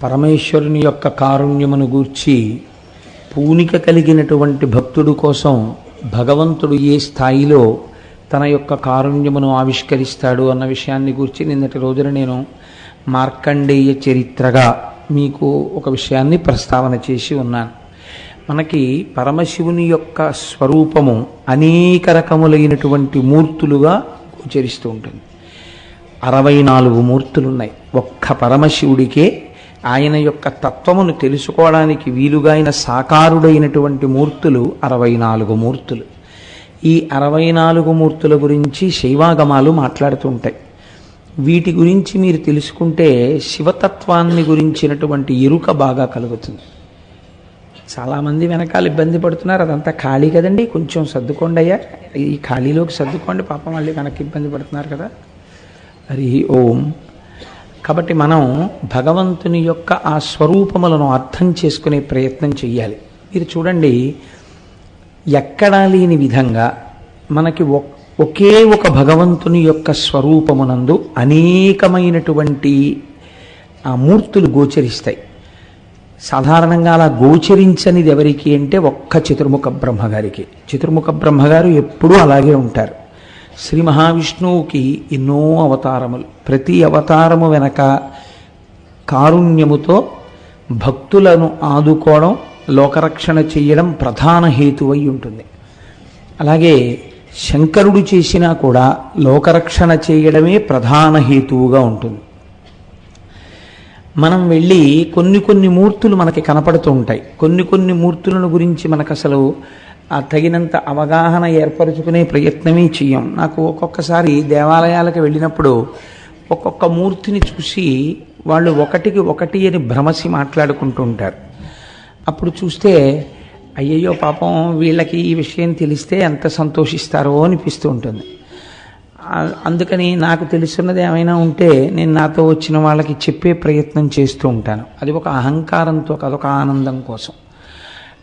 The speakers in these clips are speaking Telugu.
పరమేశ్వరుని యొక్క కారుణ్యమును గూర్చి పూనిక కలిగినటువంటి భక్తుడు కోసం భగవంతుడు ఏ స్థాయిలో తన యొక్క కారుణ్యమును ఆవిష్కరిస్తాడు అన్న విషయాన్ని గూర్చి నిన్నటి రోజున నేను మార్కండేయ చరిత్రగా మీకు ఒక విషయాన్ని ప్రస్తావన చేసి ఉన్నాను. మనకి పరమశివుని యొక్క స్వరూపము అనేక రకములైనటువంటి మూర్తులుగా గోచరిస్తూ ఉంటుంది. 64 మూర్తులున్నాయి. ఒక్క పరమశివుడికే ఆయన యొక్క తత్వమును తెలుసుకోవడానికి వీలుగా ఆయన సాకారుడైనటువంటి మూర్తులు 64 మూర్తులు. ఈ 64 మూర్తుల గురించి శైవాగమాలు మాట్లాడుతూ ఉంటాయి. వీటి గురించి మీరు తెలుసుకుంటే శివతత్వాన్ని గురించినటువంటి ఎరుక బాగా కలుగుతుంది. చాలామంది వెనకాల ఇబ్బంది పడుతున్నారు, అదంతా ఖాళీ కదండి, కొంచెం సర్దుకోండి అయ్యా, ఈ ఖాళీలోకి సర్దుకోండి, పాపం మళ్ళీ వెనక్కి ఇబ్బంది పడుతున్నారు కదా. హరి ఓం. కాబట్టి మనం భగవంతుని యొక్క ఆ స్వరూపములను అర్థం చేసుకునే ప్రయత్నం చెయ్యాలి. మీరు చూడండి, ఎక్కడా లేని విధంగా మనకి ఒకే ఒక భగవంతుని యొక్క స్వరూపమునందు అనేకమైనటువంటి ఆ మూర్తులు గోచరిస్తాయి. సాధారణంగా అలా గోచరించనిది ఎవరికి అంటే ఒక్క చతుర్ముఖ బ్రహ్మగారికి. చతుర్ముఖ బ్రహ్మగారు ఎప్పుడూ అలాగే ఉంటారు. శ్రీ మహావిష్ణువుకి ఎన్నో అవతారములు, ప్రతి అవతారము వెనక కారుణ్యముతో భక్తులను ఆదుకోవడం, లోకరక్షణ చేయడం ప్రధాన హేతువై ఉంటుంది. అలాగే శంకరుడు చేసినా కూడా లోకరక్షణ చేయడమే ప్రధాన హేతువుగా ఉంటుంది. మనం వెళ్ళి కొన్ని మూర్తులు మనకి కనపడుతూ ఉంటాయి. కొన్ని మూర్తులను గురించి మనకు అసలు తగినంత అవగాహన ఏర్పరచుకునే ప్రయత్నమే చెయ్యం. నాకు ఒక్కొక్కసారి దేవాలయాలకు వెళ్ళినప్పుడు ఒక్కొక్క మూర్తిని చూసి వాళ్ళు ఒకటికి ఒకటి అని భ్రమసి మాట్లాడుకుంటూ ఉంటారు. అప్పుడు చూస్తే అయ్యయ్యో పాపం వీళ్ళకి ఈ విషయం తెలిస్తే ఎంత సంతోషిస్తారో అనిపిస్తూ ఉంటుంది. అందుకని నాకు తెలుసున్నది ఏమైనా ఉంటే నేను నాతో వచ్చిన వాళ్ళకి చెప్పే ప్రయత్నం చేస్తూ ఉంటాను. అది ఒక అహంకారంతో, అదొక ఆనందం కోసం.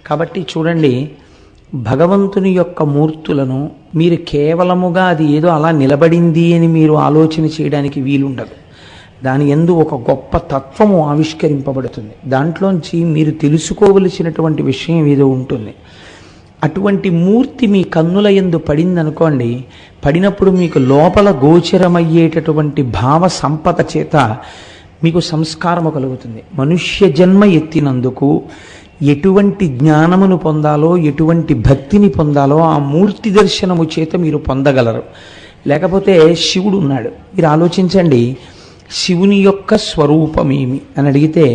కాబట్టి చూడండి, భగవంతుని యొక్క మూర్తులను మీరు కేవలముగా అది ఏదో అలా నిలబడింది అని మీరు ఆలోచన చేయడానికి వీలుండదు. దాని యందు ఒక గొప్ప తత్వము ఆవిష్కరింపబడుతుంది. దాంట్లోంచి మీరు తెలుసుకోవలసినటువంటి విషయం ఏదో ఉంటుంది. అటువంటి మూర్తి మీ కన్నుల యందు పడిందనుకోండి, పడినప్పుడు మీకు లోపల గోచరమయ్యేటటువంటి భావ సంపద చేత మీకు సంస్కారము కలుగుతుంది. మనుష్య జన్మ ఎత్తినందుకు ఎటువంటి జ్ఞానమును పొందాలో, ఎటువంటి భక్తిని పొందాలో ఆ మూర్తి దర్శనము చేత మీరు పొందగలరు. లేకపోతే శివుడు ఉన్నాడు, మీరు ఆలోచించండి, శివుని యొక్క స్వరూపమేమి అని అడిగితే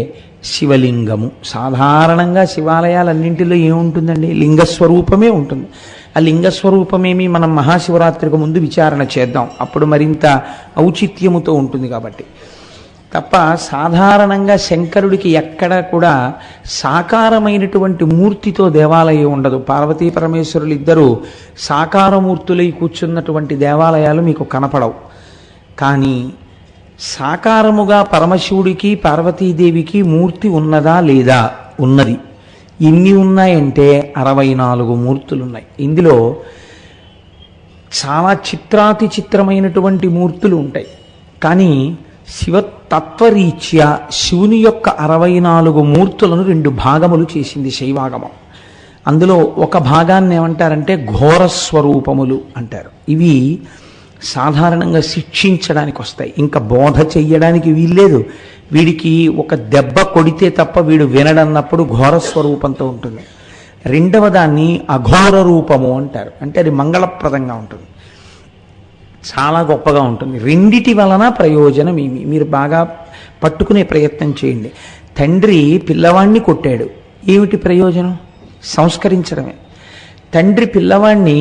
శివలింగము. సాధారణంగా శివాలయాలన్నింటిలో ఏముంటుందండి? లింగస్వరూపమే ఉంటుంది. ఆ లింగస్వరూపమేమి మనం మహాశివరాత్రికి ముందు విచారణ చేద్దాం, అప్పుడు మరింత ఔచిత్యముతో ఉంటుంది. కాబట్టి తప్ప సాధారణంగా శంకరుడికి ఎక్కడ కూడా సాకారమైనటువంటి మూర్తితో దేవాలయం ఉండదు. పార్వతీ పరమేశ్వరులు ఇద్దరు సాకారమూర్తులై కూర్చున్నటువంటి దేవాలయాలు మీకు కనపడవు. కానీ సాకారముగా పరమశివుడికి పార్వతీదేవికి మూర్తి ఉన్నదా లేదా? ఉన్నది. ఎన్ని ఉన్నాయంటే 64 మూర్తులున్నాయి. ఇందులో చాలా చిత్రాతి చిత్రమైనటువంటి మూర్తులు ఉంటాయి. కానీ శివతత్వరీత్యా శివుని యొక్క 64 మూర్తులను 2 భాగములు చేసింది శైవాగమం. అందులో ఒక భాగాన్ని ఏమంటారంటే ఘోరస్వరూపములు అంటారు. ఇవి సాధారణంగా శిక్షించడానికి వస్తాయి, ఇంకా బోధ చెయ్యడానికి వీల్లేదు. వీడికి ఒక దెబ్బ కొడితే తప్ప వీడు వినడన్నప్పుడు ఘోరస్వరూపంతో ఉంటుంది. రెండవ దాన్ని అఘోర రూపము అంటారు. అంటే అది మంగళప్రదంగా ఉంటుంది, చాలా గొప్పగా ఉంటుంది. రెండిటి వలన ప్రయోజనం ఏమి మీరు బాగా పట్టుకునే ప్రయత్నం చేయండి. తండ్రి పిల్లవాణ్ణి కొట్టాడు, ఏమిటి ప్రయోజనం? సంస్కరించడమే. తండ్రి పిల్లవాణ్ణి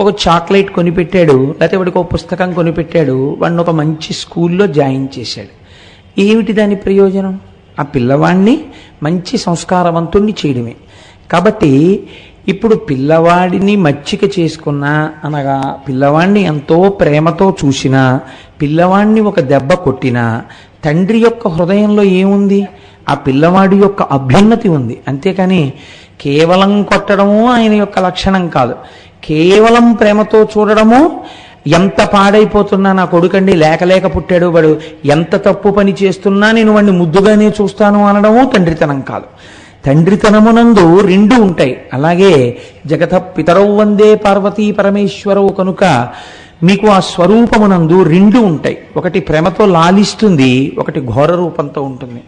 ఒక చాక్లెట్ కొనిపెట్టాడు, లేకపోతే వాడికి ఒక పుస్తకం కొనిపెట్టాడు, వాడిని ఒక మంచి స్కూల్లో జాయిన్ చేశాడు. ఏమిటి దాని ప్రయోజనం? ఆ పిల్లవాడిని మంచి సంస్కారవంతుణ్ణి చేయడమే. కాబట్టి ఇప్పుడు పిల్లవాడిని మచ్చిక చేసుకున్నా, అనగా పిల్లవాడిని ఎంతో ప్రేమతో చూసినా, పిల్లవాడిని ఒక దెబ్బ కొట్టినా, తండ్రి యొక్క హృదయంలో ఏముంది? ఆ పిల్లవాడి యొక్క అభ్యున్నతి ఉంది. అంతేకాని కేవలం కొట్టడము ఆయన యొక్క లక్షణం కాదు. కేవలం ప్రేమతో చూడడము ఎంత పాడైపోతున్నా నా కొడుకండి లేక లేక పుట్టాడు, వాడు ఎంత తప్పు పని చేస్తున్నా నేను వాడిని ముద్దుగానే చూస్తాను అనడము తండ్రితనం కాదు. తండ్రితనమునందు రెండు ఉంటాయి. అలాగే జగత పితరౌ వందే పార్వతీ పరమేశ్వరవు కనుక మీకు ఆ స్వరూపమునందు రెండు ఉంటాయి. ఒకటి ప్రేమతో లాలిస్తుంది, ఒకటి ఘోర రూపంతో ఉంటుంది.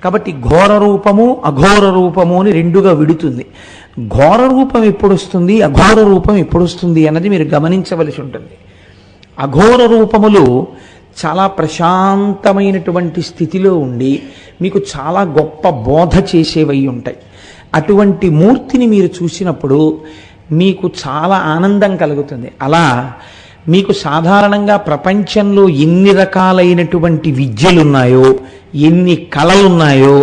కాబట్టి ఘోర రూపము అఘోర రూపము అని రెండుగా విడుతుంది. ఘోర రూపం ఎప్పుడు వస్తుంది, అఘోర రూపం ఎప్పుడు వస్తుంది అన్నది మీరు గమనించవలసి ఉంటుంది. అఘోర రూపములు చాలా ప్రశాంతమైనటువంటి స్థితిలో ఉండి మీకు చాలా గొప్ప బోధ చేసేవై ఉంటాయి. అటువంటి మూర్తిని మీరు చూసినప్పుడు మీకు చాలా ఆనందం కలుగుతుంది. అలా మీకు సాధారణంగా ప్రపంచంలో ఎన్ని రకాలైనటువంటి విద్యలున్నాయో, ఎన్ని కళలున్నాయో,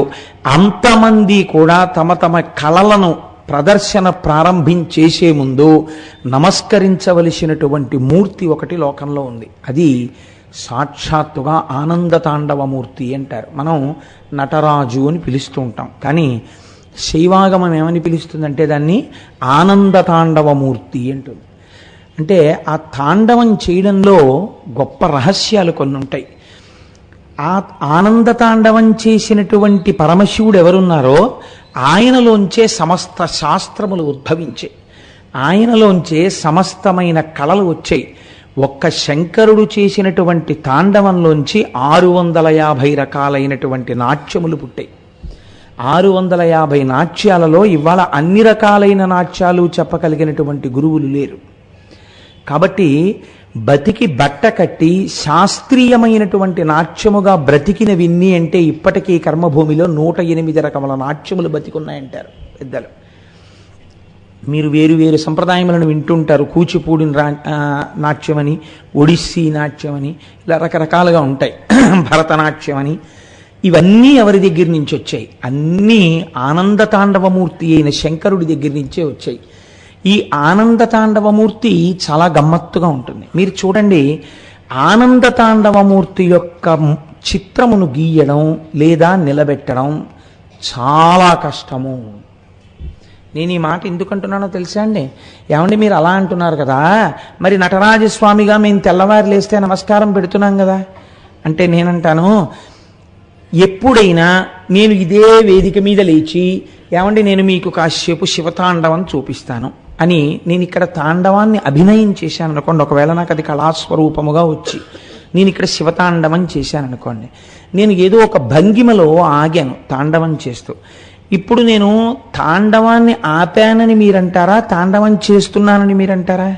అంతమంది కూడా తమ తమ కళలను ప్రదర్శన ప్రారంభించేసే ముందు నమస్కరించవలసినటువంటి మూర్తి ఒకటి లోకంలో ఉంది. అది సాక్షాత్తుగా ఆనంద తాండవమూర్తి అంటారు. మనం నటరాజు అని పిలుస్తూ ఉంటాం, కానీ శైవాగమం ఏమని పిలుస్తుందంటే దాన్ని ఆనంద తాండవమూర్తి అంటుంది. అంటే ఆ తాండవం చేయడంలో గొప్ప రహస్యాలు కొన్ని ఉంటాయి. ఆ ఆనంద తాండవం చేసినటువంటి పరమశివుడు ఎవరున్నారో ఆయనలోంచే సమస్త శాస్త్రములు ఉద్భవించే, ఆయనలోంచే సమస్తమైన కళలు వచ్చాయి. ఒక్క శంకరుడు చేసినటువంటి తాండవంలోంచి 650 రకాలైనటువంటి నాట్యములు పుట్టాయి. 650 నాట్యాలలో ఇవాళ అన్ని రకాలైన నాట్యాలు చెప్పగలిగినటువంటి గురువులు లేరు. కాబట్టి బతికి బట్ట కట్టి శాస్త్రీయమైనటువంటి నాట్యముగా బ్రతికిన విన్ని అంటే ఇప్పటికీ కర్మభూమిలో 108 రకముల నాట్యములు బతికున్నాయంటారు పెద్దలు. మీరు వేరు వేరు సంప్రదాయములను వింటుంటారు. కూచిపూడి నాట్యమని, ఒడిస్సీ నాట్యమని, ఇలా రకరకాలుగా ఉంటాయి. భరతనాట్యమని, ఇవన్నీ ఎవరి దగ్గర నుంచి వచ్చాయి? అన్నీ ఆనంద తాండవమూర్తి అయిన శంకరుడి దగ్గర నుంచే వచ్చాయి. ఈ ఆనంద తాండవమూర్తి చాలా గమ్మత్తుగా ఉంటుంది. మీరు చూడండి, ఆనంద తాండవమూర్తి యొక్క చిత్రమును గీయడం లేదా నిలబెట్టడం చాలా కష్టము. నేను ఈ మాట ఎందుకంటున్నానో తెలుసా అండి? ఏమండి మీరు అలా అంటున్నారు కదా, మరి నటరాజస్వామిగా మేము తెల్లవారు లేస్తే నమస్కారం పెడుతున్నాం కదా అంటే నేనంటాను, ఎప్పుడైనా నేను ఇదే వేదిక మీద లేచి ఏమండి నేను మీకు కాసేపు శివతాండవం చూపిస్తాను అని నేను ఇక్కడ తాండవాన్ని అభినయం చేశాను అనుకోండి, ఒకవేళ నాకు అది కళాస్వరూపముగా వచ్చి నేను ఇక్కడ శివతాండవం చేశాను అనుకోండి, నేను ఏదో ఒక భంగిమలో ఆగాను తాండవం చేస్తూ. ఇప్పుడు నేను తాండవాన్ని ఆపానని మీరంటారా, తాండవం చేస్తున్నానని మీరంటారా?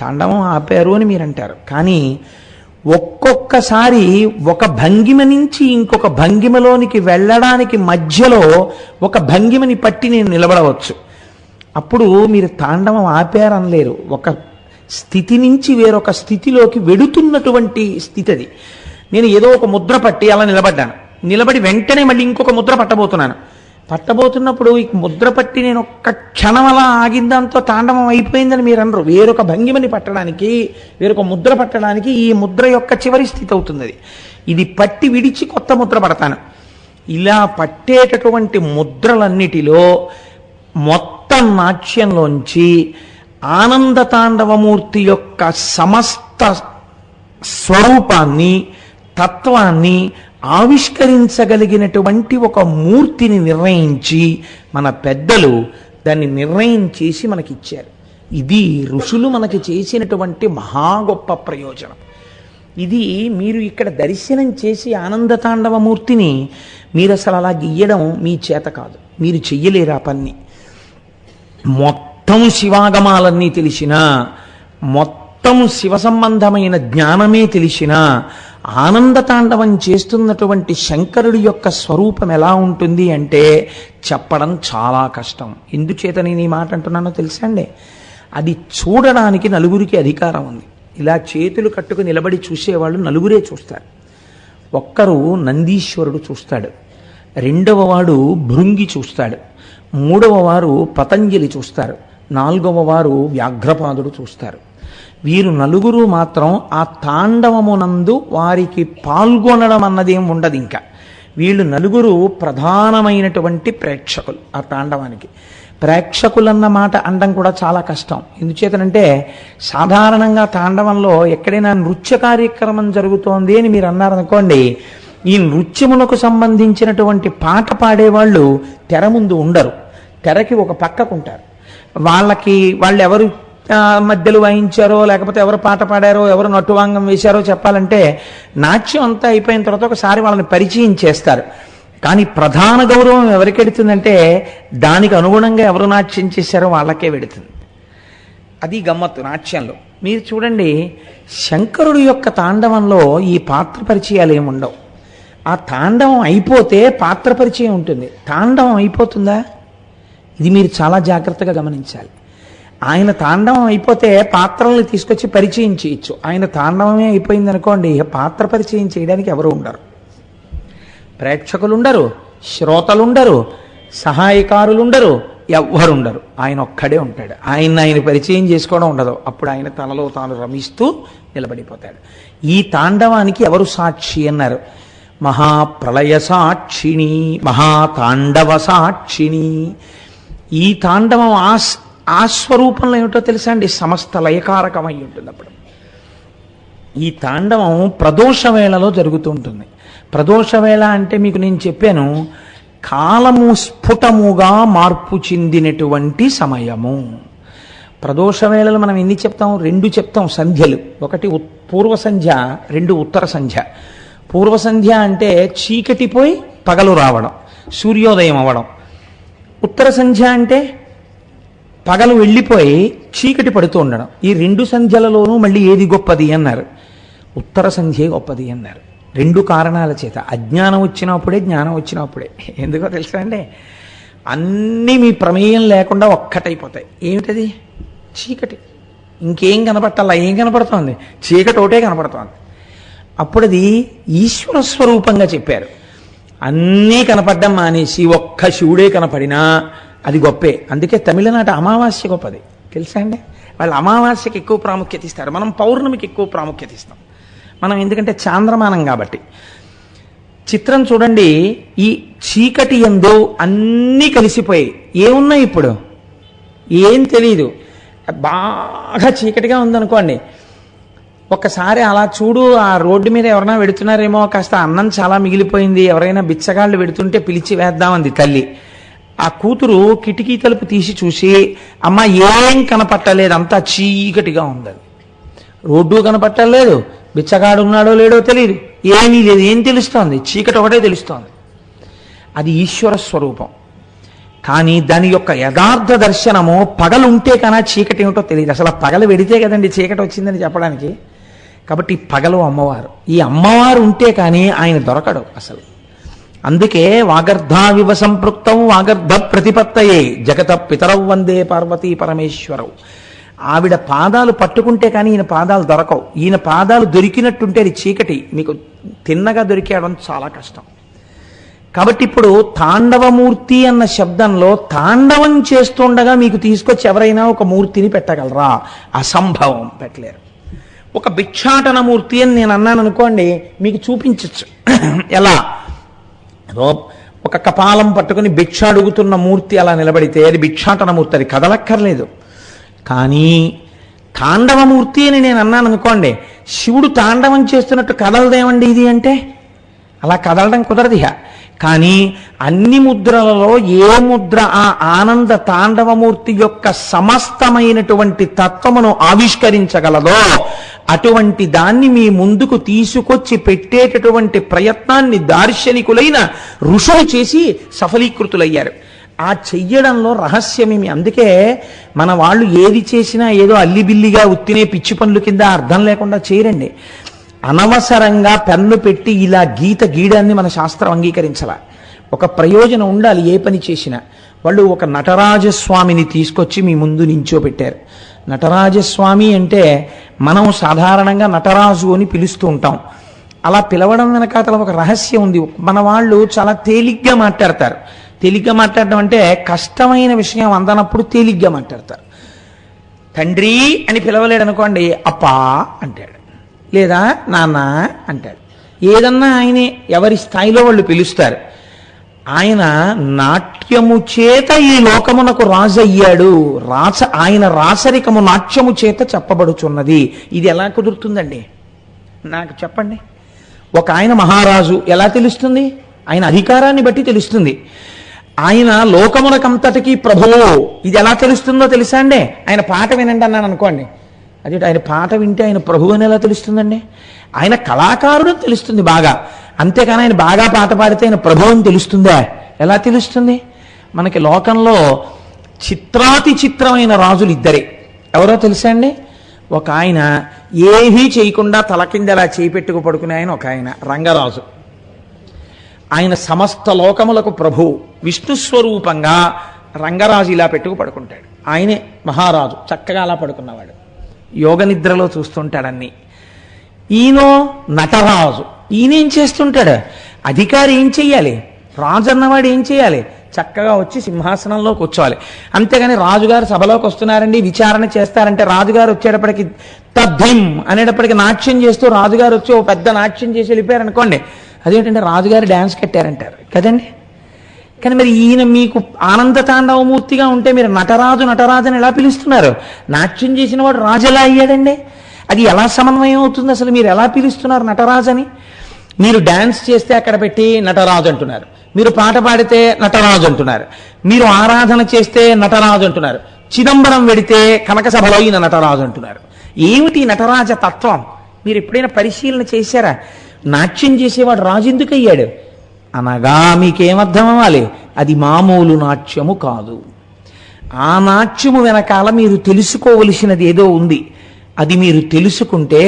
తాండవం ఆపారు అని మీరంటారు. కానీ ఒక్కొక్కసారి ఒక భంగిమ నుంచి ఇంకొక భంగిమలోనికి వెళ్ళడానికి మధ్యలో ఒక భంగిమని పట్టి నేను నిలబడవచ్చు. అప్పుడు మీరు తాండవం ఆపారనలేరు. ఒక స్థితి నుంచి వేరొక స్థితిలోకి వెడుతున్నటువంటి స్థితి అది. నేను ఏదో ఒక ముద్ర పట్టి అలా నిలబడ్డాను. నిలబడి వెంటనే మళ్ళీ ఇంకొక ముద్ర పట్టబోతున్నప్పుడు ఈ ముద్ర పట్టి నేను ఒక్క క్షణం అలా ఆగిందాంతో తాండవం అయిపోయిందని మీరు అనరు. వేరొక భంగిమని పట్టడానికి, వేరొక ముద్ర పట్టడానికి ఈ ముద్ర యొక్క చివరి స్థితి అవుతుంది అది. ఇది పట్టి విడిచి కొత్త ముద్ర పడతాను. ఇలా పట్టేటటువంటి ముద్రలన్నిటిలో మొత్తం నాట్యంలోంచి ఆనంద తాండవమూర్తి యొక్క సమస్త స్వరూపాన్ని, తత్వాన్ని ఆవిష్కరించగలిగినటువంటి ఒక మూర్తిని నిర్ణయించి మన పెద్దలు దాన్ని నిర్ణయం చేసి మనకిచ్చారు. ఇది ఋషులు మనకి చేసినటువంటి మహా గొప్ప ప్రయోజనం. ఇది మీరు ఇక్కడ దర్శనం చేసి ఆనంద తాండవమూర్తిని మీరు అసలు అలా గీయడం మీ చేత కాదు, మీరు చెయ్యలేరు ఆ పని. మొత్తం శివాగమాలన్నీ తెలిసినా, మొత్తం శివ సంబంధమైన జ్ఞానమే తెలిసినా ఆనంద తాండవం చేస్తున్నటువంటి శంకరుడి యొక్క స్వరూపం ఎలా ఉంటుంది అంటే చెప్పడం చాలా కష్టం. ఎందుచేత నేను ఈ మాట అంటున్నానో తెలుసా అండి? అది చూడడానికి నలుగురికి అధికారం ఉంది. ఇలా చేతులు కట్టుకు నిలబడి చూసేవాళ్ళు నలుగురే చూస్తారు. ఒక్కరు నందీశ్వరుడు చూస్తాడు, రెండవ వాడు భృంగి చూస్తాడు, మూడవ వారు పతంజలి చూస్తారు, నాలుగవ వారు వ్యాఘ్రపాదుడు చూస్తారు. వీరు నలుగురు మాత్రం ఆ తాండవమునందు వారికి పాల్గొనడం అన్నదేం ఉండదు. ఇంకా వీళ్ళు నలుగురు ప్రధానమైనటువంటి ప్రేక్షకులు ఆ తాండవానికి. ప్రేక్షకులన్న మాట అనడం కూడా చాలా కష్టం. ఎందుచేతనంటే సాధారణంగా తాండవంలో ఎక్కడైనా నృత్య కార్యక్రమం జరుగుతోంది అని మీరు అన్నారనుకోండి, ఈ నృత్యములకు సంబంధించినటువంటి పాట పాడేవాళ్ళు తెర ముందు ఉండరు, తెరకి ఒక పక్కకుంటారు. వాళ్ళు ఎవరు మధ్యలో వాయించారో, లేకపోతే ఎవరు పాట పాడారో, ఎవరు నట్టువాంగం వేశారో చెప్పాలంటే నాట్యం అంతా అయిపోయిన తర్వాత ఒకసారి వాళ్ళని పరిచయం చేస్తారు. కానీ ప్రధాన గౌరవం ఎవరికి వెడుతుందంటే దానికి అనుగుణంగా ఎవరు నాట్యం చేశారో వాళ్ళకే వెడుతుంది. అది గమ్మత్తు నాట్యంలో. మీరు చూడండి, శంకరుడు యొక్క తాండవంలో ఈ పాత్ర పరిచయాలు ఏముండవు. ఆ తాండవం అయిపోతే పాత్ర పరిచయం ఉంటుంది. తాండవం అయిపోతుందా? ఇది మీరు చాలా జాగ్రత్తగా గమనించాలి. ఆయన తాండవం అయిపోతే పాత్రల్ని తీసుకొచ్చి పరిచయం చేయొచ్చు. ఆయన తాండవమే అయిపోయింది అనుకోండి, పాత్ర పరిచయం చేయడానికి ఎవరు ఉండరు. ప్రేక్షకులుండరు, శ్రోతలుండరు, సహాయకారులుండరు, ఎవ్వరుండరు. ఆయన ఒక్కడే ఉంటాడు. ఆయన పరిచయం చేసుకోవడం ఉండదు. అప్పుడు ఆయన తనలో తాను రమిస్తూ నిలబడిపోతాడు. ఈ తాండవానికి ఎవరు సాక్షి అన్నారు? మహాప్రళయ సాక్షిణి, మహాతాండవ సాక్షిణి. ఈ తాండవం ఆ స్వరూపంలో ఏమిటో తెలుసా అండి? సమస్త లయకారకమై ఉంటుంది. అప్పుడు ఈ తాండవం ప్రదోష వేళలో జరుగుతూ ఉంటుంది. ప్రదోష వేళ అంటే మీకు నేను చెప్పాను, కాలము స్ఫుటముగా మార్పు చెందినటువంటి సమయము. ప్రదోష వేళలు మనం ఎన్ని చెప్తాం? 2 చెప్తాం సంధ్యలు. ఒకటి పూర్వ సంధ్య, 2 ఉత్తర సంధ్య. పూర్వ సంధ్య అంటే చీకటిపోయి పగలు రావడం, సూర్యోదయం అవ్వడం. ఉత్తర సంధ్య అంటే పగలు వెళ్ళిపోయి చీకటి పడుతూ ఉండడం. ఈ 2 సంధ్యలలోనూ మళ్ళీ ఏది గొప్పది అన్నారు? ఉత్తర సంధ్యే గొప్పది అన్నారు. 2 కారణాల చేత. అజ్ఞానం వచ్చినప్పుడే, జ్ఞానం వచ్చినప్పుడే. ఎందుకో తెలుసా అండి? అన్నీ మీ ప్రమేయం లేకుండా ఒక్కటైపోతాయి. ఏమిటది? చీకటి. ఇంకేం కనపట్టాలా? ఏం కనపడుతోంది? చీకటి ఒకటే కనపడుతోంది. అప్పుడు అది ఈశ్వర స్వరూపంగా చెప్పారు. అన్నీ కనపడ్డం మానేసి ఒక్క శివుడే కనపడినా అది గొప్పే. అందుకే తమిళనాట అమావాస్య గొప్పది తెలుసా అండి? వాళ్ళు అమావాస్యకి ఎక్కువ ప్రాముఖ్యత ఇస్తారు, మనం పౌర్ణమికి ఎక్కువ ప్రాముఖ్యత ఇస్తాం. మనం ఎందుకంటే చాంద్రమానం కాబట్టి. చిత్రం చూడండి, ఈ చీకటి యందు అన్నీ కలిసిపోయి ఏమున్నాయి? ఇప్పుడు ఏం తెలీదు. బాగా చీకటిగా ఉందనుకోండి, ఒక్కసారి అలా చూడు, ఆ రోడ్డు మీద ఎవరైనా వెడుతున్నారేమో, కాస్త అన్నం చాలా మిగిలిపోయింది, ఎవరైనా బిచ్చగాళ్ళు వెడుతుంటే పిలిచి వేద్దామంది తల్లి. ఆ కూతురు కిటికీ తలుపు తీసి చూసి, అమ్మ ఏం కనపట్టలేదు, అంతా చీకటిగా ఉంది. రోడ్డు కనపట్టలేదు, బిచ్చగాడు ఉన్నాడో లేడో తెలియదు, ఏమీ లేదు. ఏం తెలుస్తోంది? చీకటి ఒకటే తెలుస్తోంది. అది ఈశ్వర స్వరూపం. కానీ దాని యొక్క యథార్థ దర్శనము పగలుంటే కన్నా చీకటి ఏమిటో తెలియదు. అసలు పగలు వెడితే కదండి చీకటి వచ్చిందని చెప్పడానికి. కాబట్టి పగలు అమ్మవారు. ఈ అమ్మవారు ఉంటే కానీ ఆయన దొరకడు అసలు. అందుకే వాగర్ధావివ సంపృక్తం వాగర్ధ ప్రతిపత్తయే జగత పితరౌ వందే పార్వతీ పరమేశ్వరవు. ఆవిడ పాదాలు పట్టుకుంటే కానీ ఈయన పాదాలు దొరకవు. ఈయన పాదాలు దొరికినట్టుంటే అది చీకటి, మీకు తిన్నగా దొరికేయడం చాలా కష్టం. కాబట్టి ఇప్పుడు తాండవమూర్తి అన్న శబ్దంలో తాండవం చేస్తుండగా మీకు తీసుకొచ్చి ఎవరైనా ఒక మూర్తిని పెట్టగలరా? అసంభవం, పెట్టలేరు. ఒక భిక్షాటన మూర్తి అని నేను అన్నాను అనుకోండి, మీకు చూపించచ్చు. ఎలా? ఒక కపాలం పట్టుకుని భిక్ష అడుగుతున్న మూర్తి అలా నిలబడితే అది భిక్షాటన మూర్తి, అది కదలక్కర్లేదు. కానీ తాండవమూర్తి అని నేను అన్నాను అనుకోండి, శివుడు తాండవం చేస్తున్నట్టు కదలదేమండి ఇది అంటే? అలా కదలడం కుదరదు. కానీ అన్ని ముద్రలలో ఏ ముద్ర ఆ ఆనంద తాండవమూర్తి యొక్క సమస్తమైనటువంటి తత్వమును ఆవిష్కరించగలదో అటువంటి దాన్ని మీ ముందుకు తీసుకొచ్చి పెట్టేటటువంటి ప్రయత్నాన్ని దార్శనికులైన ఋషులు చేసి సఫలీకృతులయ్యారు. ఆ చెయ్యడంలో రహస్యమేమి? అందుకే మన వాళ్ళు ఏది చేసినా ఏదో అల్లిబిల్లిగా ఉత్తినే పిచ్చి పనులు కింద అర్థం లేకుండా చేయరండి. అనవసరంగా పెన్ను పెట్టి ఇలా గీయడాన్ని మన శాస్త్రం అంగీకరించాల. ఒక ప్రయోజనం ఉండాలి ఏ పని చేసినా. వాళ్ళు ఒక నటరాజస్వామిని తీసుకొచ్చి మీ ముందు నించోబెట్టారు. నటరాజస్వామి అంటే మనం సాధారణంగా నటరాజు అని పిలుస్తూ ఉంటాం. అలా పిలవడం వెనకాతల ఒక రహస్యం ఉంది. మన వాళ్ళు చాలా తేలిగ్గా మాట్లాడతారు. తేలిగ్గా మాట్లాడడం అంటే కష్టమైన విషయం అందనప్పుడు తేలిగ్గా మాట్లాడతారు. తండ్రి అని పిలవలేడు అనుకోండి, అప్పా అంటాడు, లేదా నాన్న అంటాడు. ఏదన్నా ఆయనే, ఎవరి స్థాయిలో వాళ్ళు పిలుస్తారు. ఆయన నాట్యము చేత ఈ లోకమునకు రాజు అయ్యాడు. ఆయన రాసరికము నాట్యము చేత చెప్పబడుచున్నది. ఇది ఎలా కుదురుతుందండి? నాకు చెప్పండి. ఒక ఆయన మహారాజు ఎలా తెలుస్తుంది? ఆయన అధికారాన్ని బట్టి తెలుస్తుంది. ఆయన లోకమునకంతటికీ ప్రభువు, ఇది ఎలా తెలుస్తుందో తెలుసా అండి? ఆయన పాట వినండి అన్నాను అనుకోండి, అదే ఆయన పాట వింటే ఆయన ప్రభువు అని ఎలా తెలుస్తుందండి? ఆయన కళాకారుడు తెలుస్తుంది బాగా, అంతేకాని ఆయన బాగా పాట పాడితే ఆయన ప్రభువు అని తెలుస్తుందా? ఎలా తెలుస్తుంది? మనకి లోకంలో చిత్రాతి చిత్రమైన రాజులు ఇద్దరే. ఎవరో తెలుసా అండి? ఒక ఆయన ఏమీ చేయకుండా తల కింద అలా చేపెట్టుకు పడుకునే ఆయన ఒక ఆయన రంగరాజు. ఆయన సమస్త లోకములకు ప్రభువు, విష్ణు స్వరూపంగా రంగరాజు ఇలా పెట్టుకు పడుకుంటాడు. ఆయనే మహారాజు, చక్కగా అలా పడుకున్నవాడు, యోగ నిద్రలో చూస్తుంటాడన్ని. ఈయనో నటరాజు, ఈయనేం చేస్తుంటాడు? అధికారి ఏం చెయ్యాలి? రాజు అన్నవాడు ఏం చేయాలి? చక్కగా వచ్చి సింహాసనంలో కూర్చోవాలి. అంతేగాని రాజుగారు సభలోకి వస్తున్నారండి, విచారణ చేస్తారంటే రాజుగారు వచ్చేటప్పటికి తద్ధిం అనేటప్పటికి నాట్యం చేస్తూ రాజుగారు వచ్చి ఓ పెద్ద నాట్యం చేసి వెళ్ళిపోయారు అనుకోండి, అదేంటంటే రాజుగారు డ్యాన్స్ కట్టారంటారు కదండి. కానీ మరి ఈయన మీకు ఆనంద తాండవమూర్తిగా ఉంటే మీరు నటరాజు నటరాజు అని ఎలా పిలుస్తున్నారు? నాట్యం చేసిన వాడు రాజు ఎలా అయ్యాడండి? అది ఎలా సమన్వయం అవుతుంది? అసలు మీరు ఎలా పిలుస్తున్నారు నటరాజు అని? మీరు డ్యాన్స్ చేస్తే అక్కడ పెట్టి నటరాజు అంటున్నారు, మీరు పాట పాడితే నటరాజు అంటున్నారు, మీరు ఆరాధన చేస్తే నటరాజు అంటున్నారు, చిదంబరం వెడితే కనక సభలో ఈయన నటరాజు అంటున్నారు. ఏమిటి నటరాజ తత్వం? మీరు ఎప్పుడైనా పరిశీలన చేశారా? నాట్యం చేసేవాడు రాజు ఎందుకు అయ్యాడు అనగా మీకేమర్థం అవ్వాలి? అది మామూలు నాట్యము కాదు. ఆ నాట్యము వెనకాల మీరు తెలుసుకోవలసినది ఏదో ఉంది. అది మీరు తెలుసుకుంటే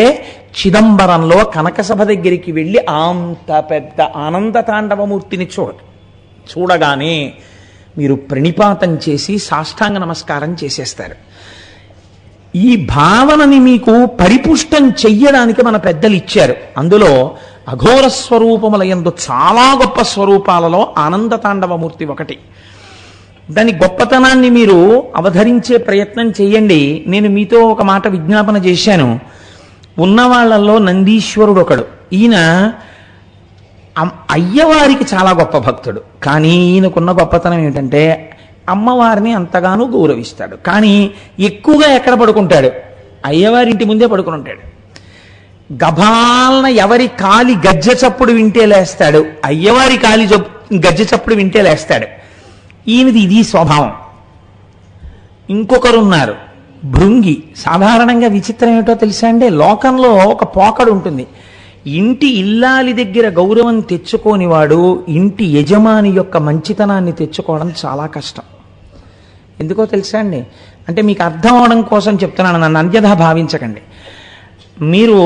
చిదంబరంలో కనకసభ దగ్గరికి వెళ్ళి అంత పెద్ద ఆనంద తాండవమూర్తిని చూడగానే మీరు ప్రణిపాతం చేసి సాష్టాంగ నమస్కారం చేసేస్తారు. ఈ భావనని మీకు పరిపుష్టం చెయ్యడానికి మన పెద్దలు ఇచ్చారు. అందులో అఘోర స్వరూపముల యందు చాలా గొప్ప స్వరూపాలలో ఆనంద తాండవమూర్తి ఒకటి. దాని గొప్పతనాన్ని మీరు అవధరించే ప్రయత్నం చేయండి. నేను మీతో ఒక మాట విజ్ఞాపన చేశాను. ఉన్నవాళ్లలో నందీశ్వరుడు ఒకడు. ఈయన అయ్యవారికి చాలా గొప్ప భక్తుడు. కానీ ఈయనకున్న గొప్పతనం ఏమిటంటే అమ్మవారిని అంతగానూ గౌరవిస్తాడు. కానీ ఎక్కువగా ఎక్కడ పడుకుంటాడు? అయ్యవారింటి ముందే పడుకుని ఉంటాడు. గభాలన ఎవరి కాలి గజ్జె చప్పుడు వింటే లేస్తాడు, అయ్యవారి కాలి గజ్జె చప్పుడు వింటే లేస్తాడు. ఈయనది ఇది స్వభావం. ఇంకొకరున్నారు భృంగి. సాధారణంగా విచిత్రం ఏమిటో తెలుసా అండి? లోకంలో ఒక పోకడు ఉంటుంది. ఇంటి ఇల్లాలి దగ్గర గౌరవం తెచ్చుకోనివాడు ఇంటి యజమాని యొక్క మంచితనాన్ని తెచ్చుకోవడం చాలా కష్టం. ఎందుకో తెలుసా అండి? అంటే మీకు అర్థం అవడం కోసం చెప్తున్నాను, నన్ను అన్యథా భావించకండి. మీరు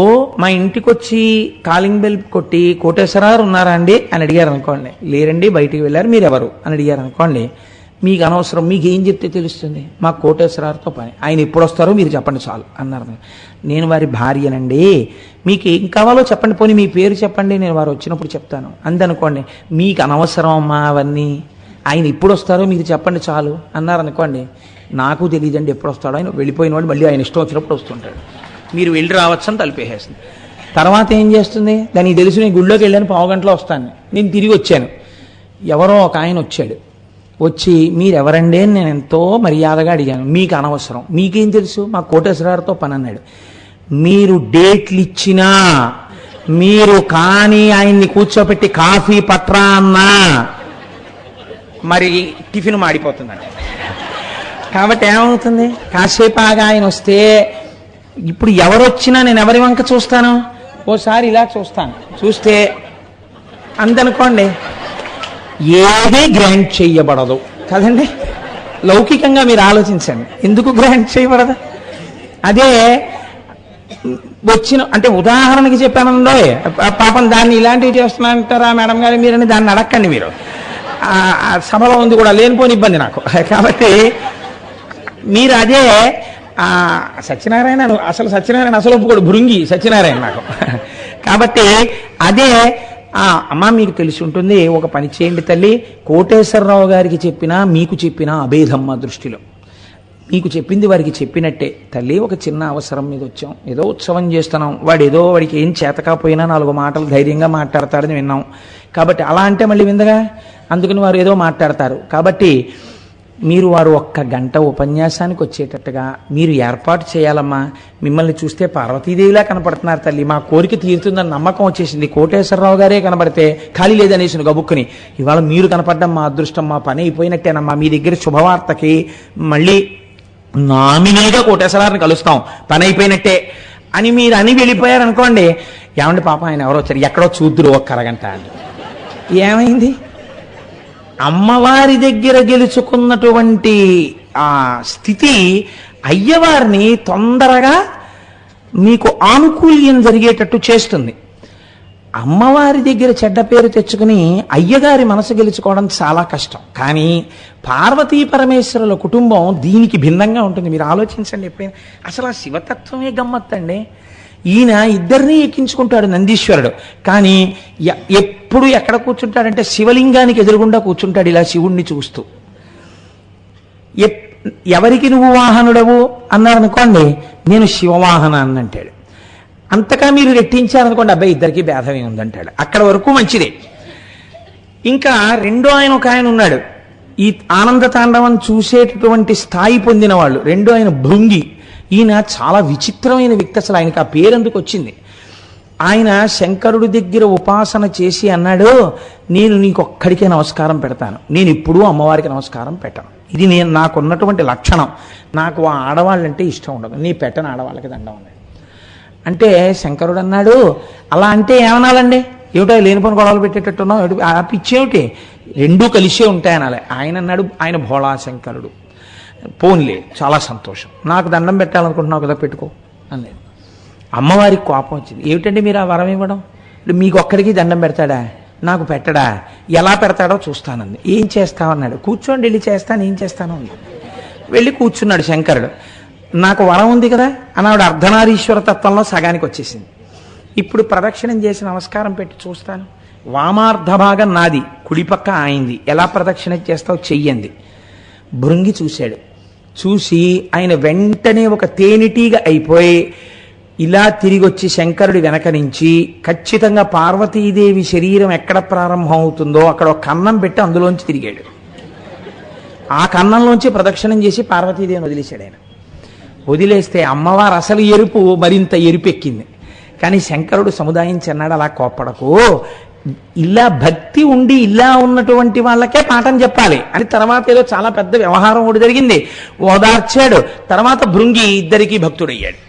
మా ఇంటికి వచ్చి కాలింగ్ బెల్ కొట్టి కోటేశ్వరారు ఉన్నారా అండి అని అడిగారు అనుకోండి, లేరండి బయటికి వెళ్ళారు, మీరు ఎవరు అని అడిగారు అనుకోండి, మీకు అనవసరం, మీకు ఏం చెప్తే తెలుస్తుంది? మాకు కోటేశ్వరారుతో పని, ఆయన ఎప్పుడు వస్తారో మీరు చెప్పండి చాలు అన్నారు. నేను వారి భార్యనండి, మీకు ఏం కావాలో చెప్పండి, పోనీ మీ పేరు చెప్పండి, నేను వారు వచ్చినప్పుడు చెప్తాను అందనుకోండి. మీకు అనవసరం అమ్మా అవన్నీ, ఆయన ఎప్పుడు వస్తారో మీరు చెప్పండి చాలు అన్నారనుకోండి. నాకు తెలియదండి ఎప్పుడు వస్తాడో, ఆయన వెళ్ళిపోయిన వాడు మళ్ళీ ఆయన ఇష్టం వచ్చినప్పుడు వస్తుంటాడు, మీరు వెళ్ళి రావచ్చు అని తలిపేసేస్తుంది. తర్వాత ఏం చేస్తుంది? దానికి తెలుసు నేను గుళ్ళోకి వెళ్ళాను, పావు గంటలో వస్తాను, నేను తిరిగి వచ్చాను. ఎవరో ఒక ఆయన వచ్చాడు, వచ్చి మీరెవరండి అని నేను ఎంతో మర్యాదగా అడిగాను. మీకు అనవసరం, మీకేం తెలుసు, మా కోటేశ్వరారితో పని అన్నాడు. మీరు డేట్లు ఇచ్చినా, మీరు కానీ ఆయన్ని కూర్చోపెట్టి కాఫీ పట్రా అన్నా మరి టిఫిన్ మాడిపోతుందండి. కాబట్టి ఏమవుతుంది? కాసేపు ఆగా ఆయన వస్తే, ఇప్పుడు ఎవరొచ్చినా నేను ఎవరి వంక చూస్తాను? ఓసారి ఇలా చూస్తాను, చూస్తే అందనుకోండి ఏది గ్రాంట్ చేయబడదు కదండి. లౌకికంగా మీరు ఆలోచించండి, ఎందుకు గ్రాంట్ చేయబడదు? అదే వచ్చిన అంటే ఉదాహరణకి చెప్పానండో, పాపం దాన్ని ఇలాంటివి చేస్తున్నారంటారా మేడం గారు మీరని దాన్ని అడక్కండి. మీరు సభలో ఉంది కూడా లేనిపోని ఇబ్బంది నాకు. కాబట్టి మీరు అదే సత్యనారాయణ అసలు ఒప్పుకోడు, భృంగి సత్యనారాయణ నాకు. కాబట్టి అదే అమ్మ మీకు తెలిసి ఉంటుంది, ఒక పని చేయండి తల్లి, కోటేశ్వరరావు గారికి చెప్పినా మీకు చెప్పినా అభేదమ్మ దృష్టిలో, మీకు చెప్పింది వారికి చెప్పినట్టే. తల్లి ఒక చిన్న అవసరం మీద వచ్చాం, ఏదో ఉత్సవం చేస్తున్నాం, వాడికి ఏం చేతకపోయినా 4 మాటలు ధైర్యంగా మాట్లాడతాడని విన్నాం, కాబట్టి అలా అంటే మళ్ళీ విందగా అందుకని వారు ఏదో మాట్లాడతారు. కాబట్టి వారు 1 గంట ఉపన్యాసానికి వచ్చేటట్టుగా మీరు ఏర్పాటు చేయాలమ్మా. మిమ్మల్ని చూస్తే పార్వతీదేవిలా కనపడుతున్నారు తల్లి, మా కోరిక తీరుతుందని నమ్మకం వచ్చేసింది. కోటేశ్వరరావు గారే కనబడితే ఖాళీ లేదనేసిన గబుక్కుని, ఇవాళ మీరు కనపడడం మా అదృష్టం, మా పని అయిపోయినట్టేనమ్మా. మీ దగ్గర శుభవార్తకి మళ్ళీ నామినీగా కోటేశ్వరాన్ని కలుస్తాం, పని అయిపోయినట్టే అని మీరు అని వెళ్ళిపోయారనుకోండి, ఏమండి పాప ఆయన ఎవరో వచ్చారు, ఎక్కడో చూద్దురు 1 అరగంట అని. ఏమైంది? అమ్మవారి దగ్గర గెలుచుకున్నటువంటి ఆ స్థితి అయ్యవారిని తొందరగా మీకు ఆనుకూల్యం జరిగేటట్టు చేస్తుంది. అమ్మవారి దగ్గర చెడ్డ పేరు తెచ్చుకుని అయ్యగారి మనసు గెలుచుకోవడం చాలా కష్టం. కానీ పార్వతీ పరమేశ్వరుల కుటుంబం దీనికి భిన్నంగా ఉంటుంది. మీరు ఆలోచించండి ఎప్పుడైనా. అసలు ఆ శివతత్వమే గమ్మత్తండి. ఈయన ఇద్దరినీ ఎక్కించుకుంటాడు నందీశ్వరుడు, కానీ ఎప్పుడు ఎక్కడ కూర్చుంటాడంటే శివలింగానికి ఎదురుగుండా కూర్చుంటాడు ఇలా శివుణ్ణి చూస్తూ. ఎవరికి నువ్వు వాహనుడవు అన్నారనుకోండి, నేను శివవాహన అని అంటాడు. అంతగా మీరు రెట్టించారనుకోండి, అబ్బాయి ఇద్దరికి భేదమే ఉందంటాడు. అక్కడ వరకు మంచిదే. ఇంకా రెండో ఒక ఆయన ఉన్నాడు, ఈ ఆనంద తాండవం చూసేటటువంటి స్థాయి పొందిన వాళ్ళు. రెండో ఆయన భృంగి. ఈయన చాలా విచిత్రమైన వ్యక్తి. అసలు ఆయనకి ఆ పేరెందుకు వచ్చింది? ఆయన శంకరుడి దగ్గర ఉపాసన చేసి అన్నాడు, నేను నీకొక్కడికే నమస్కారం పెడతాను, నేను ఎప్పుడూ అమ్మవారికి నమస్కారం పెట్టను. ఇది నాకున్నటువంటి లక్షణం. నాకు ఆ ఆడవాళ్ళంటే ఇష్టం ఉండదు, నీ పెట్టని ఆడవాళ్ళకి దండం ఉంది అంటే. శంకరుడు అన్నాడు, అలా అంటే ఏమనాలండి? ఏమిటో లేనిపోని గొడవలు పెట్టేటట్టున్నావు, ఆ పిచ్చేమిటి? రెండూ కలిసే ఉంటాయి అనాలి. ఆయన అన్నాడు, ఆయన భోళా శంకరుడు, పోన్లే చాలా సంతోషం, నాకు దండం పెట్టాలనుకుంటున్నావు కదా పెట్టుకో అన్నాడు. అమ్మవారికి కోపం వచ్చింది. ఏమిటండి మీరు ఆ వరం ఇవ్వడం? మీకు ఒక్కడికి దండం పెడతాడా, నాకు పెట్టడా? ఎలా పెడతాడో చూస్తానంది. ఏం చేస్తావన్నాడు. కూర్చోండి వెళ్ళి చేస్తాను, ఏం చేస్తాను అంది. వెళ్ళి కూర్చున్నాడు శంకరుడు. నాకు వరం ఉంది కదా అని ఆవిడ అర్ధనారీశ్వర తత్వంలో సగానికి వచ్చేసింది. ఇప్పుడు ప్రదక్షిణం చేసి నమస్కారం పెట్టి చూస్తాను. వామార్ధ భాగం నాది, కుడిపక్క ఆయింది, ఎలా ప్రదక్షిణ చేస్తావు చెయ్యండి. భృంగి చూశాడు. చూసి ఆయన వెంటనే ఒక తేనెటీగ అయిపోయి ఇలా తిరిగి వచ్చి శంకరుడి వెనక నుంచి ఖచ్చితంగా పార్వతీదేవి శరీరం ఎక్కడ ప్రారంభం అవుతుందో అక్కడ ఒక కన్నం పెట్టి అందులోంచి తిరిగాడు. ఆ కన్నంలోంచి ప్రదక్షిణం చేసి పార్వతీదేవిని వదిలేశాడు ఆయన. వదిలేస్తే అమ్మవారు అసలు ఎరుపు మరింత ఎరుపెక్కింది. కానీ శంకరుడు సముదాయించి అన్నాడు, అలా కోప్పడకు, ఇలా భక్తి ఉండి ఇలా ఉన్నటువంటి వాళ్ళకే పాఠం చెప్పాలి అని. తర్వాత ఏదో చాలా పెద్ద వ్యవహారం ఒకటి జరిగింది, ఓదార్చాడు. తర్వాత భృంగి ఇద్దరికీ భక్తుడయ్యాడు.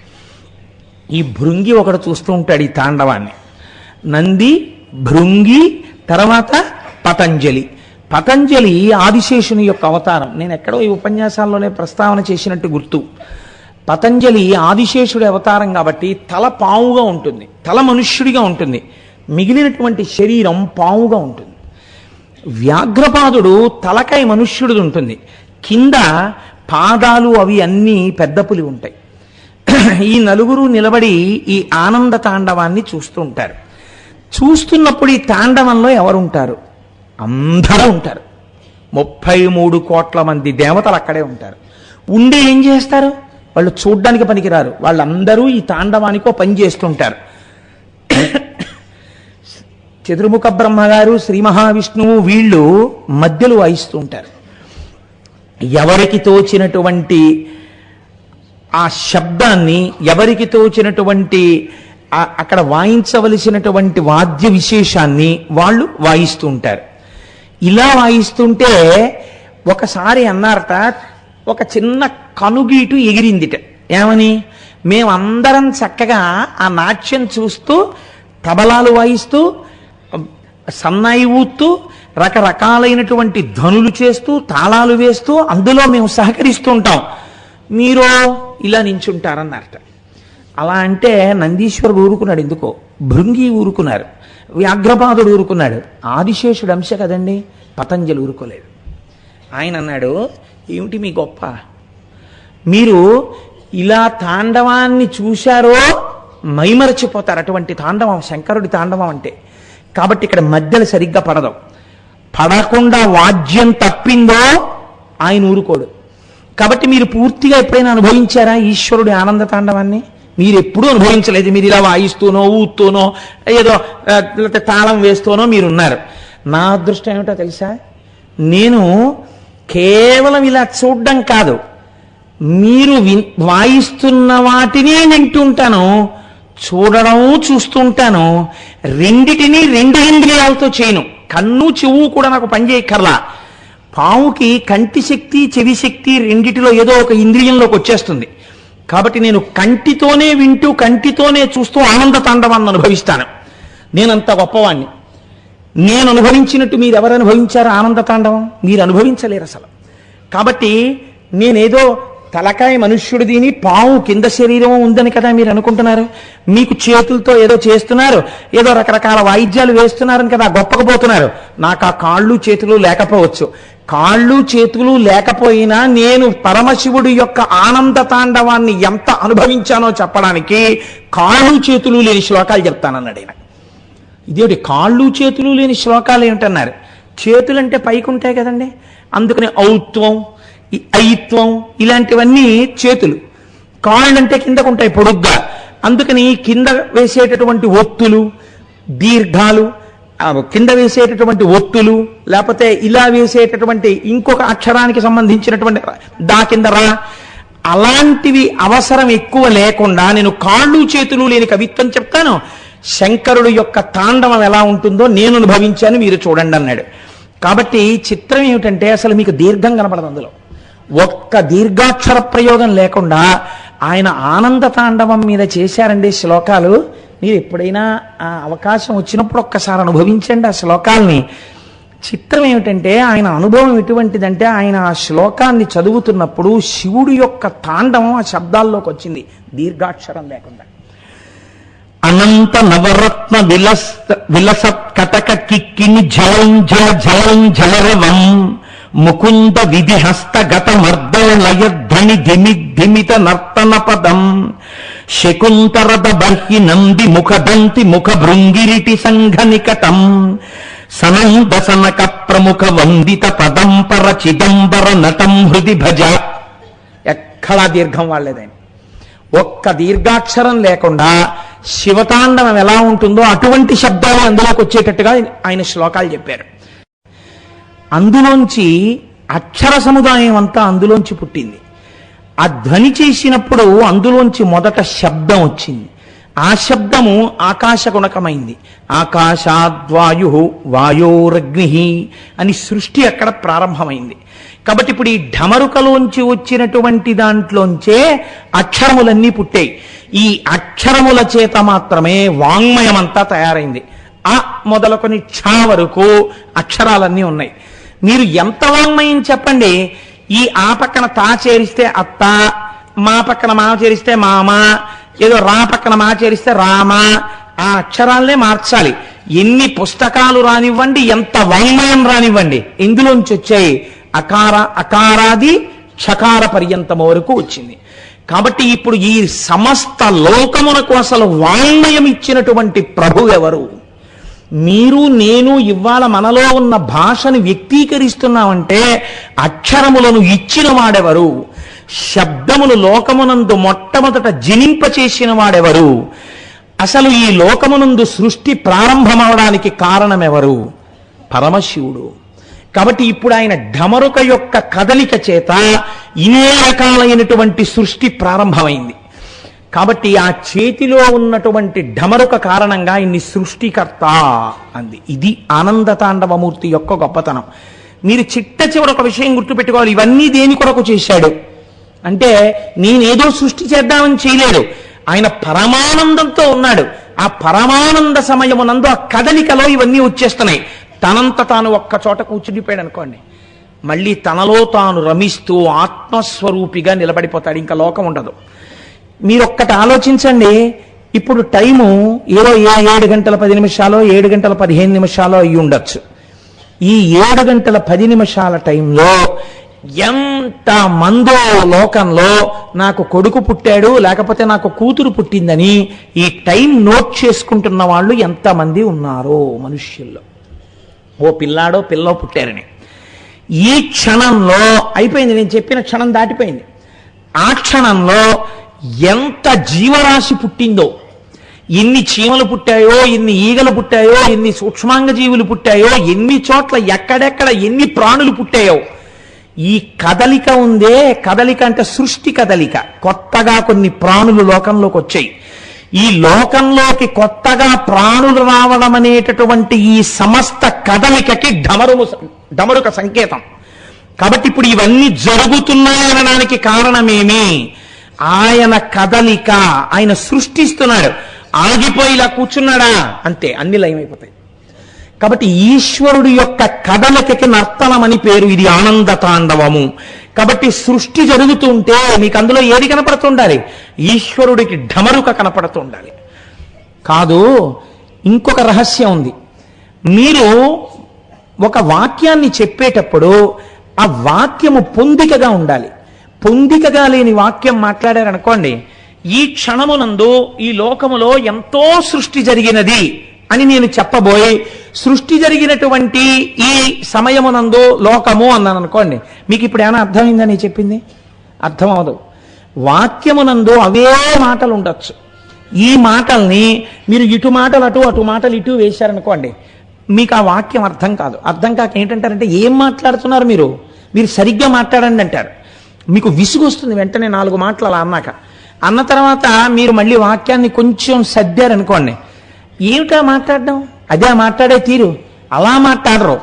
ఈ భృంగి ఒకడు చూస్తూ ఉంటాడు ఈ తాండవాన్ని. నంది, భృంగి, తర్వాత పతంజలి. పతంజలి ఆదిశేషుని యొక్క అవతారం. నేను ఎక్కడో ఈ ఉపన్యాసాల్లోనే ప్రస్తావన చేసినట్టు గుర్తు. పతంజలి ఆదిశేషుడి అవతారం కాబట్టి తల పావుగా ఉంటుంది, తల మనుష్యుడిగా ఉంటుంది, మిగిలినటువంటి శరీరం పావుగా ఉంటుంది. వ్యాఘ్రపాదుడు తలకాయ మనుష్యుడిది ఉంటుంది, కింద పాదాలు అవి అన్నీ పెద్ద పులి ఉంటాయి. ఈ నలుగురు నిలబడి ఈ ఆనంద తాండవాన్ని చూస్తూ ఉంటారు. చూస్తున్నప్పుడు ఈ తాండవంలో ఎవరుంటారు? అందరూ ఉంటారు. 33 కోట్ల మంది దేవతలు అక్కడే ఉంటారు. ఉండి ఏం చేస్తారు? వాళ్ళు చూడ్డానికి పనికిరారు, వాళ్ళందరూ ఈ తాండవానికో పని చేస్తుంటారు. చతుర్ముఖ బ్రహ్మగారు, శ్రీ మహావిష్ణువు వీళ్ళు మధ్యలో వాయిస్తూ ఉంటారు. ఎవరికి తోచినటువంటి ఆ శబ్దాన్ని, ఎవరికి తోచినటువంటి అక్కడ వాయించవలసినటువంటి వాద్య విశేషాన్ని వాళ్ళు వాయిస్తూ ఉంటారు. ఇలా వాయిస్తుంటే ఒకసారి అన్నారట, ఒక చిన్న కనుగీటు ఎగిరిందిట. ఏమని? మేమందరం చక్కగా ఆ నాట్యం చూస్తూ, తబలాలు వాయిస్తూ, సన్నాయి ఊత్తూ, రకరకాలైనటువంటి ధ్వనులు చేస్తూ, తాళాలు వేస్తూ అందులో మేము సహకరిస్తూ ఉంటాం, మీరు ఇలా నించుంటారన్నారట. అలా అంటే నందీశ్వరుడు ఊరుకున్నాడు. ఎందుకో భృంగి ఊరుకున్నారు, వ్యాఘ్రపాదుడు ఊరుకున్నాడు, ఆదిశేషుడు అంశ కదండి, పతంజలి ఊరుకోలేదు. ఆయన అన్నాడు, ఏమిటి మీ గొప్ప? మీరు ఇలా తాండవాన్ని చూశారో మైమరచిపోతారు. అటువంటి తాండవం శంకరుడి తాండవం అంటే. కాబట్టి ఇక్కడ మధ్యలో సరిగ్గా పడదు. పడకుండా వాద్యం తప్పిందో ఆయన ఊరుకోడు. కాబట్టి మీరు పూర్తిగా ఎప్పుడైనా అనుభవించారా ఈశ్వరుడి ఆనంద తాండవాన్ని? మీరు ఎప్పుడూ అనుభవించలేదు. మీరు ఇలా వాయిస్తూనో ఊత్తూనో ఏదో తాళం వేస్తూనో మీరున్నారు. నా అదృష్టం ఏమిటో తెలుసా, నేను కేవలం ఇలా చూడడం కాదు, మీరు వాయిస్తున్న వాటిని వింటుంటాను, చూడడం చూస్తుంటాను. రెండిటినీ రెండు ఇంద్రియాలతో చేయను. కన్ను చెవు కూడా నాకు పనిచేయక్కర్లా. పావుకి కంటి శక్తి చెవి శక్తి రెండిటిలో ఏదో ఒక ఇంద్రియంలోకి వచ్చేస్తుంది. కాబట్టి నేను కంటితోనే వింటూ కంటితోనే చూస్తూ ఆనంద తాండవాన్ని అనుభవిస్తాను. నేనంత గొప్పవాణ్ణి. నేను అనుభవించినట్టు మీరు ఎవరు అనుభవించారు ఆనంద తాండవం? మీరు అనుభవించలేరు అసలు. కాబట్టి నేనేదో తలకాయ మనుష్యుడు దీని పాము కింద శరీరం ఉందని కదా మీరు అనుకుంటున్నారు. మీకు చేతులతో ఏదో చేస్తున్నారు, ఏదో రకరకాల వాయిద్యాలు వేస్తున్నారని కదా గొప్పకపోతున్నారు. నాకు ఆ కాళ్ళు చేతులు లేకపోవచ్చు. కాళ్ళు చేతులు లేకపోయినా నేను పరమశివుడి యొక్క ఆనంద తాండవాన్ని ఎంత అనుభవించానో చెప్పడానికి కాళ్ళు చేతులు లేని శ్లోకాలు చెప్తానన్నాడు ఆయన. ఇదేమిటి కాళ్ళు చేతులు లేని శ్లోకాలు ఏమిటన్నారు? చేతులంటే పైకి ఉంటాయి కదండి, అందుకని ఔత్వం ఐత్వం ఇలాంటివన్నీ చేతులు. కాళ్ళంటే కిందకు ఉంటాయి పొడుగ్గా, అందుకని కింద వేసేటటువంటి ఒత్తులు దీర్ఘాలు, కింద వేసేటటువంటి ఒత్తులు, లేకపోతే ఇలా వేసేటటువంటి ఇంకొక అక్షరానికి సంబంధించినటువంటి దా కింద రా, అలాంటివి అవసరం ఎక్కువ లేకుండా నేను కాళ్ళు చేతులు లేని కవిత్వం చెప్తాను. శంకరుడు యొక్క తాండవం ఎలా ఉంటుందో నేను అనుభవించాను, మీరు చూడండి అన్నాడు. కాబట్టి చిత్రం ఏమిటంటే అసలు మీకు దీర్ఘం కనపడదు. అందులో ఒక్క దీర్ఘాక్షర ప్రయోగం లేకుండా ఆయన ఆనంద తాండవం మీద చేశారండి శ్లోకాలు. మీరు ఎప్పుడైనా ఆ అవకాశం వచ్చినప్పుడు ఒక్కసారి అనుభవించండి ఆ శ్లోకాల్ని. చిత్రం ఏమిటంటే ఆయన అనుభవం ఎటువంటిదంటే ఆయన ఆ శ్లోకాన్ని చదువుతున్నప్పుడు శివుడు యొక్క తాండవం ఆ శబ్దాల్లోకి వచ్చింది దీర్ఘాక్షరం లేకుండా. అనంత నవరత్న విలసత్ కటక కిక్కిని జలం జల జలం జలరవం ముకుంద విధి హస్తగత మర్దలయధ్వని ధిమిత నర్తన పదం శకుంతరద బర్హి నంది ముఖదంతి ముఖ భృంగిరిటి సంఘ నికటం సనందసనక ప్రముఖ వందిత పదంపర చిదంబర నటం హృది భజ. ఎక్కడా దీర్ఘం వాడలేదని, ఒక్క దీర్ఘాక్షరం లేకుండా శివతాండవం ఎలా ఉంటుందో అటువంటి శబ్దాలు అందులోకి వచ్చేటట్టుగా ఆయన శ్లోకాలు చెప్పారు. అందులోంచి అక్షర సముదాయం అంతా అందులోంచి పుట్టింది. ఆ ధ్వని చేసినప్పుడు అందులోంచి మొదట శబ్దం వచ్చింది. ఆ శబ్దము ఆకాశగుణకమైంది. ఆకాశాద్వాయు వాయోరగ్ని అని సృష్టి అక్కడ ప్రారంభమైంది. కాబట్టి ఇప్పుడు ఈ ఢమరుకలోంచి వచ్చినటువంటి దాంట్లోంచే అక్షరములన్నీ పుట్టాయి. ఈ అక్షరముల చేత మాత్రమే వాంగ్మయమంతా తయారైంది. ఆ మొదలుకొని క్ష వరకు అక్షరాలన్నీ ఉన్నాయి. మీరు ఎంత వాంగ్మయం చెప్పండి, ఈ ఆ పక్కన తా చేరిస్తే అత్త, మా పక్కన మా చేరిస్తే మామ, ఏదో రా పక్కన మా చేరిస్తే రామ, ఆ అక్షరాలనే మార్చాలి. ఎన్ని పుస్తకాలు రానివ్వండి, ఎంత వాంగ్మయం రానివ్వండి, ఇందులోంచి వచ్చాయి. అకారాది క్షకార పర్యంతం వరకు వచ్చింది. కాబట్టి ఇప్పుడు ఈ సమస్త లోకమునకు అసలు వాంగ్మయం ఇచ్చినటువంటి ప్రభు ఎవరు? మీరు నేను ఇవాళ మనలో ఉన్న భాషను వ్యక్తీకరిస్తున్నామంటే అక్షరములను ఇచ్చిన వాడెవరు? శబ్దములు లోకమునందు మొట్టమొదట జనింపచేసిన వాడెవరు? అసలు ఈ లోకమునందు సృష్టి ప్రారంభమవడానికి కారణమెవరు? పరమశివుడు. కాబట్టి ఇప్పుడు ఆయన ఢమరుక యొక్క కదలిక చేత ఇన్ని రకాలైనటువంటి సృష్టి ప్రారంభమైంది. కాబట్టి ఆ చేతిలో ఉన్నటువంటి ఢమరుక కారణంగా ఇన్ని సృష్టికర్త అంది. ఇది ఆనంద తాండవమూర్తి యొక్క గొప్పతనం. మీరు చిట్ట చివర ఒక విషయం గుర్తుపెట్టుకోవాలి. ఇవన్నీ దేని కొరకు చేశాడు అంటే నేనేదో సృష్టి చేద్దామని చేయలేడు. ఆయన పరమానందంతో ఉన్నాడు. ఆ పరమానంద సమయమునందు ఆ కదలికలో ఇవన్నీ వచ్చేస్తున్నాయి. తనంత తాను ఒక్క చోట కూర్చుండిపోయాడు అనుకోండి, మళ్ళీ తనలో తాను రమిస్తూ ఆత్మస్వరూపిగా నిలబడిపోతాడు. ఇంకా లోకం ఉండదు. మీరొక్కటి ఆలోచించండి. ఇప్పుడు టైము ఏదో 7 గంటల 10 నిమిషాలు 7 గంటల 15 నిమిషాలు అయ్యి ఉండొచ్చు. ఈ 7 గంటల 10 నిమిషాల టైంలో ఎంత మందో లోకంలో నాకు కొడుకు పుట్టాడు లేకపోతే నాకు కూతురు పుట్టిందని ఈ టైం నోట్ చేసుకుంటున్న వాళ్ళు ఎంతమంది ఉన్నారో మనుష్యుల్లో. ఓ పిల్లాడో పిల్లో పుట్టారని ఈ క్షణంలో అయిపోయింది. నేను చెప్పిన క్షణం దాటిపోయింది. ఆ క్షణంలో ఎంత జీవరాశి పుట్టిందో, ఎన్ని చీమలు పుట్టాయో, ఎన్ని ఈగలు పుట్టాయో, ఎన్ని సూక్ష్మాంగ జీవులు పుట్టాయో, ఎన్ని చోట్ల ఎక్కడెక్కడ ఎన్ని ప్రాణులు పుట్టాయో, ఈ కదలిక ఉందే, కదలిక అంటే సృష్టి కదలిక. కొత్తగా కొన్ని ప్రాణులు లోకంలోకి వచ్చాయి. ఈ లోకంలోకి కొత్తగా ప్రాణులు రావడం అనేటటువంటి ఈ సమస్త కదలికకి డమరుక సంకేతం. కాబట్టి ఇప్పుడు ఇవన్నీ జరుగుతున్నాయనడానికి కారణమేమి? ఆయన కదలిక. ఆయన సృష్టిస్తున్నాడు. ఆగిపోయి ఇలా కూర్చున్నాడా అంతే, అన్ని లయమైపోతాయి. కాబట్టి ఈశ్వరుడు యొక్క కదలికకి నర్తనమని పేరు. ఇది ఆనంద తాండవము. కాబట్టి సృష్టి జరుగుతుంటే మీకు అందులో ఏది కనపడుతుండాలి? ఈశ్వరుడికి ఢమరుక కనపడుతుండాలి. కాదు, ఇంకొక రహస్యం ఉంది. మీరు ఒక వాక్యాన్ని చెప్పేటప్పుడు ఆ వాక్యము పొందికగా ఉండాలి. పొందికగా లేని వాక్యం మాట్లాడారనుకోండి, ఈ క్షణమునందు ఈ లోకములో ఎంతో సృష్టి జరిగినది అని నేను చెప్పబోయి, సృష్టి జరిగినటువంటి ఈ సమయమునందు లోకము అన్నాను అనుకోండి, మీకు ఇప్పుడు ఏమైనా అర్థమైందని చెప్పింది? అర్థం అవదు. వాక్యమునందు అవే మాటలు ఉండొచ్చు. ఈ మాటల్ని మీరు ఇటు మాటలు అటు, అటు మాటలు ఇటు వేశారనుకోండి, మీకు ఆ వాక్యం అర్థం కాదు. అర్థం కాక ఏంటంటారంటే, ఏం మాట్లాడుతున్నారు మీరు సరిగ్గా మాట్లాడండి అంటారు. మీకు విసుగు వస్తుంది వెంటనే 4 మాటలు అలా అన్నాక. అన్న తర్వాత మీరు మళ్ళీ వాక్యాన్ని కొంచెం సర్దారనుకోండి, ఏమిటా మాట్లాడడం, అదే మాట్లాడే తీరు, అలా మాట్లాడరు.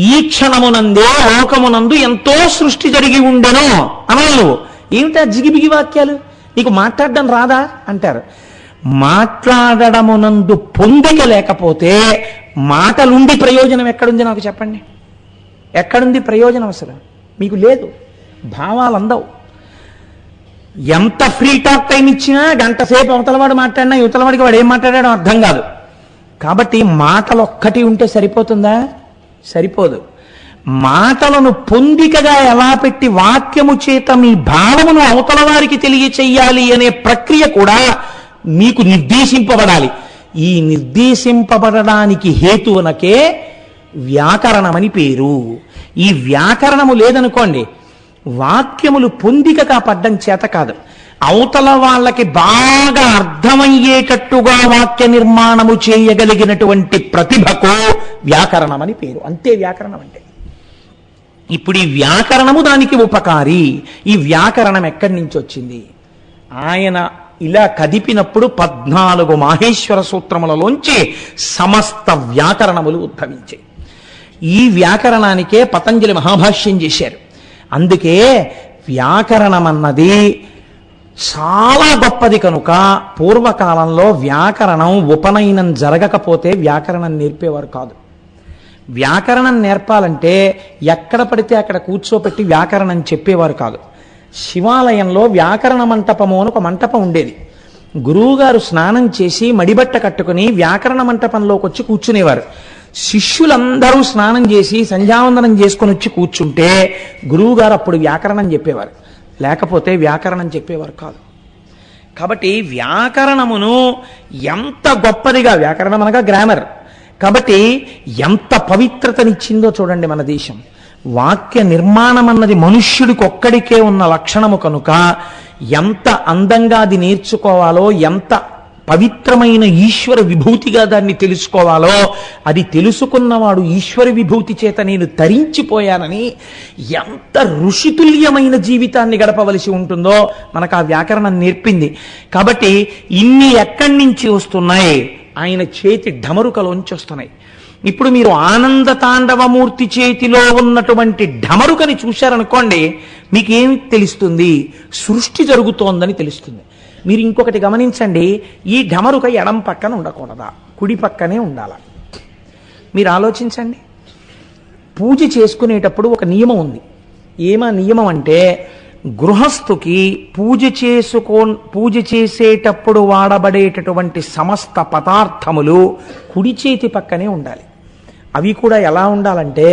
ఈ క్షణమునందే లోకమునందు ఎంతో సృష్టి జరిగి ఉండను అనాలి. ఏమిటా జిగిబిగి వాక్యాలు, నీకు మాట్లాడడం రాదా అంటారు. మాట్లాడడమునందు పొందిక లేకపోతే మాటలుండి ప్రయోజనం ఎక్కడుంది నాకు చెప్పండి? ఎక్కడుంది ప్రయోజనం? అసలు మీకు లేదు. భావాలు అందవు. ఎంత ఫ్రీ టాక్ టైం ఇచ్చినా గంట సేపు అవతలవాడు మాట్లాడినా యువతలవాడికి వాడు ఏం మాట్లాడాడో అర్థం కాదు. కాబట్టి మాటలు ఒక్కటి ఉంటే సరిపోతుందా? సరిపోదు. మాటలను పొందికగా ఎలా పెట్టి వాక్యము చేత మీ భావమును అవతల వారికి తెలియచేయాలి అనే ప్రక్రియ కూడా మీకు నిర్దేశింపబడాలి. ఈ నిర్దేశింపబడడానికి హేతువునకే వ్యాకరణమని పేరు. ఈ వ్యాకరణము లేదనుకోండి, వాక్యములు పొందికగా పడ్డం చేత కాదు, అవతల వాళ్ళకి బాగా అర్థమయ్యేటట్టుగా వాక్య నిర్మాణము చేయగలిగినటువంటి ప్రతిభకు వ్యాకరణమని పేరు. అంతే వ్యాకరణం అంటే. ఇప్పుడు ఈ వ్యాకరణము దానికి ఉపకారి. ఈ వ్యాకరణం ఎక్కడి నుంచి వచ్చింది? ఆయన ఇలా కదిపినప్పుడు 14 మాహేశ్వర సూత్రములలోంచి సమస్త వ్యాకరణములు ఉద్భవించాయి. ఈ వ్యాకరణానికే పతంజలి మహాభాష్యం చేశారు. అందుకే వ్యాకరణం అన్నది చాలా గొప్పది కనుక పూర్వకాలంలో వ్యాకరణం ఉపనయనం జరగకపోతే వ్యాకరణం నేర్పేవారు కాదు. వ్యాకరణం నేర్పాలంటే ఎక్కడ పడితే అక్కడ కూర్చోపెట్టి వ్యాకరణం చెప్పేవారు కాదు. శివాలయంలో వ్యాకరణ మంటపము అని ఒక మంటపం ఉండేది. గురువుగారు స్నానం చేసి మడిబట్ట కట్టుకుని వ్యాకరణ మంటపంలోకి వచ్చి కూర్చునేవారు. శిష్యులందరూ స్నానం చేసి సంధ్యావందనం చేసుకుని వచ్చి కూర్చుంటే గురువుగారు అప్పుడు వ్యాకరణం చెప్పేవారు, లేకపోతే వ్యాకరణం చెప్పేవారు కాదు. కాబట్టి వ్యాకరణమును ఎంత గొప్పదిగా, వ్యాకరణం అనగా గ్రామర్, కాబట్టి ఎంత పవిత్రతనిచ్చిందో చూడండి మన దేశం. వాక్య నిర్మాణం అన్నది మనుష్యుడికి ఒక్కడికే ఉన్న లక్షణము కనుక ఎంత అందంగా అది నేర్చుకోవాలో, ఎంత పవిత్రమైన ఈశ్వర విభూతిగా దాన్ని తెలుసుకోవాలో, అది తెలుసుకున్నవాడు ఈశ్వర విభూతి చేత నేను తరించిపోయానని ఎంత ఋషితుల్యమైన జీవితాన్ని గడపవలసి ఉంటుందో మనకు ఆ వ్యాకరణం నేర్పింది. కాబట్టి ఇన్ని ఎక్కడి నుంచి వస్తున్నాయి? ఆయన చేతి ఢమరుకలోంచి వస్తున్నాయి. ఇప్పుడు మీరు ఆనంద తాండవమూర్తి చేతిలో ఉన్నటువంటి ఢమరుకని చూశారనుకోండి, మీకేమి తెలుస్తుంది? సృష్టి జరుగుతోందని తెలుస్తుంది. మీరు ఇంకొకటి గమనించండి, ఈ ఢమరుక ఎడం పక్కన ఉండకూడదా, కుడి పక్కనే ఉండాలా? మీరు ఆలోచించండి. పూజ చేసుకునేటప్పుడు ఒక నియమం ఉంది. ఏమా నియమం అంటే, గృహస్థుకి పూజ చేసేటప్పుడు వాడబడేటటువంటి సమస్త పదార్థములు కుడి చేతి పక్కనే ఉండాలి. అవి కూడా ఎలా ఉండాలంటే,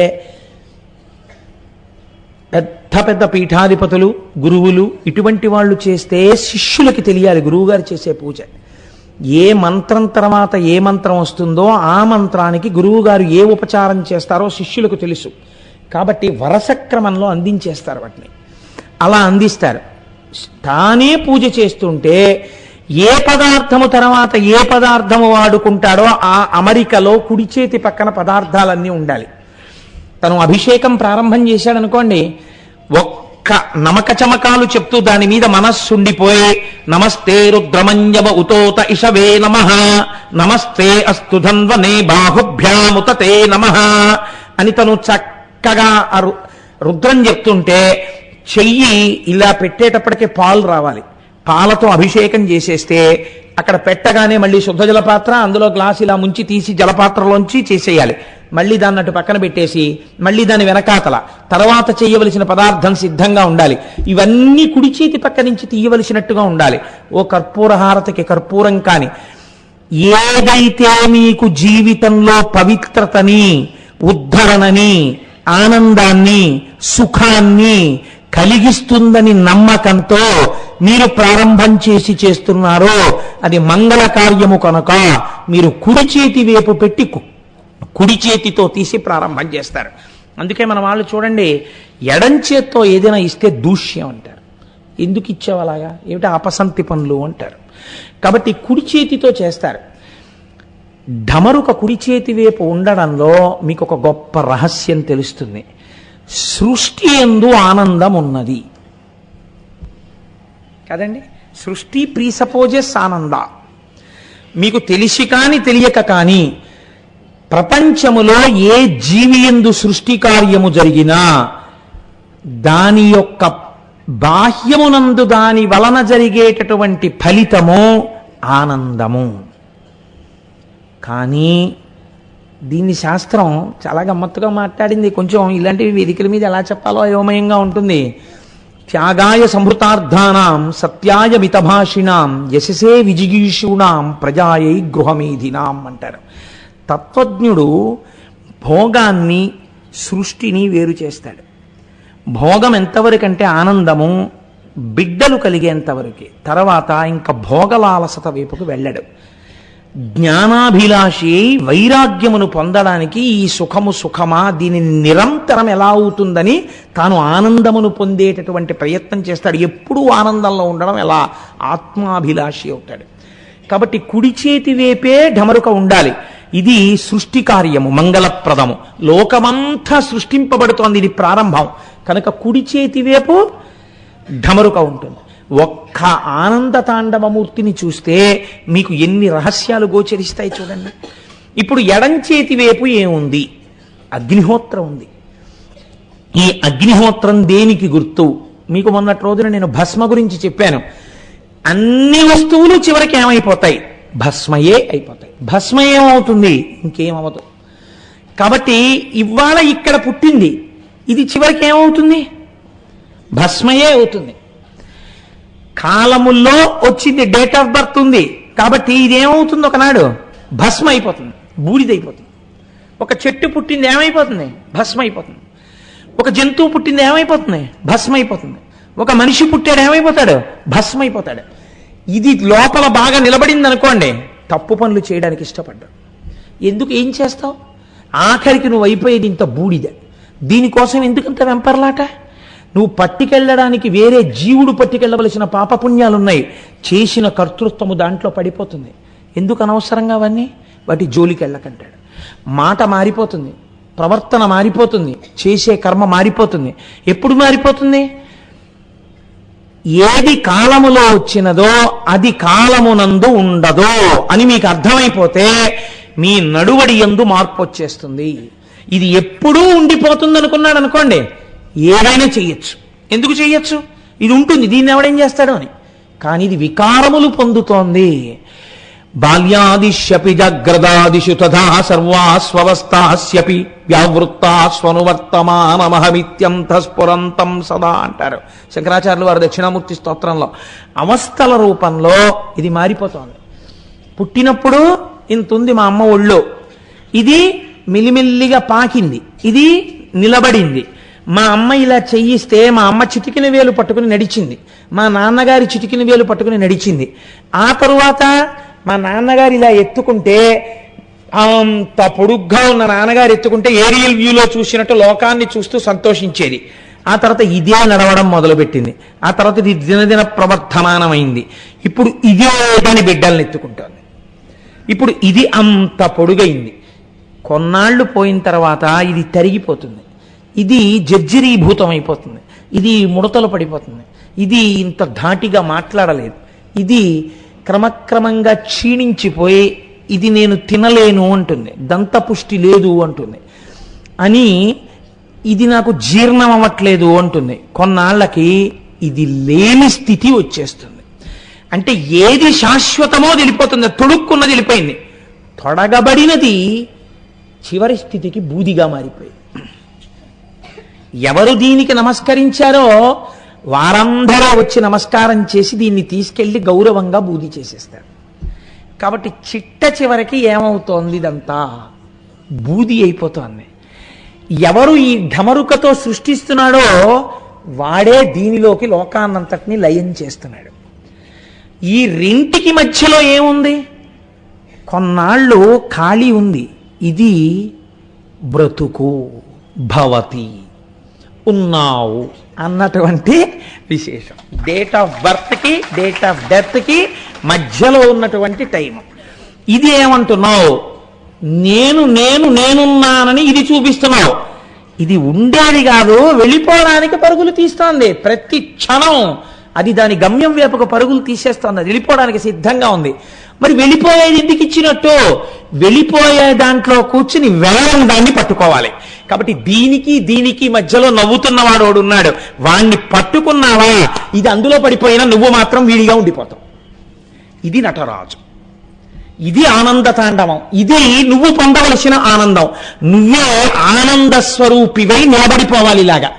పెద్ద పెద్ద పీఠాధిపతులు, గురువులు ఇటువంటి వాళ్ళు చేస్తే శిష్యులకి తెలియాలి గురువుగారు చేసే పూజ. ఏ మంత్రం తర్వాత ఏ మంత్రం వస్తుందో ఆ మంత్రానికి గురువుగారు ఏ ఉపచారం చేస్తారో శిష్యులకు తెలుసు. కాబట్టి వరస క్రమంలో అందించేస్తారు వాటిని. అలా అందిస్తారు. తానే పూజ చేస్తుంటే ఏ పదార్థము తర్వాత ఏ పదార్థము వాడుకుంటాడో ఆ అమరికలో కుడి చేతి పక్కన పదార్థాలన్నీ ఉండాలి. తను అభిషేకం ప్రారంభం చేశాడనుకోండి, ఒక్క నమక చమకాలు చెప్తూ దాని మీద మనస్సుండిపోయి నమస్తే రుద్రమంజవ ఉతోత ఇషవే నమః, నమస్తే అస్తు ధన్వనే బాహుభ్యాముతతే నమః అని తను చక్కగా రుద్రం చెప్తుంటే చెయ్యి ఇలా పెట్టేటప్పటికే పాలు రావాలి. పాలతో అభిషేకం చేసేస్తే అక్కడ పెట్టగానే మళ్ళీ శుద్ధ జలపాత్ర, అందులో గ్లాస్ ఇలా ముంచి తీసి జలపాత్రలోంచి చేసేయాలి. మళ్ళీ దాన్ని అటు పక్కన పెట్టేసి మళ్ళీ దాని వెనకాతల తర్వాత చేయవలసిన పదార్థం సిద్ధంగా ఉండాలి. ఇవన్నీ కుడి చేతి పక్క నుంచి తీయవలసినట్టుగా ఉండాలి. ఓ కర్పూర హారతికి కర్పూరం కాని ఏదైతే మీకు జీవితంలో పవిత్రతని, ఉద్ధరణని, ఆనందాన్ని, సుఖాన్ని కలిగిస్తుందని నమ్మకంతో మీరు ప్రారంభం చేసి చేస్తున్నారో అది మంగళ కార్యము కనుక మీరు కుడి చేతి వైపు పెట్టి కుడి చేతితో తీసి ప్రారంభం చేస్తారు. అందుకే మన వాళ్ళు చూడండి, ఎడం చేత్తో ఏదైనా ఇస్తే దూష్యం అంటారు. ఎందుకు ఇచ్చావు అలాగా, ఏమిటి అపసంతి పనులు అంటారు. కాబట్టి కుడి చేతితో చేస్తారు. ఢమరుక కుడి చేతి వైపు ఉండడంలో మీకు ఒక గొప్ప రహస్యం తెలుస్తుంది. సృష్టి యందు ఆనందం ఉన్నది కదండి. సృష్టి ప్రీసపోజెస్ ఆనంద. మీకు తెలిసి కాని తెలియక కానీ ప్రపంచములో ఏ జీవి యందు సృష్టి కార్యము జరిగినా దాని యొక్క బాహ్యమునందు దాని వలన జరిగేటటువంటి ఫలితము ఆనందము. కానీ దీన్ని శాస్త్రం చాలా గమ్మత్తుగా మాట్లాడింది. కొంచెం ఇలాంటివి వేదికల మీద ఎలా చెప్పాలో అయోమయంగా ఉంటుంది. త్యాగాయ సంహృతార్థానాం సత్యాయ మితభాషిణాం యశసే విజిగీషూణాం ప్రజాయై గృహమేధినాం అంటారు. తత్వజ్ఞుడు భోగాన్ని సృష్టిని వేరు చేస్తాడు. భోగం ఎంతవరకంటే ఆనందము బిడ్డలు కలిగేంతవరకే, తర్వాత ఇంకా భోగలాలసత వైపుకు వెళ్ళడు. జ్ఞానాభిలాషి వైరాగ్యమును పొందడానికి ఈ సుఖము సుఖమా, దీని నిరంతరం ఎలా అవుతుందని తాను ఆనందమును పొందేటటువంటి ప్రయత్నం చేస్తాడు. ఎప్పుడూ ఆనందంలో ఉండడం ఎలా, ఆత్మాభిలాషి అవుతాడు. కాబట్టి కుడి చేతి వైపే ఢమరుక ఉండాలి. ఇది సృష్టి కార్యము, మంగళప్రదము. లోకమంతా సృష్టింపబడుతోంది, ఇది ప్రారంభం కనుక కుడి చేతి వైపు ఢమరుక ఉంటుంది. ఒక్క ఆనంద తాండవమూర్తిని చూస్తే మీకు ఎన్ని రహస్యాలు గోచరిస్తాయి చూడండి. ఇప్పుడు ఎడం చేతి వైపు ఏముంది, అగ్నిహోత్రం ఉంది. ఈ అగ్నిహోత్రం దేనికి గుర్తు? మీకు మొన్నటి రోజున నేను భస్మ గురించి చెప్పాను. అన్ని వస్తువులు చివరికి ఏమైపోతాయి, భస్మయే అయిపోతాయి. భస్మ ఏమవుతుంది, ఇంకేమవుతుంది. కాబట్టి ఇవాళ ఇక్కడ పుట్టింది, ఇది చివరికి ఏమవుతుంది, భస్మయే అవుతుంది. కాలముల్లో వచ్చింది, డేట్ ఆఫ్ బర్త్ ఉంది, కాబట్టి ఇదేమవుతుంది, ఒకనాడు భస్మ అయిపోతుంది, బూడిదైపోతుంది. ఒక చెట్టు పుట్టింది ఏమైపోతుంది, భస్మ అయిపోతుంది. ఒక జంతువు పుట్టింది ఏమైపోతుంది, భస్మ అయిపోతుంది. ఒక మనిషి పుట్టాడు ఏమైపోతాడు, భస్మ అయిపోతాడు. ఇది లోపల బాగా నిలబడింది అనుకోండి, తప్పు పనులు చేయడానికి ఇష్టపడ్డాడు. ఎందుకు, ఏం చేస్తావు, ఆఖరికి నువ్వు అయిపోయేది ఇంత బూడిద. దీనికోసం ఎందుకంత వెంపర్లాట? నువ్వు పట్టుకెళ్ళడానికి వేరే జీవుడు పట్టుకెళ్ళవలసిన పాపపుణ్యాలున్నాయి. చేసిన కర్తృత్వము దాంట్లో పడిపోతుంది. ఎందుకు అనవసరంగా అవన్నీ, వాటి జోలికి వెళ్ళకంటాడు. మాట మారిపోతుంది, ప్రవర్తన మారిపోతుంది, చేసే కర్మ మారిపోతుంది. ఎప్పుడు మారిపోతుంది? ఏది కాలములో వచ్చినదో అది కాలమునందు ఉండదో అని మీకు అర్థమైపోతే మీ నడువడి యందు మార్పు వచ్చేస్తుంది. ఇది ఎప్పుడూ ఉండిపోతుంది అనుకున్నాడు అనుకోండి, ఏదైనా చెయ్యొచ్చు. ఎందుకు చెయ్యొచ్చు, ఇది ఉంటుంది, దీన్ని ఎవడేం చేస్తాడు అని. కానీ ఇది వికారములు పొందుతోంది. బాల్యాదిశ్యపి జాగ్రదాదిషు తథా సర్వాస్వవస్థాస్యపి వ్యావృత్తాస్వనువర్తమానమహమిత్యంతఃస్ఫురంతం సదా అంటారు శంకరాచార్యులు వారు దక్షిణామూర్తి స్తోత్రంలో. అవస్థల రూపంలో ఇది మారిపోతోంది. పుట్టినప్పుడు ఇంతుంది మా అమ్మ ఒళ్ళో, ఇది మిలిమిల్లిగా పాకింది, ఇది నిలబడింది. మా అమ్మ ఇలా చెయ్యిస్తే మా అమ్మ చిటికిన వేలు పట్టుకుని నడిచింది, మా నాన్నగారి చిటికిన వేలు పట్టుకుని నడిచింది. ఆ తరువాత మా నాన్నగారు ఇలా ఎత్తుకుంటే, అంత పొడుగ్గా ఉన్న నాన్నగారు ఎత్తుకుంటే ఏరియల్ వ్యూలో చూసినట్టు లోకాన్ని చూస్తూ సంతోషించేది. ఆ తర్వాత ఇదే నడవడం మొదలుపెట్టింది. ఆ తర్వాత ఇది దినదిన ప్రవర్ధమానమైంది. ఇప్పుడు ఇదే దాని బిడ్డల్ని ఎత్తుకుంటోంది. ఇప్పుడు ఇది అంత పొడుగైంది. కొన్నాళ్ళు పోయిన తర్వాత ఇది తరిగిపోతుంది, ఇది జర్జరీభూతం అయిపోతుంది, ఇది ముడతలు పడిపోతుంది, ఇది ఇంత ధాటిగా మాట్లాడలేదు, ఇది క్రమక్రమంగా క్షీణించిపోయి ఇది నేను తినలేను అంటుంది, దంతపుష్టి లేదు అంటుంది, అని ఇది నాకు జీర్ణం అవ్వట్లేదు అంటుంది. కొన్నాళ్ళకి ఇది లేని స్థితి వచ్చేస్తుంది. అంటే ఏది శాశ్వతమో తెలిపోతుంది, తొడుక్కున్నది వెళ్ళిపోయింది. తొడగబడినది చివరి స్థితికి బూదిగా మారిపోయింది. ఎవరు దీనికి నమస్కరించారో వారందరూ వచ్చి నమస్కారం చేసి దీన్ని తీసుకెళ్లి గౌరవంగా బూది చేసేస్తారు. కాబట్టి చిట్ట చివరికి ఏమవుతోంది? ఇదంతా బూది అయిపోతోంది. ఎవరు ఈ ఢమరుకతో సృష్టిస్తున్నాడో వాడే దీనిలోకి లోకాన్నంతటినీ లయం చేస్తున్నాడు. ఈ రెంటికి మధ్యలో ఏముంది? కొన్నాళ్ళు ఖాళీ ఉంది. ఇది బ్రతుకు, భవతి, ఉన్నావు అన్నటువంటి విశేషం. డేట్ ఆఫ్ బర్త్కి డేట్ ఆఫ్ డెత్కి మధ్యలో ఉన్నటువంటి టైం. ఇది ఏమంటున్నావు? నేను నేను నేనున్నానని ఇది చూపిస్తున్నావు. ఇది ఉండేది కాదు, వెళ్ళిపోవడానికి పరుగులు తీస్తోంది. ప్రతి క్షణం అది దాని గమ్యం వైపుకు పరుగులు తీసేస్తోంది, అది వెళ్ళిపోవడానికి సిద్ధంగా ఉంది. మరి వెళ్ళిపోయేది ఎందుకు ఇచ్చినట్టు? వెళ్ళిపోయే దాంట్లో కూర్చుని వెళ్ళం దాన్ని పట్టుకోవాలి. కాబట్టి దీనికి దీనికి మధ్యలో నవ్వుతున్నవాడు ఉన్నాడు, వాణ్ణి పట్టుకున్నావా ఇది అందులో పడిపోయినా నువ్వు మాత్రం వీడిగా ఉండిపోతావు. ఇది నటరాజు, ఇది ఆనంద తాండవం, ఇది నువ్వు పొందవలసిన ఆనందం. నువ్వే ఆనంద స్వరూపివై నిలబడిపోవాలి ఇలాగా.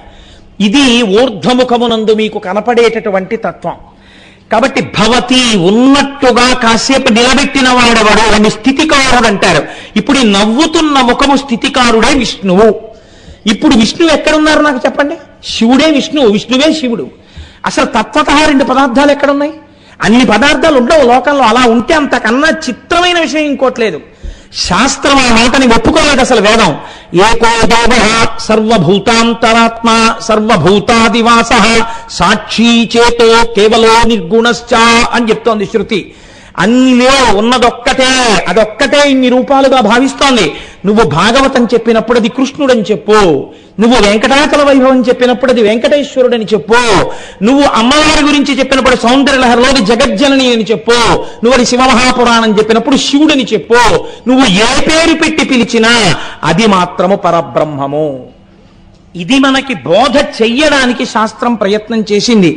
ఇది ఊర్ధ్వముఖమునందు మీకు కనపడేటటువంటి తత్వం. కాబట్టి భవతి ఉన్నట్టుగా కాసేపు నిలబెట్టిన వాడెవడు అని స్థితికారుడు అంటారు. ఇప్పుడు ఈ నవ్వుతున్న ముఖము స్థితికారుడే విష్ణువు. ఇప్పుడు విష్ణువు ఎక్కడున్నారు నాకు చెప్పండి? శివుడే విష్ణువు, విష్ణువే శివుడు. అసలు తత్వత రెండు పదార్థాలు ఎక్కడున్నాయి? అన్ని పదార్థాలు ఉండవు లోకంలో. అలా ఉంటే అంతకన్నా చిత్రమైన విషయం ఇంకోట్లేదు. శాస్త్రం ఆ మాటని ఒప్పుకోలేదు అసలు. వేదం ఏకో దేవః సర్వభూతాంతరాత్మ సర్వభూతాదివాసః సాక్షి చేతో కేవలో నిర్గుణశ్చ అని చెప్తోంది శృతి. అన్నిలో ఉన్నదొక్కటే, అదొక్కటే ఇన్ని రూపాలుగా భావిస్తోంది. నువ్వు భాగవతం చెప్పినప్పుడు అది కృష్ణుడని చెప్పు, నువ్వు వెంకటాచల వైభవం చెప్పినప్పుడు అది వెంకటేశ్వరుడని చెప్పు, నువ్వు అమ్మవారి గురించి చెప్పినప్పుడు సౌందర్యలహరిలోని జగజ్జనని అని చెప్పు, నువ్వు అది శివమహాపురాణం చెప్పినప్పుడు శివుడని చెప్పు. నువ్వు ఏ పేరు పెట్టి పిలిచినా అది మాత్రము పరబ్రహ్మము. ఇది మనకి బోధ చెయ్యడానికి శాస్త్రం ప్రయత్నం చేసింది.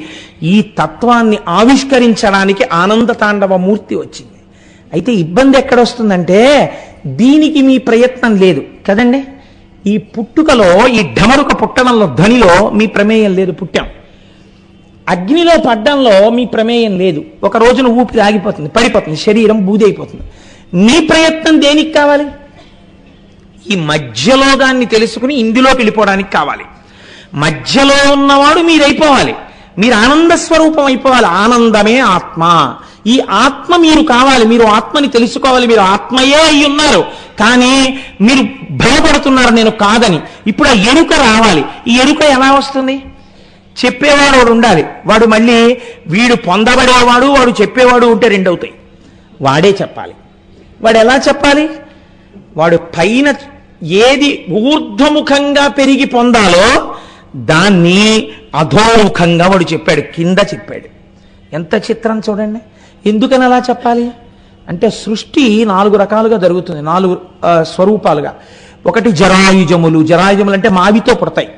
ఈ తత్వాన్ని ఆవిష్కరించడానికి ఆనంద తాండవ మూర్తి వచ్చింది. అయితే ఇబ్బంది ఎక్కడొస్తుందంటే దీనికి మీ ప్రయత్నం లేదు కదండి. ఈ పుట్టుకలో, ఈ ఢమరుక పుట్టడంలో, ధ్వనిలో మీ ప్రమేయం లేదు. పుట్టాం. అగ్నిలో పడ్డంలో మీ ప్రమేయం లేదు. ఒక రోజున ఊపిరి ఆగిపోతుంది, పడిపోతుంది, శరీరం బూది అయిపోతుంది. మీ ప్రయత్నం దేనికి కావాలి? ఈ మధ్యలో దాన్ని తెలుసుకుని ఇందులోకి వెళ్ళిపోవడానికి కావాలి. మధ్యలో ఉన్నవాడు మీరైపోవాలి, మీరు ఆనంద స్వరూపం అయిపోవాలి. ఆనందమే ఆత్మ. ఈ ఆత్మ మీరు కావాలి, మీరు ఆత్మని తెలుసుకోవాలి. మీరు ఆత్మయే అయి ఉన్నారు, కానీ మీరు భయపడుతున్నారు నేను కాదని. ఇప్పుడు ఆ ఎరుక రావాలి. ఈ ఎరుక ఎలా వస్తుంది? చెప్పేవాడు వాడు ఉండాలి. వాడు మళ్ళీ వీడు పొందబడేవాడు, వాడు చెప్పేవాడు ఉంటే రెండు అవుతాయి. వాడే చెప్పాలి. వాడు ఎలా చెప్పాలి? వాడు పైన ఏది ఊర్ధ్వముఖంగా పెరిగి పొందాలో దాన్ని అధోముఖంగా వాడు చెప్పాడు, కింద చెప్పాడు. ఎంత చిత్రం చూడండి. ఎందుకని అలా చెప్పాలి అంటే సృష్టి 4 రకాలుగా జరుగుతుంది, 4 స్వరూపాలుగా. ఒకటి జరాయుజములు. జరాయుజములు అంటే మావితో పుడతాయి.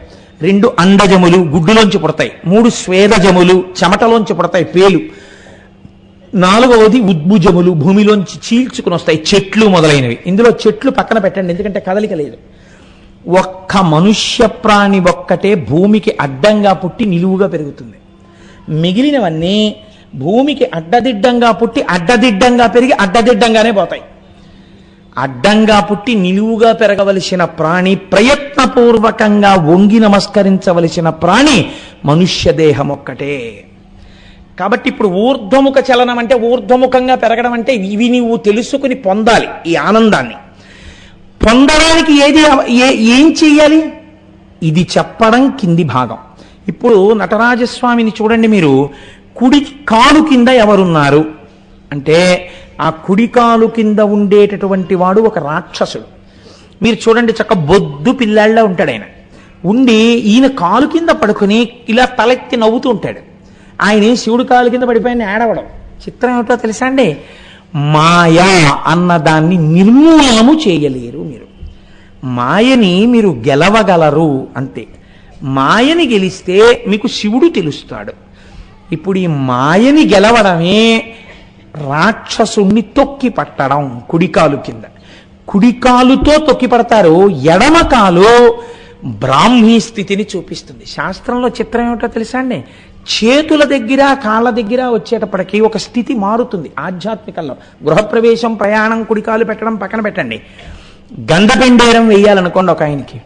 2 అండజములు, గుడ్డులోంచి పుడతాయి. 3 స్వేదజములు, చెమటలోంచి పుడతాయి, పేలు. 4వది ఉద్భుజములు, భూమిలోంచి చీల్చుకుని వస్తాయి, చెట్లు మొదలైనవి. ఇందులో చెట్లు పక్కన పెట్టండి, ఎందుకంటే కదలిక లేదు. ఒక్క మనుష్య ప్రాణి ఒక్కటే భూమికి అడ్డంగా పుట్టి నిలువుగా పెరుగుతుంది. మిగిలినవన్నీ భూమికి అడ్డదిడ్డంగా పుట్టి అడ్డదిడ్డంగా పెరిగి అడ్డదిడ్డంగానే పోతాయి. అడ్డంగా పుట్టి నిలువుగా పెరగవలసిన ప్రాణి, ప్రయత్నపూర్వకంగా వంగి నమస్కరించవలసిన ప్రాణి మనుష్య దేహం ఒక్కటే. కాబట్టి ఇప్పుడు ఊర్ధ్వముఖ చలనం అంటే, ఊర్ధ్వముఖంగా పెరగడం అంటే ఇవి నీవు తెలుసుకుని పొందాలి. ఈ ఆనందాన్ని పొందడానికి ఏం చెయ్యాలి? ఇది చెప్పడం కింది భాగం. ఇప్పుడు నటరాజస్వామిని చూడండి మీరు. కుడి కాలు కింద ఎవరున్నారు అంటే ఆ కుడి కాలు కింద ఉండేటటువంటి వాడు ఒక రాక్షసుడు. మీరు చూడండి, చక్క బొద్దు పిల్లాళ్ళ ఉంటాడు ఆయన. ఉండి ఈయన కాలు కింద పడుకుని ఇలా తలెత్తి నవ్వుతూ ఉంటాడు. ఆయన శివుడి కాలు కింద పడిపోయిన ఏడవడం. చిత్రం ఏమిటో తెలుసా అండి? మాయా అన్నదాన్ని నిర్మూలనము చేయలేరు మీరు. మాయని మీరు గెలవగలరు అంతే. మాయని గెలిస్తే మీకు శివుడు తెలుస్తాడు. ఇప్పుడు ఈ మాయని గెలవడమే రాక్షసుణ్ణి తొక్కి పట్టడం. కుడికాలు కింద కుడికాలుతో తొక్కి పడతారు. ఎడమ కాలు బ్రాహ్మీ స్థితిని చూపిస్తుంది. శాస్త్రంలో చిత్రం ఏమిటో తెలుసా అండి? చేతుల దగ్గర కాళ్ళ దగ్గర వచ్చేటప్పటికీ ఒక స్థితి మారుతుంది. ఆధ్యాత్మికంలో గృహప్రవేశం, ప్రయాణం, కుడికాలు పెట్టడం పక్కన పెట్టండి. గంధపెండేరం వేయాలనుకోండి ఒక ఆయనకి.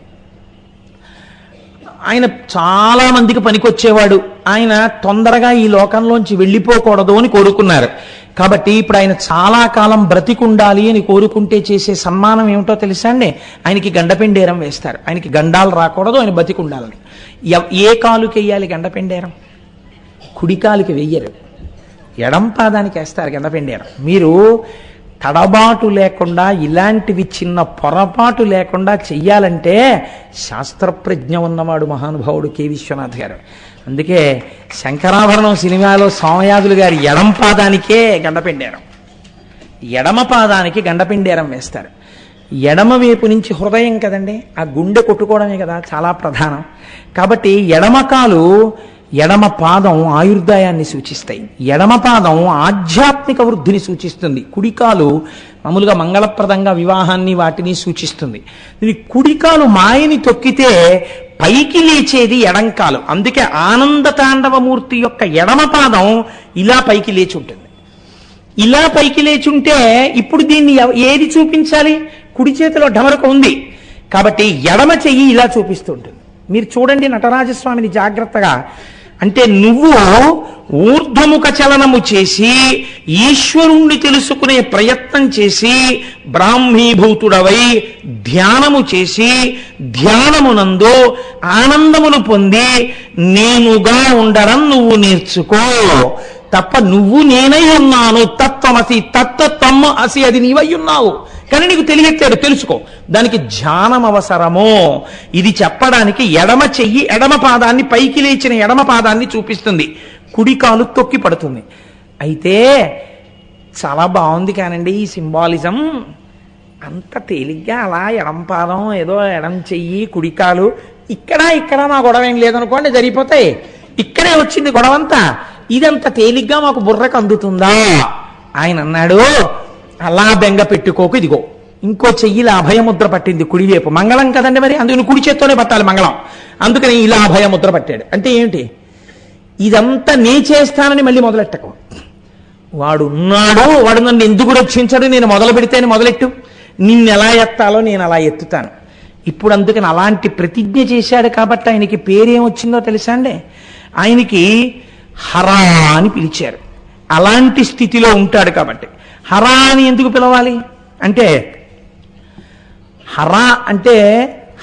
ఆయన చాలా మందికి పనికొచ్చేవాడు. ఆయన తొందరగా ఈ లోకంలోంచి వెళ్ళిపోకూడదు అని కోరుకున్నారు. కాబట్టి ఇప్పుడు ఆయన చాలా కాలం బ్రతికుండాలి అని కోరుకుంటే చేసే సన్మానం ఏమిటో తెలుసా అండి? ఆయనకి గండపెండేరం వేస్తారు. ఆయనకి గండాలు రాకూడదు, ఆయన బతికుండాలని. ఏ కాలుకి వెయ్యాలి గండపెండేరం? కుడికాలికి వెయ్యరు, ఎడం పాదానికి వేస్తారు గండపెండేరం. మీరు తడబాటు లేకుండా, ఇలాంటివి చిన్న పొరపాటు లేకుండా చెయ్యాలంటే శాస్త్రప్రజ్ఞ ఉన్నవాడు మహానుభావుడు కె విశ్వనాథ్ గారు. అందుకే శంకరాభరణం సినిమాలో సోమయాజులు గారి ఎడం పాదానికే గండపెండేరం, ఎడమ పాదానికి గండపెండేరం వేస్తారు. ఎడమ వైపు నుంచి హృదయం కదండి, ఆ గుండె కొట్టుకోవడమే కదా చాలా ప్రధానం. కాబట్టి ఎడమ కాలు, ఎడమ పాదం ఆయుర్దాయాన్ని సూచిస్తాయి. ఎడమ పాదం ఆధ్యాత్మిక వృద్ధిని సూచిస్తుంది. కుడికాలు మామూలుగా మంగళప్రదంగా వివాహాన్ని వాటిని సూచిస్తుంది. ఇది కుడికాలు మాయని తొక్కితే పైకి లేచేది ఎడంకాలు. అందుకే ఆనంద తాండవమూర్తి యొక్క ఎడమ పాదం ఇలా పైకి లేచి ఉంటుంది. ఇలా పైకి లేచుంటే ఇప్పుడు దీన్ని ఏది చూపించాలి? కుడి చేతిలో ఢమరక ఉంది కాబట్టి ఎడమ చెయ్యి ఇలా చూపిస్తుంటుంది. మీరు చూడండి నటరాజస్వామిని జాగ్రత్తగా. అంటే నువ్వు ఊర్ధ్వముఖ చలనము చేసి ఈశ్వరుణ్ణి తెలుసుకునే ప్రయత్నం చేసి బ్రాహ్మీభూతుడవై ధ్యానము చేసి ధ్యానమునందు ఆనందమును పొంది నేనుగా ఉండడం నువ్వు నేర్చుకో తప్ప నువ్వు నేనై ఉన్నాను, తత్వమసి, తత్వత్వము అసి, అది నీవై ఉన్నావు కానీ నీకు తెలియట్లేదు, తెలుసుకో. దానికి ధ్యానం అవసరమో. ఇది చెప్పడానికి ఎడమ చెయ్యి ఎడమ పాదాన్ని, పైకి లేచిన ఎడమ పాదాన్ని చూపిస్తుంది. కుడి కాలు తొక్కి పడుతుంది. అయితే చాలా బాగుంది కానండి ఈ సింబాలిజం. అంత తేలిగ్గా అలా ఎడం పాదం, ఏదో ఎడం చెయ్యి, కుడికాలు, ఇక్కడ నా గొడవ ఏం లేదనుకోండి, జరిగిపోతాయి. ఇక్కడే వచ్చింది గొడవంతా. ఇదంత తేలిగ్గా మాకు బుర్రకు అందుతుందా? ఆయన అన్నాడు, అలా బెంగ పెట్టుకోకు, ఇదిగో ఇంకో చెయ్యిలా అభయముద్ర పట్టింది కుడివైపు. మంగళం కదండి మరి, అందుకని కుడి చేత్తోనే పట్టాలి మంగళం. అందుకని ఇలా అభయముద్ర పట్టాడు. అంటే ఏమిటి? ఇదంతా నే చేస్తానని మళ్ళీ మొదలెట్టకు. వాడు ఉన్నాడు, వాడు నన్ను ఎందుకు రక్షించాడు, నేను మొదలు పెడితేనే మొదలెట్టు, నిన్ను ఎలా ఎత్తాలో నేను అలా ఎత్తుతాను. ఇప్పుడు అందుకని అలాంటి ప్రతిజ్ఞ చేశాడు కాబట్టి ఆయనకి పేరేమొచ్చిందో తెలుసా అండి? ఆయనకి హరా అని పిలిచారు. అలాంటి స్థితిలో ఉంటాడు కాబట్టి. హరా అని ఎందుకు పిలవాలి అంటే, హరా అంటే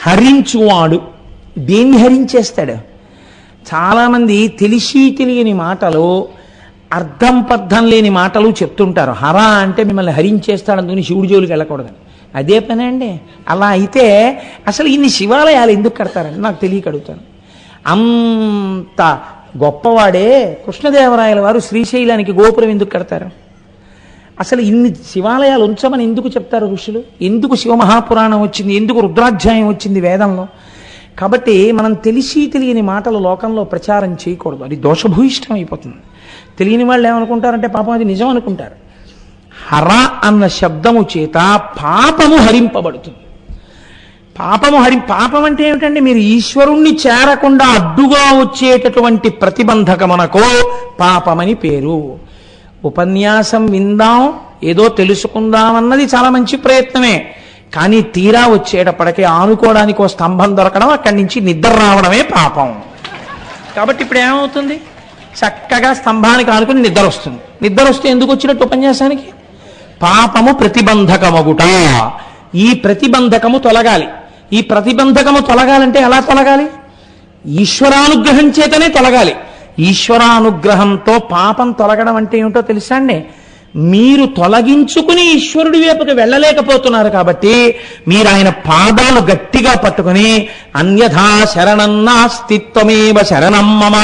హరించువాడు. దేన్ని హరించేస్తాడు? చాలామంది తెలిసి తెలియని మాటలు, అర్థం పర్థం లేని మాటలు చెప్తుంటారు. హరా అంటే మిమ్మల్ని హరించేస్తాడు, అందుకని శివుడి జోలికి వెళ్ళకూడదని. అదే పని అండి. అలా అయితే అసలు ఇన్ని శివాలయాలు ఎందుకు కడతారండి నాకు తెలియక అడుగుతాను. అంత గొప్పవాడే కృష్ణదేవరాయల వారు శ్రీశైలానికి గోపురం ఎందుకు కడతారు? అసలు ఇన్ని శివాలయాలు ఉంచమని ఎందుకు చెప్తారు ఋషులు? ఎందుకు శివమహాపురాణం వచ్చింది? ఎందుకు రుద్రాధ్యాయం వచ్చింది వేదంలో? కాబట్టి మనం తెలిసి తెలియని మాటలు లోకంలో ప్రచారం చేయకూడదు. అది దోషభూయిష్టం అయిపోతుంది. తెలియని వాళ్ళు ఏమనుకుంటారంటే పాపం అది నిజం అనుకుంటారు. హర అన్న శబ్దము చేత పాపము హరింపబడుతుంది. పాపం అంటే ఏమిటండి? మీరు ఈశ్వరుణ్ణి చేరకుండా అడ్డుగా వచ్చేటటువంటి ప్రతిబంధకమునకు పాపమని పేరు. ఉపన్యాసం విందాం, ఏదో తెలుసుకుందామన్నది చాలా మంచి ప్రయత్నమే. కానీ తీరా వచ్చేటప్పటికే ఆనుకోవడానికి ఒక స్తంభం దొరకడం, అక్కడి నుంచి నిద్ర రావడమే పాపం. కాబట్టి ఇప్పుడు ఏమవుతుంది? చక్కగా స్తంభానికి ఆనుకుని నిద్ర వస్తుంది. నిద్ర వస్తే ఎందుకు వచ్చినట్టు ఉపన్యాసానికి? పాపము ప్రతిబంధకమగుట. ఈ ప్రతిబంధకము తొలగాలి. ఈ ప్రతిబంధకము తొలగాలంటే ఎలా తొలగాలి? ఈశ్వరానుగ్రహం చేతనే తొలగాలి. ఈశ్వరానుగ్రహంతో పాపం తొలగడం అంటే ఏమిటో తెలుసా అండి? మీరు తొలగించుకుని ఈశ్వరుడి వైపుకి వెళ్ళలేకపోతున్నారు కాబట్టి మీరు ఆయన పాదాలు గట్టిగా పట్టుకుని అన్యథా శరణం నాస్తి త్వమేవ శరణం మమ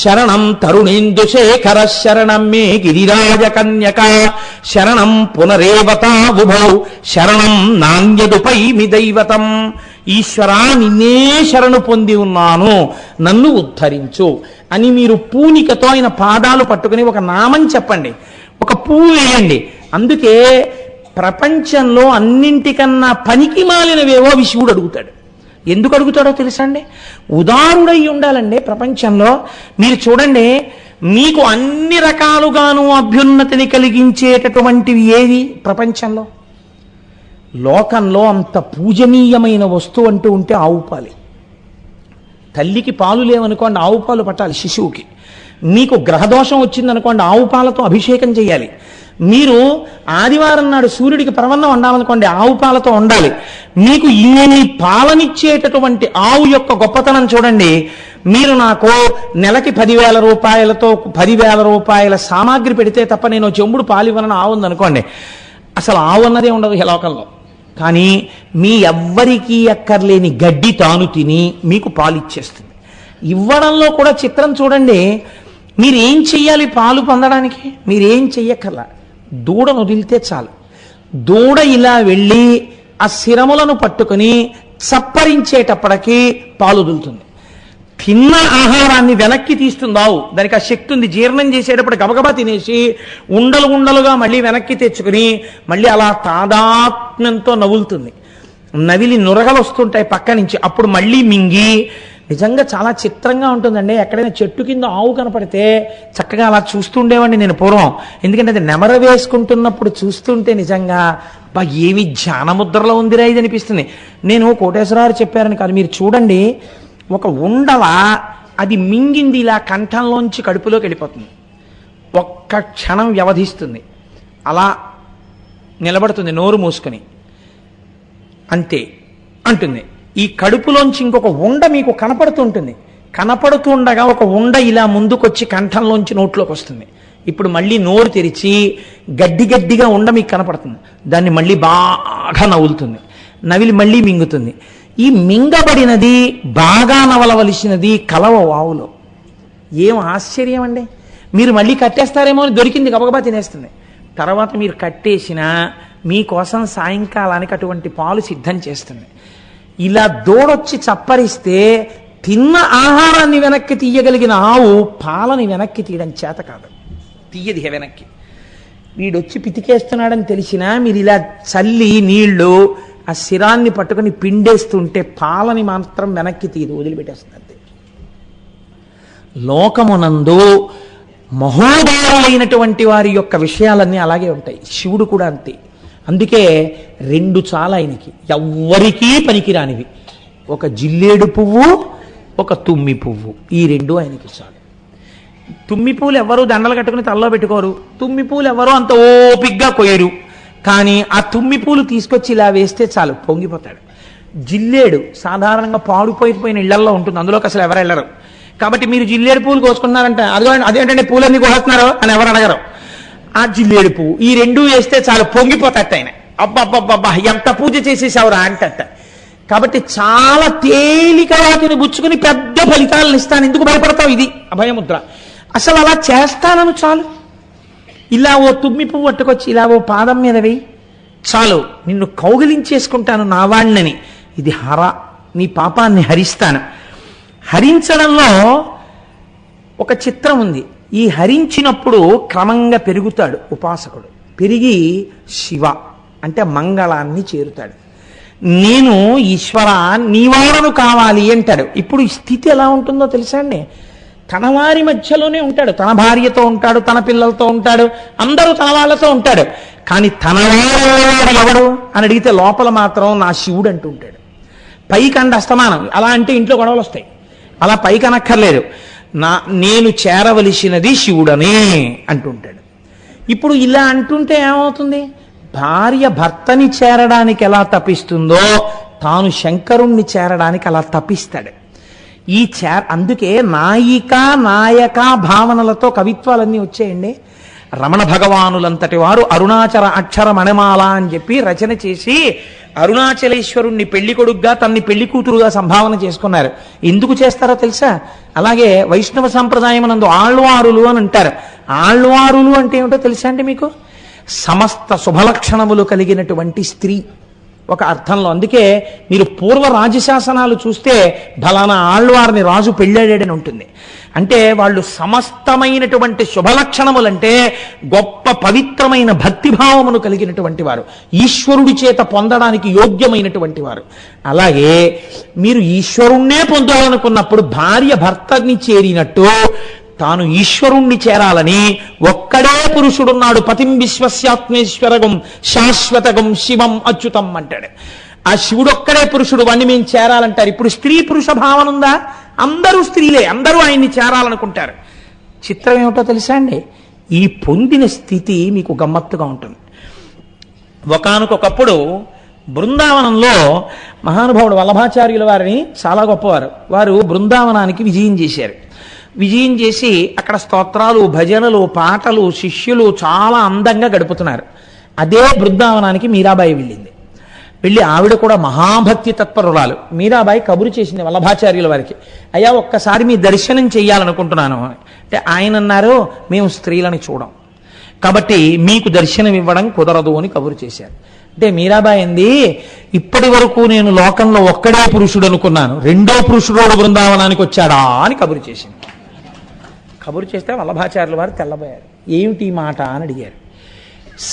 శరణం తరుణేందుశేఖర శరణం మే గిరిరాజ కన్యక శరణం పునరేవతావుభౌ శరణం నాణ్యదుపైమి దైవతం. ఈశ్వరా నిన్నే శరణు పొంది ఉన్నాను, నన్ను ఉద్ధరించు అని మీరు పూనికతో ఆయన పాదాలు పట్టుకుని ఒక నామం చెప్పండి, ఒక పువ్వు వేయండి. అందుకే ప్రపంచంలో అన్నింటికన్నా పనికి మాలినవేవో శివుడు అడుగుతాడు. ఎందుకు అడుగుతాడో తెలుసా అండి? ఉదారుడై ఉండాలండి ప్రపంచంలో. మీరు చూడండి, మీకు అన్ని రకాలుగాను అభ్యున్నతిని కలిగించేటటువంటివి ఏది ప్రపంచంలో? లోకంలో అంత పూజనీయమైన వస్తువు అంటూ ఉంటే ఆవు పాలే. తల్లికి పాలు లేవనుకోండి, ఆవు పాలు పట్టాలి శిశువుకి. మీకు గ్రహదోషం వచ్చిందనుకోండి, ఆవు పాలతో అభిషేకం చేయాలి. మీరు ఆదివారం నాడు సూర్యుడికి పరవన్నం వండాలనుకోండి, ఆవు పాలతో వండాలి. మీకు ఇన్ని పాలనిచ్చేటటువంటి ఆవు యొక్క గొప్పతనం చూడండి. మీరు నాకు నెలకి 10,000 రూపాయలతో 10,000 రూపాయల సామాగ్రి పెడితే తప్ప నేను చెంబుడు పాలు ఇవ్వనని ఆవు ఉందనుకోండి, అసలు ఆవు అన్నదే ఉండదు ఈ లోకంలో. కానీ మీ ఎవ్వరికీ అక్కర్లేని గడ్డి తాను తిని మీకు పాలు ఇచ్చేస్తుంది. ఇవ్వడంలో కూడా చిత్రం చూడండి. మీరేం చెయ్యాలి పాలు పొందడానికి? మీరేం చెయ్యక్కర్లా, దూడను వదిలితే చాలు. దూడ ఇలా వెళ్ళి ఆ శిరములను పట్టుకుని చప్పరించేటప్పటికీ పాలు వదులుతుంది. తిన్న ఆహారాన్ని వెనక్కి తీస్తుంది ఆవు. దానికి ఆ శక్తి ఉంది. జీర్ణం చేసేటప్పుడు గబగబా తినేసి ఉండలు ఉండలుగా మళ్ళీ వెనక్కి తెచ్చుకుని మళ్ళీ అలా తాదాత్మ్యంతో నవ్వులుతుంది. నవిలి నురగలు వస్తుంటాయి పక్క నుంచి. అప్పుడు మళ్ళీ మింగి, నిజంగా చాలా చిత్రంగా ఉంటుందండి. ఎక్కడైనా చెట్టు కింద ఆవు కనపడితే చక్కగా అలా చూస్తుండేవాడిని నేను పూర్వం. ఎందుకంటే అది నెమర వేసుకుంటున్నప్పుడు చూస్తుంటే నిజంగా బా ఏమి ధ్యానముద్రలో ఉందిరా ఇది అనిపిస్తుంది. నేను కోటేశ్వరరావు చెప్పారని కాదు, మీరు చూడండి, ఒక ఉండల అది మింగింది ఇలా కంఠంలోంచి కడుపులోకి వెళ్ళిపోతుంది. ఒక్క క్షణం వ్యవధిస్తుంది, అలా నిలబడుతుంది నోరు మూసుకొని, అంతే అంటుంది. ఈ కడుపులోంచి ఇంకొక ఉండ మీకు కనపడుతుంటుంది. కనపడుతుండగా ఒక ఉండ ఇలా ముందుకొచ్చి కంఠంలోంచి నోట్లోకి వస్తుంది. ఇప్పుడు మళ్ళీ నోరు తెరిచి గడ్డి గడ్డిగా ఉండ మీకు కనపడుతుంది. దాన్ని మళ్ళీ బాగా నవ్వులుతుంది. నవిలి మళ్ళీ మింగుతుంది. ఈ మింగబడినది బాగా నవలవలసినది కలవ వావులో. ఏం ఆశ్చర్యం అండి! మీరు మళ్ళీ కట్టేస్తారేమో అని దొరికింది గబగబా తినేస్తుంది. తర్వాత మీరు కట్టేసినా మీకోసం సాయంకాలానికి అటువంటి పాలు సిద్ధం చేస్తుంది. ఇలా దూడొచ్చి చప్పరిస్తే తిన్న ఆహారాన్ని వెనక్కి తీయగలిగిన ఆవు పాలని వెనక్కి తీయడం చేత కాదు, తీయది వెనక్కి. వీడొచ్చి పితికేస్తున్నాడని తెలిసినా మీరు ఇలా చల్లి నీళ్లు ఆ శిరాన్ని పట్టుకుని పిండేస్తుంటే పాలని మాత్రం వెనక్కి తీయదు, వదిలిపెట్టేస్తుంది అంతే. లోకమునందు మహోదయులైనటువంటి వారి యొక్క విషయాలన్నీ అలాగే ఉంటాయి. శివుడు కూడా అంతే. అందుకే 2 చాలా ఆయనకి, ఎవ్వరికీ పనికిరానివి. ఒక జిల్లేడు పువ్వు, ఒక తుమ్మి పువ్వు, ఈ 2 ఆయనకి చాలు. తుమ్మి పూలు ఎవరు దండలు కట్టుకుని తలలో పెట్టుకోరు. తుమ్మి పూలు ఎవరు అంత ఓపిగ్గా కొయ్యరు. కానీ ఆ తుమ్మి పూలు తీసుకొచ్చి ఇలా వేస్తే చాలు, పొంగిపోతాడు. జిల్లేడు సాధారణంగా పాడుపోయిపోయిన ఇళ్లల్లో ఉంటుంది, అందులోకి అసలు ఎవరు వెళ్ళరు. కాబట్టి మీరు జిల్లేడు పూలు కోసుకున్నారంట, అదేంటంటే పూలన్నీ కోస్తున్నారు అని ఎవరు అడగరు. ఆ జిల్లేడు పువ్వు ఈ 2 వేస్తే చాలు, పొంగిపోతాట ఆయన. అబ్బబ్బబ్బబ్బా ఎంత పూజ చేసేసావురా అంటట. కాబట్టి చాలా తేలిక వాటిని బుచ్చుకుని పెద్ద ఫలితాలను ఇస్తాను. ఎందుకు భయపడతావు? ఇది అభయముద్ర. అసలు అలా చేస్తానను చాలు. ఇలా ఓ తుమ్మి పువ్వు పట్టుకొచ్చి ఇలా ఓ పాదం మీద వేయి చాలు, నిన్ను కౌగిలించేసుకుంటాను నా వాణ్ణని. ఇది హర, నీ పాపాన్ని హరిస్తాను. హరించడంలో ఒక చిత్రం ఉంది. ఈ హరించినప్పుడు క్రమంగా పెరుగుతాడు ఉపాసకుడు. పెరిగి శివ అంటే మంగళాన్ని చేరుతాడు. నేను ఈశ్వర నీవాడను కావాలి అంటాడు. ఇప్పుడు ఈ స్థితి ఎలా ఉంటుందో తెలుసా అండి? తన వారి మధ్యలోనే ఉంటాడు, తన భార్యతో ఉంటాడు, తన పిల్లలతో ఉంటాడు, అందరూ తన వాళ్ళతో ఉంటాడు. కానీ తన వాడు ఎవడు అని అడిగితే లోపల మాత్రం నా శివుడు అంటూ ఉంటాడు. పైకి అండ అస్తమానం అలా అంటే ఇంట్లో గొడవలు వస్తాయి. అలా పైకి అనక్కర్లేదు, నేను చేరవలసినది శివుడనే అంటుంటాడు. ఇప్పుడు ఇలా అంటుంటే ఏమవుతుంది? భార్య భర్తని చేరడానికి ఎలా తపిస్తుందో తాను శంకరుణ్ణి చేరడానికి అలా తపిస్తాడు. అందుకే నాయిక నాయక భావనలతో కవిత్వాలన్నీ వచ్చాయండి. రమణ భగవానులంతటి వారు అరుణాచల అక్షర మణిమాల అని చెప్పి రచన చేసి అరుణాచలేశ్వరుణ్ణి పెళ్లి కొడుగ్గా తన్ని పెళ్లి కూతురుగా సంభావన చేసుకున్నారు. ఎందుకు చేస్తారో తెలుసా? అలాగే వైష్ణవ సంప్రదాయం నందు ఆళ్వారులు అని అంటారు. ఆళ్వారులు అంటే ఏమిటో తెలుసా అండి మీకు? సమస్త శుభలక్షణములు కలిగినటువంటి స్త్రీ ఒక అర్థంలో. అందుకే మీరు పూర్వ రాజశాసనాలు చూస్తే ఫలానా ఆళ్వారిని రాజు పెళ్ళాడని ఉంటుంది. అంటే వాళ్ళు సమస్తమైనటువంటి శుభలక్షణములంటే గొప్ప పవిత్రమైన భక్తిభావమును కలిగినటువంటి వారు, ఈశ్వరుడి చేత పొందడానికి యోగ్యమైనటువంటి వారు. అలాగే మీరు ఈశ్వరుణ్ణే పొందాలనుకున్నప్పుడు భార్య భర్తని చేరినట్టు తాను ఈశ్వరుణ్ణి చేరాలని ఒక్కడే పురుషుడున్నాడు. పతిం విశ్వస్యాత్మేశ్వరగం శాశ్వతగం శివం అచ్యుతం అంటాడు. ఆ శివుడొక్కడే పురుషుడు, వాణ్ణి మేము చేరాలంటారు. ఇప్పుడు స్త్రీ పురుష భావన ఉందా? అందరూ స్త్రీలే, అందరూ ఆయన్ని చేరాలనుకుంటారు. చిత్రం ఏమిటో తెలుసా అండి? ఈ పొందిన స్థితి మీకు గమ్మత్తుగా ఉంటుంది. ఒకానొకప్పుడు బృందావనంలో మహానుభావుడు వల్లభాచార్యుల వారిని చాలా గొప్పవారు. వారు బృందావనానికి విజయం చేశారు. విజయం చేసి అక్కడ స్తోత్రాలు, భజనలు, పాటలు, శిష్యులు చాలా అందంగా గడుపుతున్నారు. అదే బృందావనానికి మీరాబాయి వెళ్ళింది. వెళ్ళి ఆవిడ కూడా మహాభక్తి తత్పరురాలు. మీరాబాయి కబురు చేసింది వల్లభాచార్యుల వారికి, అయ్యా ఒక్కసారి మీ దర్శనం చెయ్యాలనుకుంటున్నాను అంటే ఆయన అన్నారు, మేము స్త్రీలని చూడం కాబట్టి మీకు దర్శనం ఇవ్వడం కుదరదు అని కబురు చేశారు. అంటే మీరాబాయి అంది, ఇప్పటి వరకు నేను లోకంలో ఒక్కడే పురుషుడు అనుకున్నాను, రెండో పురుషుడు బృందావనానికి వచ్చాడా అని కబురు చేసింది. కబురు చేస్తే వల్లభాచార్యుల వారు తెల్లబోయారు. ఏమిటి ఈ మాట అని అడిగారు.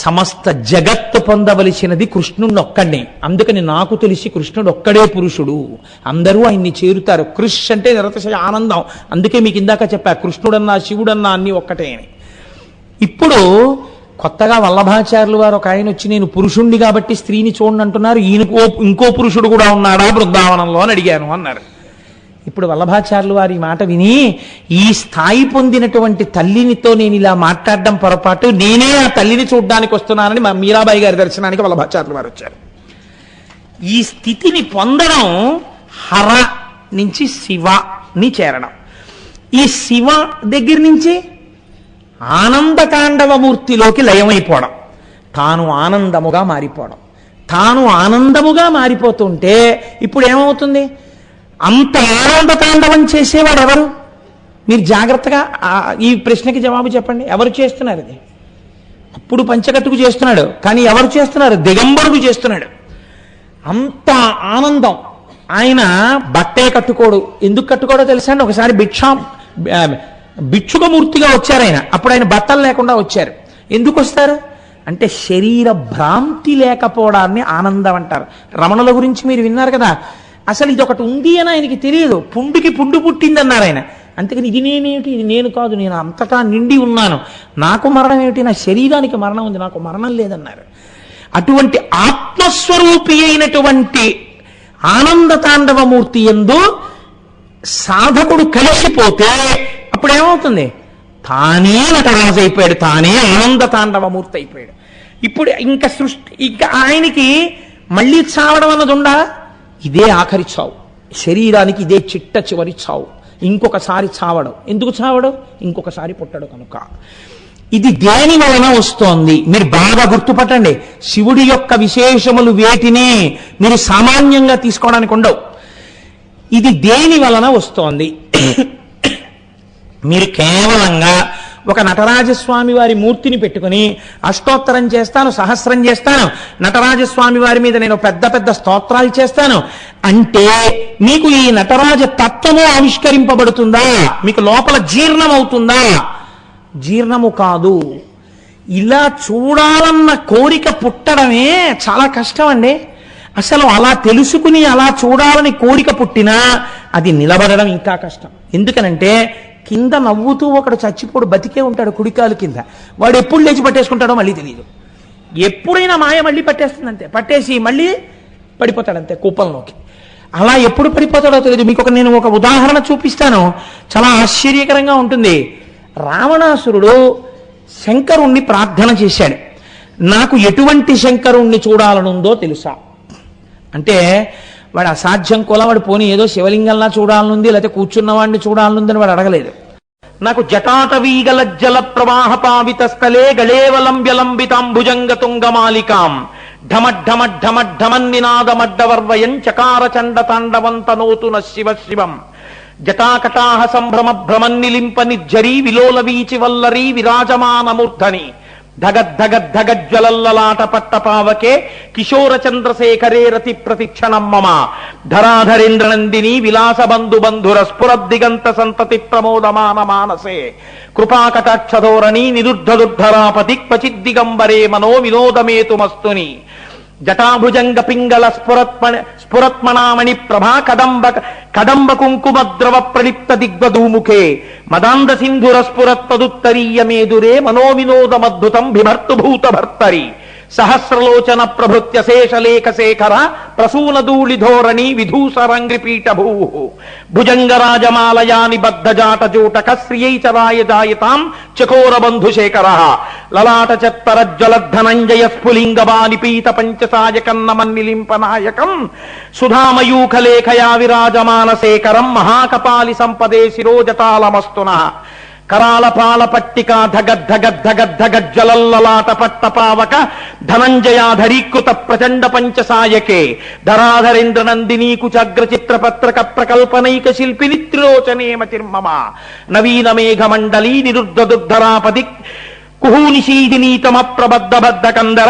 సమస్త జగత్తు పొందవలసినది కృష్ణుడిని ఒక్కడిని, అందుకని నాకు తెలిసి కృష్ణుడు ఒక్కడే పురుషుడు, అందరూ ఆయన్ని చేరుతారు. కృష్ అంటే నిరతిశయ ఆనందం. అందుకే మీకు ఇందాక చెప్పా, కృష్ణుడన్నా శివుడన్నా అన్నీ ఒక్కటే అని. ఇప్పుడు కొత్తగా వల్లభాచార్యుల వారు ఒక ఆయన వచ్చి, నేను పురుషుణ్ణి కాబట్టి స్త్రీని చూడండి అంటున్నారు, ఈయనకు ఇంకో పురుషుడు కూడా ఉన్నాడా బృందావనంలో అని అడిగాను అన్నారు. ఇప్పుడు వల్లభాచార్యుల వారి మాట విని, ఈ స్థాయి పొందినటువంటి తల్లినితో నేను ఇలా మాట్లాడడం పొరపాటు, నేనే ఆ తల్లిని చూడ్డానికి వస్తున్నానని మా మీరాబాయి గారి దర్శనానికి వల్లభాచార్యుల వారు వచ్చారు. ఈ స్థితిని పొందడం హర నుంచి శివని చేరడం, ఈ శివ దగ్గర నుంచి ఆనందతాండవమూర్తిలోకి లయమైపోవడం, తాను ఆనందముగా మారిపోవడం. తాను ఆనందముగా మారిపోతుంటే ఇప్పుడు ఏమవుతుంది? అంత ఆనంద తాండవం చేసేవాడు ఎవరు? మీరు జాగ్రత్తగా ఈ ప్రశ్నకి జవాబు చెప్పండి. ఎవరు చేస్తున్నారు అది? అప్పుడు పంచకట్టుకు చేస్తున్నాడు, కానీ ఎవరు చేస్తున్నారు? దిగంబరుడు చేస్తున్నాడు. అంత ఆనందం. ఆయన బట్టే కట్టుకోడు. ఎందుకు కట్టుకోడో తెలుసా అండి? ఒకసారి భిక్షుకమూర్తిగా వచ్చారు ఆయన. అప్పుడు ఆయన బట్టలు లేకుండా వచ్చారు. ఎందుకు వస్తారు అంటే శరీర భ్రాంతి లేకపోవడాన్ని ఆనందం అంటారు. రమణుల గురించి మీరు విన్నారు కదా, అసలు ఇది ఒకటి ఉంది అని ఆయనకి తెలియదు. పుండుకి పుండు పుట్టింది అన్నారు ఆయన. అందుకని ఇది నేనేమిటి, ఇది నేను కాదు, నేను అంతటా నిండి ఉన్నాను, నాకు మరణం ఏమిటి, నా శరీరానికి మరణం ఉంది, నాకు మరణం లేదన్నారు. అటువంటి ఆత్మస్వరూపి అయినటువంటి ఆనంద తాండవమూర్తి యందు సాధకుడు కలిసిపోతే అప్పుడు ఏమవుతుంది? తానే నటరాజు అయిపోయాడు, తానే ఆనంద తాండవమూర్తి అయిపోయాడు. ఇప్పుడు ఇంకా ఆయనకి మళ్ళీ చావడం అన్నది ఉండా? ఇదే ఆఖరి చావు, శరీరానికి ఇదే చిట్ట చివరి చావు. ఇంకొకసారి చావడం. ఎందుకు చావడం? ఇంకొకసారి పుట్టడు కనుక. ఇది దేని వలన వస్తోంది మీరు బాగా గుర్తుపట్టండి. శివుడి యొక్క విశేషములు వేటిని మీరు సామాన్యంగా తీసుకోవడానికి ఉండవు. ఇది దేని వలన వస్తోంది? మీరు కేవలంగా ఒక నటరాజస్వామి వారి మూర్తిని పెట్టుకుని అష్టోత్తరం చేస్తాను, సహస్రం చేస్తాను, నటరాజస్వామి వారి మీద నేను పెద్ద పెద్ద స్తోత్రాలు చేస్తాను అంటే మీకు ఈ నటరాజ తత్వము ఆవిష్కరింపబడుతుందా? మీకు లోపల జీర్ణం అవుతుందా? జీర్ణము కాదు. ఇలా చూడాలన్న కోరిక పుట్టడమే చాలా కష్టం అండి. అసలు అలా తెలుసుకుని అలా చూడాలని కోరిక పుట్టినా అది నిలబడడం ఇంకా కష్టం. ఎందుకనంటే కింద నవ్వుతూ ఒకడు చచ్చిపోడు, బతికే ఉంటాడు కుడికాలు కింద. వాడు ఎప్పుడు లేచి పట్టేసుకుంటాడో మళ్ళీ తెలియదు. ఎప్పుడైనా మాయ మళ్ళీ పట్టేస్తుందంతే, పట్టేసి మళ్ళీ పడిపోతాడంతే కూపంలోకి. అలా ఎప్పుడు పడిపోతాడో తెలియదు. మీకు నేను ఒక ఉదాహరణ చూపిస్తాను, చాలా ఆశ్చర్యకరంగా ఉంటుంది. రావణాసురుడు శంకరుణ్ణి ప్రార్థన చేశాడు, నాకు ఎటువంటి శంకరుణ్ణి చూడాలనుందో తెలుసా అంటే వాడు అసాధ్యం కూడా వాడు పోనీ ఏదో శివలింగంలా చూడాలనుంది, లేకపోతే కూర్చున్న వాడిని చూడాలనుందని వాడు అడగలేదు. నాకు జటాటవీగలజ్జల ప్రవాహ పావిత స్థలే గళేవలంబ్యలంబితాంభుజంగ తుంగమాలికాం ఢమఢమఢమఢమన్నినాదమడ్డవర్వయం చకార చండ తాండవంతనోతున శివ శివం జటాకటాహ సంభ్రమ భ్రమన్నిలింప నిర్జరీ విలోల వీచి వల్లరీ విరాజమానమూర్ధని ధగద్ధగద్ధగజ్వలల్లలాట పట్టపావకే కిశోర చంద్రశేఖరే రతి ప్రతిక్షణం మమ ధరాధరేంద్రనందిని విలాస బంధు బంధుర స్ఫురద్దిగంత సంతతి ప్రమోదమాన మానసే కృపాకటాక్షధోరణి నిరుద్ధదుర్ధరాపతి క్వచిద్దిగంబరే మనో వినోదమేతుమస్తుని జటాభుజంగ పింగళ స్ఫురత్మణామణి ప్రభా కదంబ కుంకుమద్రవ ప్రలిప్త దిగ్వధూముఖే మదాంద సింధుర స్ఫురత్పదుత్తరీయ మేదురే మనోవినోదమద్భుతం బిభర్తుభూత భర్తరి సహస్రలోచన ప్రభృత్య శేషలేఖ శేఖర ప్రసూనధూళి ధోరణి విధూసరంగ్రిపీఠ భూ భుజంగరాజమాలయా నిబద్ధజాట జూటక శ్రియై చరాయ జాయతాం చకోర బంధుశేఖర లలాట చత్తరజ్వలద్ధనంజయ స్ఫులింగబానిపీత పంచసాయ కన్నమన్నిలింపనాయకం సుధామయూఖలేఖయా విరాజమాన శేఖరం మహాకపాలి సంపదే శిరోజటాలమస్తున కరాల పాల పట్టిక ధగద్ధగద్ధగద్ధగజ్జలల్లలాట పట్టపావక ధనంజయాధరీకృత ప్రచండ పంచసాయకే ధరాధరేంద్ర నందినీ కుచగ్ర చిత్ర పత్రక ప్రకల్పనైక శిల్పిని త్రిలోచనేమతిర్మమ నవీన మేఘమండలీ నిరుద్ధదుర్ధరాపది కుహూనిషీదినీతమ ప్రబద్ధబద్ధ కందర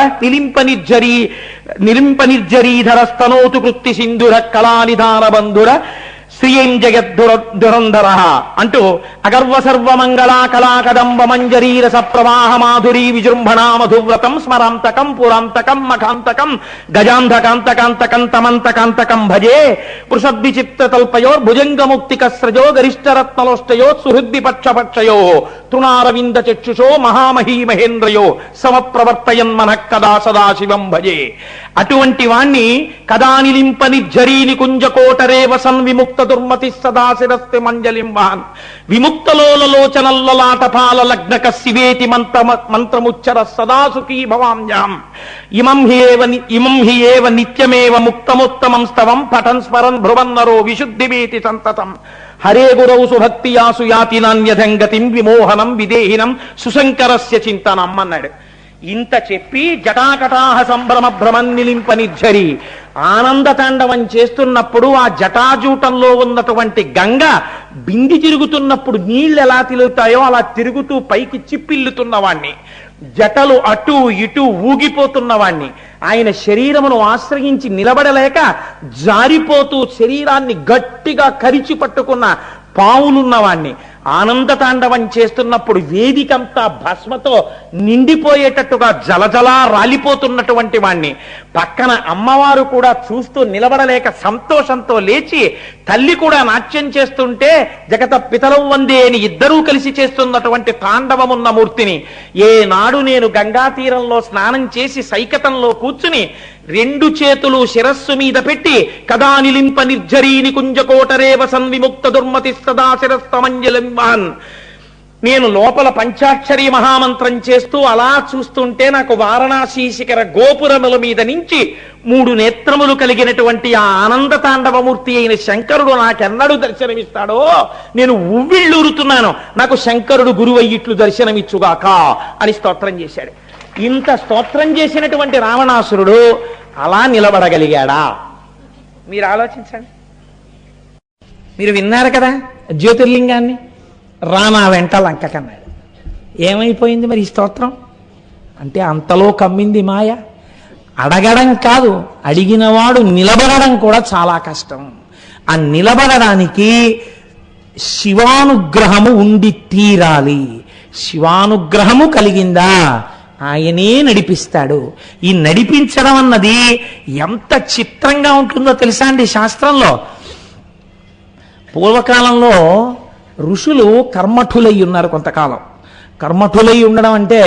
నిలింప నిర్జరీధర స్తనోతు కృత్తి సింధుర కళానిధాన బంధుర శ్రీయం జగద్ధురంధర అంటూ అగర్వ సర్వమంగళా కళాకదంబ మంజరీరస ప్రవాహ మాధురీ విజృంభణా మధువ్రతం స్మరాంతకం పురాంతకం మఖాంతకం గజాంధకాంతకాంతకం తమంతకాంతకం భజే పృషద్విచిత్రతల్పయోర్భుజంగముక్తికస్రజో గరిష్టరత్నలోష్టయో సుహృద్విపక్షపక్షయో తృణారవింద చక్షుషో మహామహీ మహేంద్రయో సమప్రవర్తయన్ మనః కదా సదాశివం భజే. అటువంటి వాణ్ణి కదానిలింప నిర్జరీని కుంజకోటరే వసన్ విముక్త దుర్మతి సదాశిరస్తి మంజలింబాన్ విముక్తలోలలోచనల్లలాటపాల లగ్నక శివేతి మంత్రముచ్చర సదాసుఖీ భవామ్యాం ఇమం హి ఏవ నిత్యమేవ ముక్తముత్తమం స్తవం పఠన్ స్మరన్ భ్రువన్నరో విశుద్ధిమేతి సంతతం హరే గురౌ సుభక్తియాసు యాతి నాన్యథంగతిం విమోహనం విదేహినం సుశంకరస్య చింతనం అన్నాడు. ఇంత చెప్పి జటాకటాహ సంభ్రమ భ్రమన్నిలింప నిర్జరి ఆనంద తాండవం చేస్తున్నప్పుడు ఆ జటాజూటంలో ఉన్నటువంటి గంగ బింది తిరుగుతున్నప్పుడు నీళ్లు ఎలా తిరుగుతాయో అలా తిరుగుతూ పైకి చిప్పిల్లుతున్నవాణ్ణి, జటలు అటు ఇటు ఊగిపోతున్నవాణ్ణి, ఆయన శరీరమును ఆశ్రయించి నిలబడలేక జారిపోతూ శరీరాన్ని గట్టిగా కరిచి పట్టుకున్న పావులున్నవాణ్ణి, ఆనంద తాండవం చేస్తున్నప్పుడు వేదికంతా భస్మతో నిండిపోయేటట్టుగా జలజలా రాలిపోతున్నటువంటి వాణ్ణి, పక్కన అమ్మవారు కూడా చూస్తూ నిలబడలేక సంతోషంతో లేచి తల్లి కూడా నాట్యం చేస్తుంటే జగత పితలం వందే అని ఇద్దరూ కలిసి చేస్తున్నటువంటి తాండవమున్న మూర్తిని ఏనాడు నేను గంగా తీరంలో స్నానం చేసి సైకతంలో కూర్చుని రెండు చేతులు శిరస్సు మీద పెట్టి కదానిలింప నిర్జరీని కుంజకోటరే వసన్ విముక్త దుర్మతి సదాశిరస్తమంజలింబాన్ నేను లోపల పంచాక్షరి మహామంత్రం చేస్తూ అలా చూస్తుంటే నాకు వారణాసి శిఖర గోపురముల మీద నుంచి 3 నేత్రములు కలిగినటువంటి ఆ ఆనంద తాండవమూర్తి అయిన శంకరుడు నాకెన్నడూ దర్శనమిస్తాడో నేను ఉవ్విళ్ళూరుతున్నాను, నాకు శంకరుడు గురువయ్యిట్లు దర్శనమిచ్చుగాక అని స్తోత్రం చేశాడు. ఇంత స్తోత్రం చేసినటువంటి రావణాసురుడు అలా నిలబడగలిగాడా? మీరు ఆలోచించండి. మీరు విన్నారు కదా జ్యోతిర్లింగాన్ని, రానా వెంట లంకకన్నాడు. ఏమైపోయింది మరి ఈ స్తోత్రం? అంటే అంతలో కమ్మింది మాయ. అడగడం కాదు, అడిగినవాడు నిలబడడం కూడా చాలా కష్టం. ఆ నిలబడడానికి శివానుగ్రహము ఉండి తీరాలి. శివానుగ్రహము కలిగిందా ఆయనే నడిపిస్తాడు. ఈ నడిపించడం అన్నది ఎంత చిత్రంగా ఉంటుందో తెలుసా అండి. శాస్త్రంలో పూర్వకాలంలో ఋషులు కర్మఠులై ఉన్నారు. కొంతకాలం కర్మఠులై ఉండడం అంటే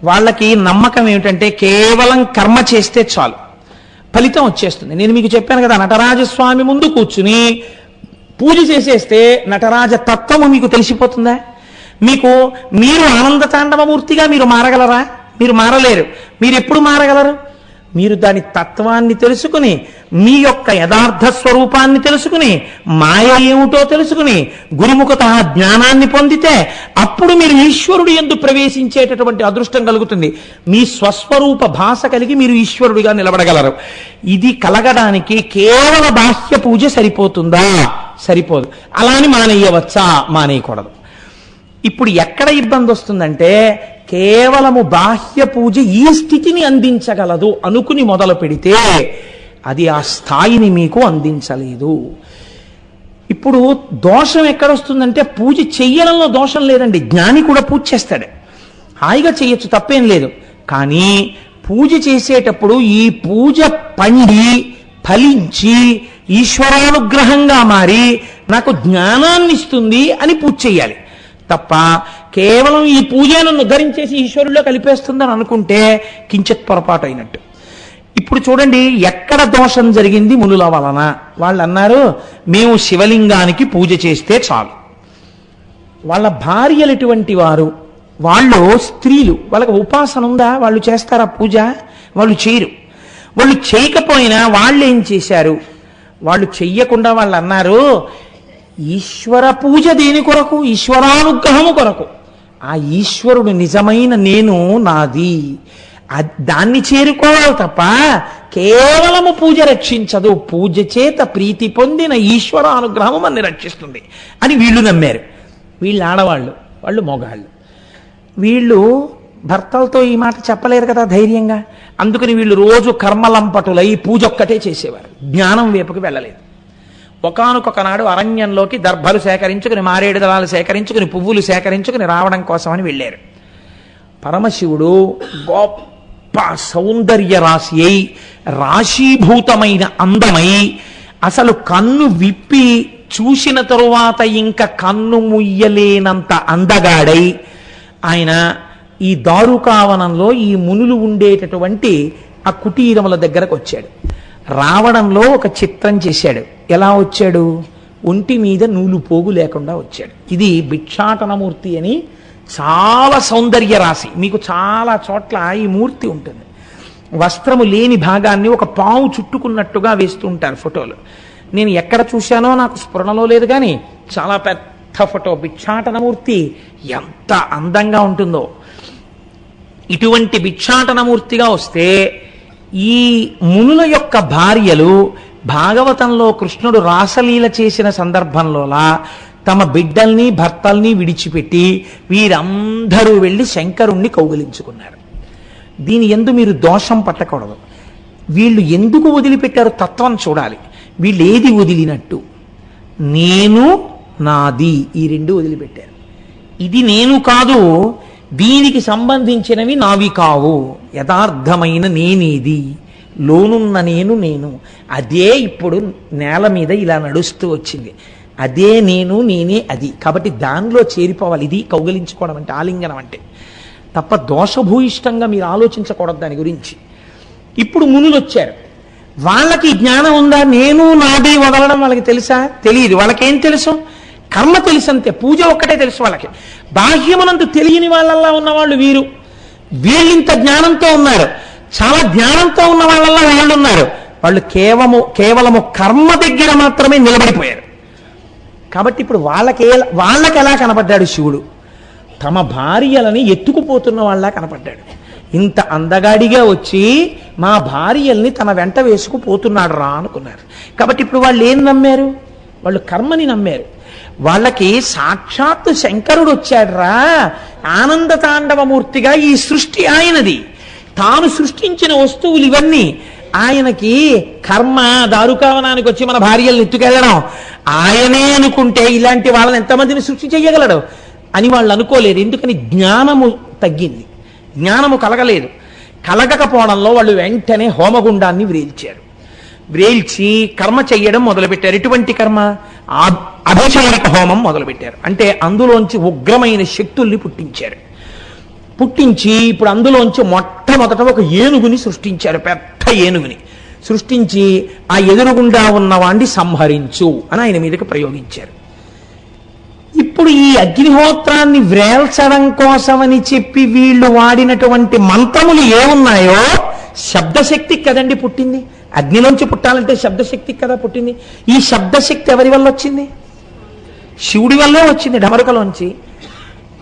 వాళ్ళకి నమ్మకం ఏమిటంటే కేవలం కర్మ చేస్తే చాలు, ఫలితం వచ్చేస్తుంది. నేను మీకు చెప్పాను కదా, నటరాజస్వామి ముందు కూర్చుని పూజ చేసేస్తే నటరాజ తత్వము మీకు తెలిసిపోతుందా? మీరు ఆనంద తాండవమూర్తిగా మీరు మారగలరా? మీరు మారలేరు. మీరు ఎప్పుడు మారగలరు? మీరు దాని తత్వాన్ని తెలుసుకుని మీ యొక్క యథార్థ స్వరూపాన్ని తెలుసుకుని మాయ ఏమిటో తెలుసుకుని గురుముఖత జ్ఞానాన్ని పొందితే అప్పుడు మీరు ఈశ్వరుడు యందు ప్రవేశించేటటువంటి అదృష్టం కలుగుతుంది. మీ స్వస్వరూప భాష కలిగి మీరు ఈశ్వరుడిగా నిలబడగలరు. ఇది కలగడానికి కేవల బాహ్య పూజ సరిపోతుందా? సరిపోదు. అలాని మానేయవచ్చా? మానేయకూడదు. ఇప్పుడు ఎక్కడ ఇబ్బంది వస్తుందంటే కేవలము బాహ్య పూజ ఈ స్థితిని అందించగలదు అనుకుని మొదలు పెడితే అది ఆ స్థాయిని మీకు అందించలేదు. ఇప్పుడు దోషం ఎక్కడొస్తుందంటే పూజ చెయ్యడంలో దోషం లేదండి. జ్ఞాని కూడా పూజ చేస్తాడు, హాయిగా చేయొచ్చు, తప్పేం లేదు. కానీ పూజ చేసేటప్పుడు ఈ పూజ పండి ఫలించి ఈశ్వరానుగ్రహంగా మారి నాకు జ్ఞానాన్ని ఇస్తుంది అని పూజ చెయ్యాలి తప్ప కేవలం ఈ పూజే నన్ను ఉద్ధరించేసి ఈశ్వరుల్లో కలిపేస్తుందని అనుకుంటే కించిత్ పొరపాటు అయినట్టు. ఇప్పుడు చూడండి ఎక్కడ దోషం జరిగింది మునుల వలన. వాళ్ళు అన్నారు మేము శివలింగానికి పూజ చేస్తే చాలు. వాళ్ళ భార్యలు ఎటువంటి వారు? వాళ్ళు స్త్రీలు, వాళ్ళకి ఉపాసన ఉందా? వాళ్ళు చేస్తారా పూజ? వాళ్ళు చేయరు. వాళ్ళు చేయకపోయినా వాళ్ళు ఏం చేశారు? వాళ్ళు చెయ్యకుండా వాళ్ళు అన్నారు ఈశ్వర పూజ దేని కొరకు? ఈశ్వరానుగ్రహము కొరకు. ఆ ఈశ్వరుడు నిజమైన నేను నాది, దాన్ని చేరుకోవాలి తప్ప కేవలము పూజ రక్షించదు. పూజ చేత ప్రీతి పొందిన ఈశ్వరానుగ్రహము మనని రక్షిస్తుంది అని వీళ్ళు నమ్మారు. వీళ్ళు ఆడవాళ్ళు, వాళ్ళు మొగాళ్ళు. వీళ్ళు భర్తలతో ఈ మాట చెప్పలేరు కదా ధైర్యంగా. అందుకని వీళ్ళు రోజు కర్మలంపటులై పూజ ఒక్కటే చేసేవారు, జ్ఞానం వైపుకి వెళ్ళలేదు. ఒకానొక నాడు అరణ్యంలోకి దర్భలు సేకరించుకుని, మారేడు దళాలు సేకరించుకుని, పువ్వులు సేకరించుకుని రావడం కోసమని వెళ్ళారు. పరమశివుడు గొప్ప సౌందర్య రాశి అయి రాశీభూతమైన అందమై అసలు కన్ను విప్పి చూసిన తరువాత ఇంకా కన్ను ముయ్యలేనంత అందగాడై ఆయన ఈ దారుకావనంలో ఈ మునులు ఉండేటటువంటి ఆ కుటీరముల దగ్గరకు వచ్చాడు. రావడంలో ఒక చిత్రం చేశాడు. ఎలా వచ్చాడు? ఒంటి మీద నూలు పోగు లేకుండా వచ్చాడు. ఇది భిక్షాటనమూర్తి అని చాలా సౌందర్య రాశి. మీకు చాలా చోట్ల ఈ మూర్తి ఉంటుంది. వస్త్రము లేని భాగాన్ని ఒక పాము చుట్టుకున్నట్టుగా వేస్తూ ఉంటారు ఫోటోలు. నేను ఎక్కడ చూశానో నాకు స్ఫురణలో లేదు, కానీ చాలా పెద్ద ఫోటో. భిక్షాటనమూర్తి ఎంత అందంగా ఉంటుందో. ఇటువంటి భిక్షాటనమూర్తిగా వస్తే ఈ మునుల యొక్క భార్యలు భాగవతంలో కృష్ణుడు రాసలీల చేసిన సందర్భంలోలా తమ బిడ్డల్ని భర్తల్ని విడిచిపెట్టి వీరందరూ వెళ్ళి శంకరుణ్ణి కౌగిలించుకున్నారు. దీని యందు మీరు దోషం పట్టకూడదు. వీళ్ళు ఎందుకు వదిలిపెట్టారు తత్వం చూడాలి. వీళ్ళు ఏది వదిలినట్టు? నేను నాది, ఈ రెండు వదిలిపెట్టారు. ఇది నేను కాదు, దీనికి సంబంధించినవి నావి కావు. యథార్థమైన నేనేది, లోనున్న నేను అదే ఇప్పుడు నేల మీద ఇలా నడుస్తూ వచ్చింది. అదే నేను, నేనే అది. కాబట్టి దానిలో చేరిపోవాలి. ఇది కౌగిలించుకోవడం అంటే, ఆలింగనం అంటే. తప్ప దోషభూయిష్టంగా మీరు ఆలోచించకూడదు దాని గురించి. ఇప్పుడు మునులు వచ్చారు. వాళ్ళకి జ్ఞానం ఉందా? నేను నాది వదలడం వాళ్ళకి తెలుసా? తెలియదు. వాళ్ళకేం తెలుసు? కర్మ తెలుసు అంతే. పూజ ఒక్కటే తెలుసు వాళ్ళకి. బాహ్యమునందు తెలియని వాళ్ళల్లా ఉన్నవాళ్ళు వీరు. వీళ్ళింత జ్ఞానంతో ఉన్నారు. చాలా జ్ఞానంతో ఉన్న వాళ్ళల్లా వాళ్ళు ఉన్నారు. వాళ్ళు కేవలము కర్మ దగ్గర మాత్రమే నిలబడిపోయారు. కాబట్టి ఇప్పుడు వాళ్ళకి ఎలా కనపడ్డాడు శివుడు? తమ భార్యలని ఎత్తుకుపోతున్న వాళ్ళ కనపడ్డాడు. ఇంత అందగాడిగా వచ్చి మా భార్యల్ని తన వెంట వేసుకుపోతున్నాడు రా అనుకున్నారు. కాబట్టి ఇప్పుడు వాళ్ళు ఏం నమ్మారు? వాళ్ళు కర్మని నమ్మారు. వాళ్ళకి సాక్షాత్తు శంకరుడు వచ్చాడురా, ఆనంద తాండవమూర్తిగా. ఈ సృష్టి ఆయనది, తాను సృష్టించిన వస్తువులు ఇవన్నీ. ఆయనకి కర్మ దారుకావనానికి వచ్చి మన భార్యల్ని ఎత్తుకెళ్ళడం ఆయనే అనుకుంటే ఇలాంటి వాళ్ళని ఎంతమందిని సృష్టి చేయగలడు అని వాళ్ళు అనుకోలేదు. ఎందుకని? జ్ఞానము తగ్గింది, జ్ఞానము కలగలేదు. కలగకపోవడంలో వాళ్ళు వెంటనే హోమగుండాన్ని వ్రేల్చారు. వ్రేల్చి కర్మ చెయ్యడం మొదలుపెట్టారు. ఎటువంటి కర్మ? అభిషేక హోమం మొదలుపెట్టారు. అంటే అందులోంచి ఉగ్రమైన శక్తుల్ని పుట్టించారు. పుట్టించి ఇప్పుడు అందులోంచి మొట్టమొదట ఒక ఏనుగుని సృష్టించారు. పెద్ద ఏనుగుని సృష్టించి ఆ ఎదురుగుండా ఉన్నవాణ్ణి సంహరించు అని ఆయన మీదకి ప్రయోగించారు. ఇప్పుడు ఈ అగ్నిహోత్రాన్ని వ్రేల్చడం కోసమని చెప్పి వీళ్ళు వాడినటువంటి మంత్రములు ఏమున్నాయో శబ్దశక్తి కదండి పుట్టింది. అగ్నిలోంచి పుట్టాలంటే శబ్దశక్తికి కదా పుట్టింది. ఈ శబ్దశక్తి ఎవరి వల్ల వచ్చింది? శివుడి వల్లే వచ్చింది, డమరుకలోంచి.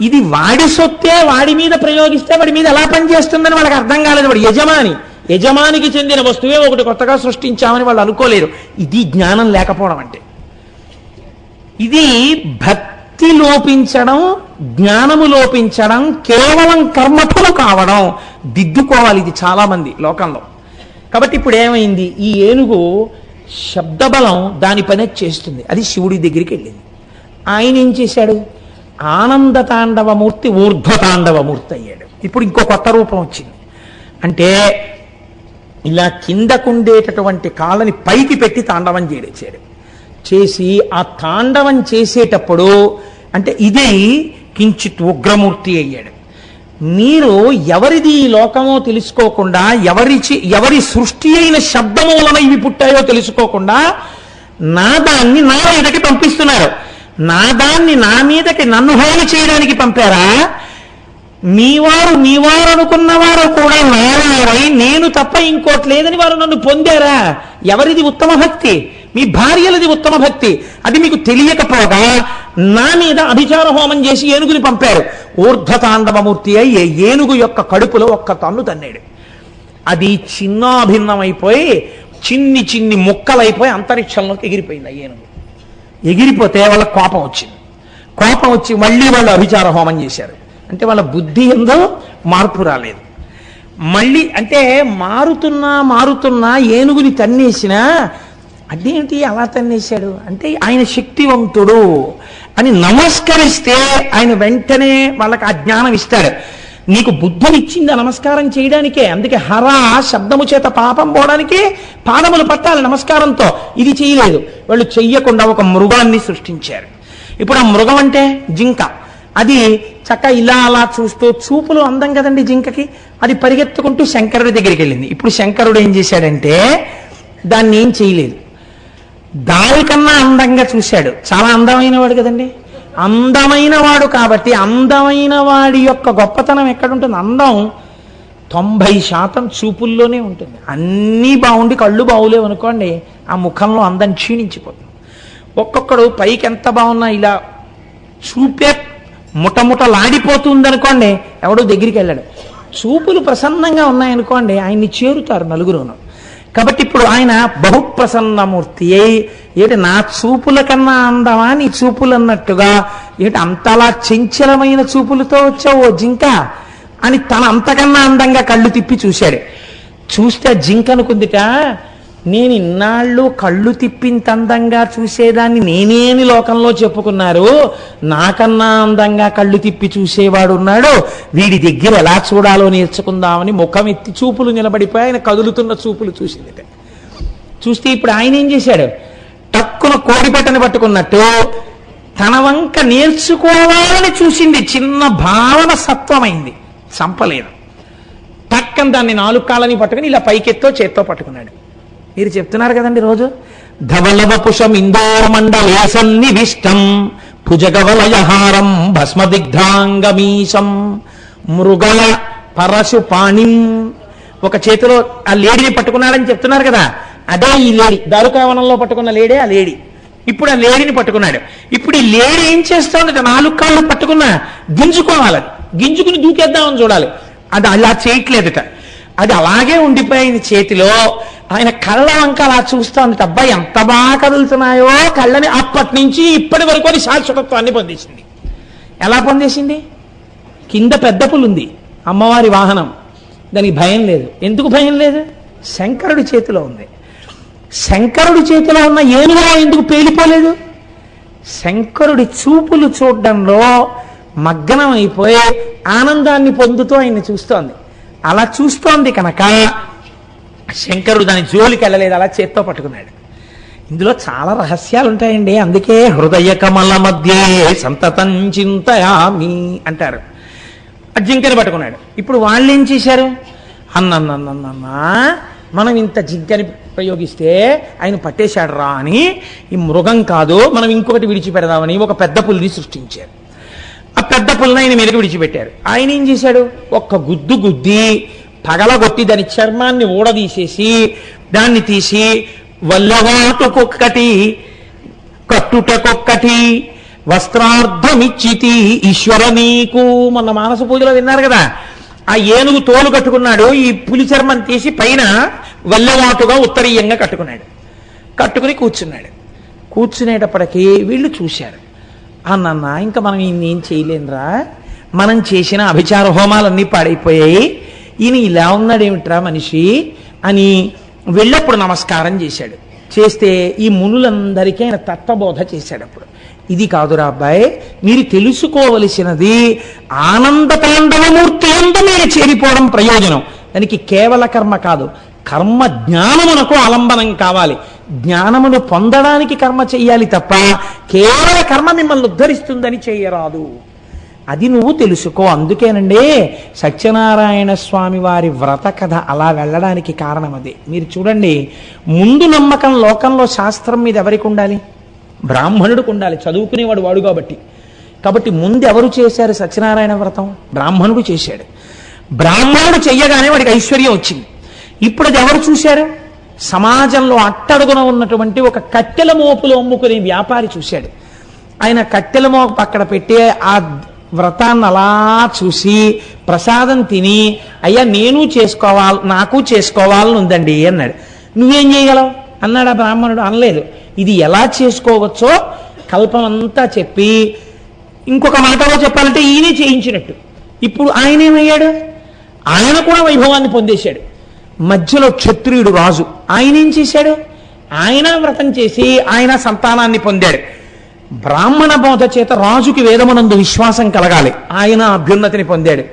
ఇది వాడి సొత్తే వాడి మీద ప్రయోగిస్తే వాడి మీద ఎలా పనిచేస్తుందని వాళ్ళకి అర్థం కాలేదు. వాడు యజమానికి చెందిన వస్తువే ఒకటి కొత్తగా సృష్టించామని వాళ్ళు అనుకోలేరు. ఇది జ్ఞానం లేకపోవడం అంటే. ఇది భక్తి లోపించడం, జ్ఞానము లోపించడం, కేవలం కర్మఫలు కావడం, దిద్దుకోవాలి ఇది చాలా మంది లోకంలో. కాబట్టి ఇప్పుడు ఏమైంది, ఈ ఏనుగు శబ్దబలం దాని పనే చేస్తుంది. అది శివుడి దగ్గరికి వెళ్ళింది. ఆయన ఏం చేశాడు? ఆనంద తాండవమూర్తి ఊర్ధ్వ తాండవమూర్తి అయ్యాడు. ఇప్పుడు ఇంకో కొత్త రూపం వచ్చింది. అంటే ఇలా కిందకుండేటటువంటి కాళ్ళని పైకి పెట్టి తాండవం చేయడం చేసి ఆ తాండవం చేసేటప్పుడు అంటే ఇది కించిత్ ఉగ్రమూర్తి అయ్యాడు. మీరు ఎవరిది ఈ లోకమో తెలుసుకోకుండా, ఎవరి సృష్టి అయిన శబ్దము వలన ఇవి పుట్టాయో తెలుసుకోకుండా నాదాన్ని నా మీదకి పంపిస్తున్నారు. నాదాన్ని నా మీదకి నన్ను హాని చేయడానికి పంపారా? మీవారు అనుకున్నవారు కూడా నారాయణై నేను తప్ప ఇంకోటి లేదని వారు నన్ను పొందారా? ఎవరిది ఉత్తమ భక్తి? మీ భార్యలది ఉత్తమ భక్తి. అది మీకు తెలియకపోగా నా మీద అభిచార హోమం చేసి ఏనుగుని పంపారు. ఊర్ధ్వతాండవమూర్తి అయి ఏనుగు యొక్క కడుపులో ఒక్క తన్ను తన్నాడు. అది చిన్నాభిన్నమైపోయి చిన్ని ముక్కలైపోయి అంతరిక్షంలోకి ఎగిరిపోయింది. ఆ ఏనుగు ఎగిరిపోతే వాళ్ళకి కోపం వచ్చి మళ్ళీ వాళ్ళు అభిచార హోమం చేశారు. అంటే వాళ్ళ బుద్ధి ఎందో మార్పు రాలేదు. మళ్ళీ అంటే మారుతున్నా ఏనుగుని తన్నేసినా అదేంటి అలా తన్నేశాడు అంటే ఆయన శక్తివంతుడు అని నమస్కరిస్తే ఆయన వెంటనే వాళ్ళకి ఆ జ్ఞానం ఇస్తాడు. నీకు బుద్ధినిచ్చింది నమస్కారం చేయడానికే. అందుకే హర శబ్దము చేత పాపం పోవడానికి పాదములు పట్టాలి నమస్కారంతో. ఇది చేయలేదు. వాళ్ళు చెయ్యకుండా ఒక మృగాన్ని సృష్టించారు. ఇప్పుడు ఆ మృగం అంటే జింక. అది చక్క ఇలా అలా చూస్తూ, చూపులు అందం కదండి జింకకి, అది పరిగెత్తుకుంటూ శంకరుడి దగ్గరికి వెళ్ళింది. ఇప్పుడు శంకరుడు ఏం చేశాడంటే దాన్ని ఏం చేయలేదు, దానికన్నా అందంగా చూశాడు. చాలా అందమైన వాడు కదండి, అందమైన వాడు కాబట్టి అందమైన వాడి యొక్క గొప్పతనం ఎక్కడుంటుంది? అందం 90% చూపుల్లోనే ఉంటుంది. అన్నీ బాగుండి కళ్ళు బాగులేవు అనుకోండి, ఆ ముఖంలో అందం క్షీణించిపోతుంది. ఒక్కొక్కడు పైకి ఎంత బాగున్నా ఇలా చూపే ముటముటలాడిపోతుంది అనుకోండి, ఎవడో దగ్గరికి వెళ్ళాడు. చూపులు ప్రసన్నంగా ఉన్నాయనుకోండి, ఆయన్ని చేరుతారు నలుగురును. కాబట్టి ఇప్పుడు ఆయన బహుప్రసన్నమూర్తి అయి ఏటి నా చూపుల కన్నా అందమా నీ చూపులు అన్నట్టుగా, ఏటి అంతలా చంచలమైన చూపులతో వచ్చావు ఓ జింక అని తన అంతకన్నా అందంగా కళ్ళు తిప్పి చూశాడు. చూస్తే జింక అనుకుందిట, నేను ఇన్నాళ్ళు కళ్ళు తిప్పింత అందంగా చూసేదాన్ని నేనేని లోకంలో చెప్పుకున్నారు, నాకన్నా అందంగా కళ్ళు తిప్పి చూసేవాడు ఉన్నాడు, వీడి దగ్గర ఎలా చూడాలో నేర్చుకుందామని ముఖం ఎత్తి చూపులు నిలబడిపోయి ఆయన కదులుతున్న చూపులు చూసిందిట. చూస్తే ఇప్పుడు ఆయన ఏం చేశాడు, టక్కున కోడిపెట్టని పట్టుకున్నట్టు తన వంక నేర్చుకోవాలని చూసింది. చిన్న భావన సత్వమైంది, చంపలేదు. టక్కన దాన్ని 4 కాళ్ళని పట్టుకుని ఇలా పైకెత్తో చేత్తో పట్టుకున్నాడు. మీరు చెప్తున్నారు కదండి రోజు, ధవలవపుషం ఇందోమండలేసన్నివిష్టం భుజగవలయహారం భస్మదిగ్ధాంగమీశం మృగల పరశుపాణిం. ఒక చేతిలో ఆ లేడీని పట్టుకున్నాడని చెప్తున్నారు కదా, అదే ఈ లేడీ. దారుకావనంలో పట్టుకున్న లేడే ఆ లేడీ. ఇప్పుడు ఆ లేడీని పట్టుకున్నాడు. ఇప్పుడు ఈ లేడీ ఏం చేస్తోంది? 4 కాళ్ళు పట్టుకున్నా గింజుకోవాలి, గింజుకుని దూకేద్దామని చూడాలి. అది అలా చేయట్లేదుట, అది అలాగే ఉండిపోయింది చేతిలో. ఆయన కళ్ళ వంక అలా చూస్తోంది. అబ్బాయి ఎంత బాగా కదులుతున్నాయో కళ్ళని. అప్పటి నుంచి ఇప్పటి వరకు అది శాశ్వతత్వాన్ని పొందేసింది. ఎలా పొందేసింది? కింద పెద్ద పులుంది, అమ్మవారి వాహనం, దానికి భయం లేదు. ఎందుకు భయం లేదు? శంకరుడి చేతిలో ఉంది. శంకరుడి చేతిలో ఉన్న ఏనుగులో ఎందుకు పేలిపోలేదు? శంకరుడి చూపులు చూడడంలో మగ్నం అయిపోయి ఆనందాన్ని పొందుతూ ఆయన్ని చూస్తోంది. అలా చూస్తోంది కనుక శంకరుడు దాని జోలికి వెళ్ళలేదు, అలా చేత్తో పట్టుకున్నాడు. ఇందులో చాలా రహస్యాలు ఉంటాయండి. అందుకే హృదయ కమల మధ్య సంతతం చింతయామి అంటారు. ఆ జింకని పట్టుకున్నాడు. ఇప్పుడు వాళ్ళు ఏం చేశారు? అన్నన్నన్నన్నా మనం ఇంత జింకని ప్రయోగిస్తే ఆయన పట్టేశాడు రా అని, ఈ మృగం కాదు మనం ఇంకొకటి విడిచిపెడదామని ఒక పెద్ద పులిని సృష్టించారు. ఆ పెద్ద పుల్లని ఆయన మీదకి విడిచిపెట్టారు. ఆయన ఏం చేశాడు? ఒక్క గుద్దు గుద్ది పగలగొట్టి దాని చర్మాన్ని ఊడదీసేసి దాన్ని తీసి వల్లవాటుకొక్కటి కట్టుటకొక్కటి వస్త్రార్థమిచ్చితి ఈశ్వర నీకు. మొన్న మానస పూజలో విన్నారు కదా, ఆ ఏనుగు తోలు కట్టుకున్నాడు, ఈ పులి చర్మం తీసి పైన వల్లవాటుగా ఉత్తరీయంగా కట్టుకున్నాడు. కట్టుకుని కూర్చున్నాడు. కూర్చునేటప్పటికీ వీళ్ళు చూశారు, అన్న ఇంకా మనం ఈయనేం చేయలేనురా, మనం చేసిన అభిచార హోమాలన్నీ పాడైపోయాయి, ఈయన ఇలా ఉన్నాడేమిట్రా మనిషి అని వెళ్ళప్పుడు నమస్కారం చేశాడు. చేస్తే ఈ మునులందరికీ ఆయన తత్వబోధ చేశాడు. అప్పుడు ఇది కాదురా అబ్బాయి, మీరు తెలుసుకోవలసినది ఆనందతాండవమూర్తి అంతా మీరు చేరిపోవడం ప్రయోజనం. దానికి కేవల కర్మ కాదు, కర్మ జ్ఞానమునకు ఆలంబనం కావాలి. జ్ఞానమును పొందడానికి కర్మ చెయ్యాలి తప్ప కేవల కర్మ మిమ్మల్ని ఉద్ధరిస్తుందని చేయరాదు. అది నువ్వు తెలుసుకో. అందుకేనండి సత్యనారాయణ స్వామి వారి వ్రత కథ అలా వెళ్ళడానికి కారణం అదే. మీరు చూడండి, ముందు నమ్మకం లోకంలో శాస్త్రం మీద ఎవరికి ఉండాలి? బ్రాహ్మణుడికి ఉండాలి. చదువుకునేవాడు వాడు కాబట్టి ముందు ఎవరు చేశారు సత్యనారాయణ వ్రతం? బ్రాహ్మణుడు చేశాడు. బ్రాహ్మణుడు చెయ్యగానే వాడికి ఐశ్వర్యం వచ్చింది. ఇప్పుడు అది ఎవరు చూశారు? సమాజంలో అట్టడుగున ఉన్నటువంటి ఒక కట్టెల మోపులు అమ్ముకునే వ్యాపారి చూశాడు. ఆయన కట్టెల మోపు అక్కడ పెట్టి ఆ వ్రతాన్ని అలా చూసి ప్రసాదం తిని, అయ్యా నాకు చేసుకోవాలని ఉందండి అన్నాడు. నువ్వేం చేయగలవు అన్నాడు ఆ బ్రాహ్మణుడు. అనలేదు. ఇది ఎలా చేసుకోవచ్చో కల్పం అంతా చెప్పి, ఇంకొక మాటలో చెప్పాలంటే ఈయనే చేయించినట్టు. ఇప్పుడు ఆయన ఏమయ్యాడు? ఆయన కూడా వైభవాన్ని పొందేశాడు. మధ్యలో క్షత్రియుడు రాజు, ఆయన ఏం చేశాడు? ఆయన వ్రతం చేసి ఆయన సంతానాన్ని పొందాడు. బ్రాహ్మణ బోధ చేత రాజుకి వేదమునందు విశ్వాసం కలగాలి, ఆయన అభ్యున్నతిని పొందాడు.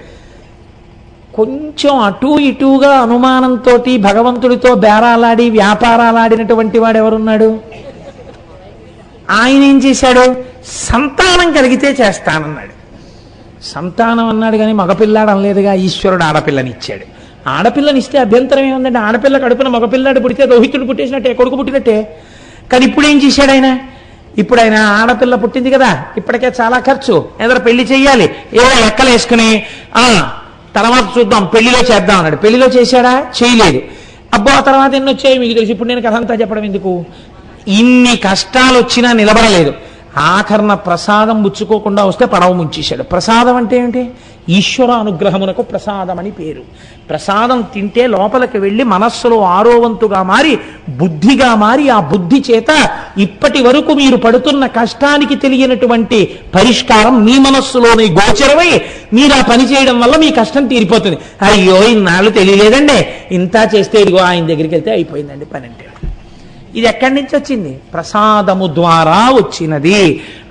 కొంచెం అటూ ఇటూగా అనుమానంతో భగవంతుడితో బేరాలాడి వ్యాపారాలాడినటువంటి వాడు ఎవరున్నాడు? ఆయన ఏం చేశాడు? సంతానం కలిగితే చేస్తానన్నాడు. సంతానం అన్నాడు కానీ మగపిల్లాడు అనలేదుగా. ఈశ్వరుడు ఆడపిల్లనిచ్చాడు. ఆడపిల్లనిస్తే అభ్యంతరం ఏముందంటే, ఆడపిల్ల కడుపున మగపిల్లాడు పుడితే రోహితుడు పుట్టేసినట్టే, కొడుకు పుట్టినట్టే. కానీ ఇప్పుడు ఏం చేశాడు ఆయన? ఇప్పుడు ఆయన ఆడపిల్ల పుట్టింది కదా, ఇప్పటికే చాలా ఖర్చు, ఎదురు పెళ్లి చెయ్యాలి, ఏదో లెక్కలు వేసుకుని తర్వాత చూద్దాం పెళ్లిలో చేద్దాం అన్నాడు. పెళ్లిలో చేశాడా? చేయలేదు. అబ్బో ఆ తర్వాత ఎన్ని వచ్చాయి మీకు తెలుసు. ఇప్పుడు నేను కథ అంతా చెప్పడం ఎందుకు? ఇన్ని కష్టాలు వచ్చినా నిలబడలేదు. ఆఖరణ ప్రసాదం పుచ్చుకోకుండా వస్తే పడవ ముంచేశాడు. ప్రసాదం అంటే ఏంటి? ఈశ్వర అనుగ్రహమునకు ప్రసాదం అని పేరు. ప్రసాదం తింటే లోపలికి వెళ్ళి మనస్సులో ఆరోవంతుగా మారి బుద్ధిగా మారి, ఆ బుద్ధి చేత ఇప్పటి వరకు మీరు పడుతున్న కష్టానికి తెలియనటువంటి పరిష్కారం మీ మనస్సులోని గోచరమై మీరు ఆ పని చేయడం వల్ల మీ కష్టం తీరిపోతుంది. అయ్యో ఇన్నాళ్ళు తెలియలేదండి, ఇంత చేస్తే ఇదిగో ఆయన దగ్గరికి వెళ్తే అయిపోయిందండి పని అంటే. ఇది ఎక్కడి నుంచి వచ్చింది? ప్రసాదము ద్వారా వచ్చినది.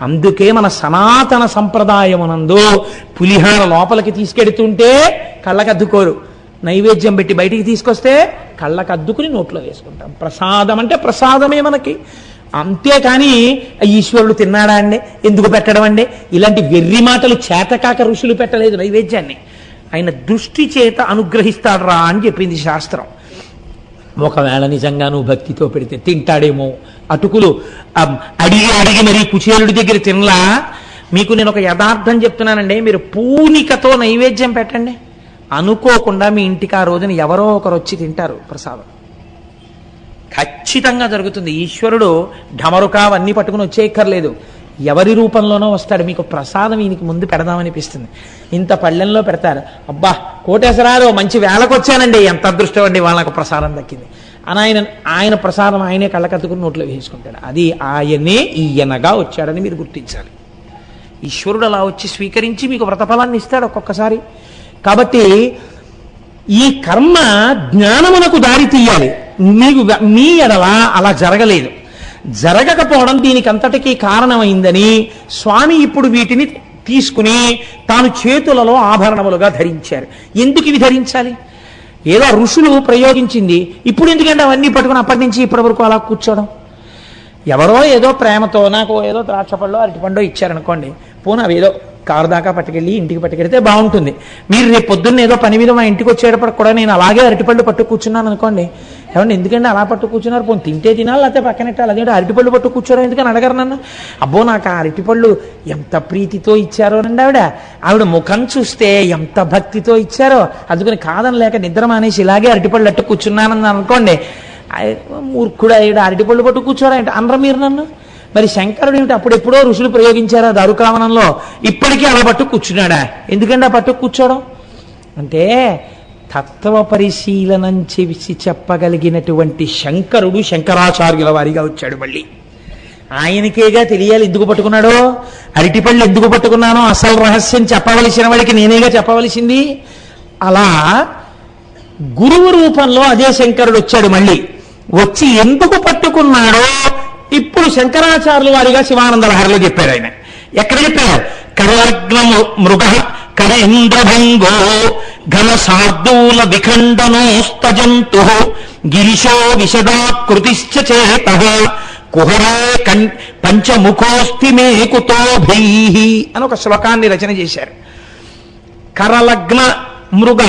అందుకే మన సనాతన సంప్రదాయమునందు పులిహార లోపలికి తీసుకెడుతుంటే కళ్ళకద్దుకోరు, నైవేద్యం పెట్టి బయటికి తీసుకొస్తే కళ్ళకద్దుకుని నోట్లో వేసుకుంటాం. ప్రసాదం అంటే ప్రసాదమే మనకి. అంతేకాని ఈశ్వరుడు తిన్నాడా అండి, ఎందుకు పెట్టడం అండి, ఇలాంటి వెర్రి మాటలు చేతకాక ఋషులు పెట్టలేదు నైవేద్యాన్ని. ఆయన దృష్టి చేత అనుగ్రహిస్తాడు రా అని చెప్పింది శాస్త్రం. ఒకవేళ నిజంగా నువ్వు భక్తితో పెడితే తింటాడేమో. అటుకులు అడిగి మరీ కుచేలుడి దగ్గర తినలా. మీకు నేను ఒక యథార్థం చెప్తున్నానండి, మీరు పూనికతో నైవేద్యం పెట్టండి, అనుకోకుండా మీ ఇంటికి ఆ రోజున ఎవరో ఒకరు వచ్చి తింటారు ప్రసాదం. ఖచ్చితంగా జరుగుతుంది. ఈశ్వరుడు ఢమరుకా అవన్నీ పట్టుకుని వచ్చేయక్కర్లేదు, ఎవరి రూపంలోనో వస్తాడు. మీకు ప్రసాదం ఈయనకి ముందు పెడదామనిపిస్తుంది. ఇంత పళ్ళెంలో పెడతారు, అబ్బా కోటేశ్వరాలు మంచి వేళకు వచ్చానండి, ఎంత అదృష్టం అండి వాళ్ళకు ప్రసాదం దక్కింది అని ఆయన ప్రసాదం ఆయనే కళ్ళకత్తుకుని నోట్లో వేసుకుంటాడు. అది ఆయనే ఈయనగా వచ్చాడని మీరు గుర్తించాలి. ఈశ్వరుడు అలా వచ్చి స్వీకరించి మీకు వ్రతఫలాన్ని ఇస్తాడు ఒక్కొక్కసారి. కాబట్టి ఈ కర్మ జ్ఞానమునకు దారి తీయాలి. మీ ఎడల అలా జరగలేదు. జరగకపోవడం దీనికి అంతటికీ కారణమైందని స్వామి ఇప్పుడు వీటిని తీసుకుని తాను చేతులలో ఆభరణములుగా ధరించారు. ఎందుకు ఇవి ధరించాలి? ఏదో ఋషులు ప్రయోగించింది, ఇప్పుడు ఎందుకంటే అవన్నీ పట్టుకుని అప్పటి నుంచి ఇప్పటి వరకు అలా కూర్చోవడం. ఎవరో ఏదో ప్రేమతో నాకు ఏదో ద్రాక్ష పళ్ళు అరటి పండు ఇచ్చారనుకోండి, పోనీ అవి ఏదో కారు దాకా పట్టుకెళ్ళి ఇంటికి పట్టుకెడితే బాగుంటుంది. మీరు రేపు పొద్దున్న ఏదో పని మీద మా ఇంటికి వచ్చేటప్పుడు కూడా నేను అలాగే అరటిపళ్ళు పట్టు కూర్చున్నాను అనుకోండి, ఏమంటే ఎందుకంటే అలా పట్టు కూర్చున్నారు, పోనీ తింటే తినాలి లేకపోతే పక్కనెట్టాలి, అదేంటి అరటిపళ్ళు పట్టు కూర్చోరా ఎందుకని అడగరు నన్ను. అబ్బో నాకు ఆ అరటిపళ్ళు ఎంత ప్రీతితో ఇచ్చారో అండి ఆవిడ ముఖం చూస్తే ఎంత భక్తితో ఇచ్చారో, అందుకని కాదని లేక నిద్ర మానేసి ఇలాగే అరటిపళ్ళు అట్టు కూర్చున్నానని అనుకోండి, మూర్ఖుడు ఆవిడ అరటిపళ్ళు పట్టు కూర్చోరా అంటే అనరు మీరు నన్ను. మరి శంకరుడు ఏమిటి అప్పుడెప్పుడో ఋషులు ప్రయోగించారా దారుకావనంలో, ఇప్పటికీ అలా పట్టు కూర్చున్నాడా, ఎందుకంటే ఆ పట్టు కూర్చోవడం అంటే తత్వ పరిశీలనం చేసి చెప్పగలిగినటువంటి శంకరుడు శంకరాచార్యుల వారిగా వచ్చాడు. మళ్ళీ ఆయనకేగా తెలియాలి ఎందుకు పట్టుకున్నాడో, అరటిపళ్ళు ఎందుకు పట్టుకున్నానో అసలు రహస్యం చెప్పవలసిన వాడికి నేనేగా చెప్పవలసింది. అలా గురువు రూపంలో అదే శంకరుడు వచ్చాడు. మళ్ళీ వచ్చి ఎందుకు పట్టుకున్నాడో ఇప్పుడు శంకరాచార్యుల వారిగా శివానంద లహరిలో చెప్పారు. ఆయన ఎక్కడ చెప్పారు? కరలగ్న మృగ కరేంద్రభంగో ఘన శార్దూల విఖండనోస్తజంతు గిరిశో విశదాకృతిశ్చ చేతః కుహరే పంచముఖోస్తి మే కుతోభైః అని ఒక శ్లోకాన్ని రచన చేశారు. కరలగ్న మృగ,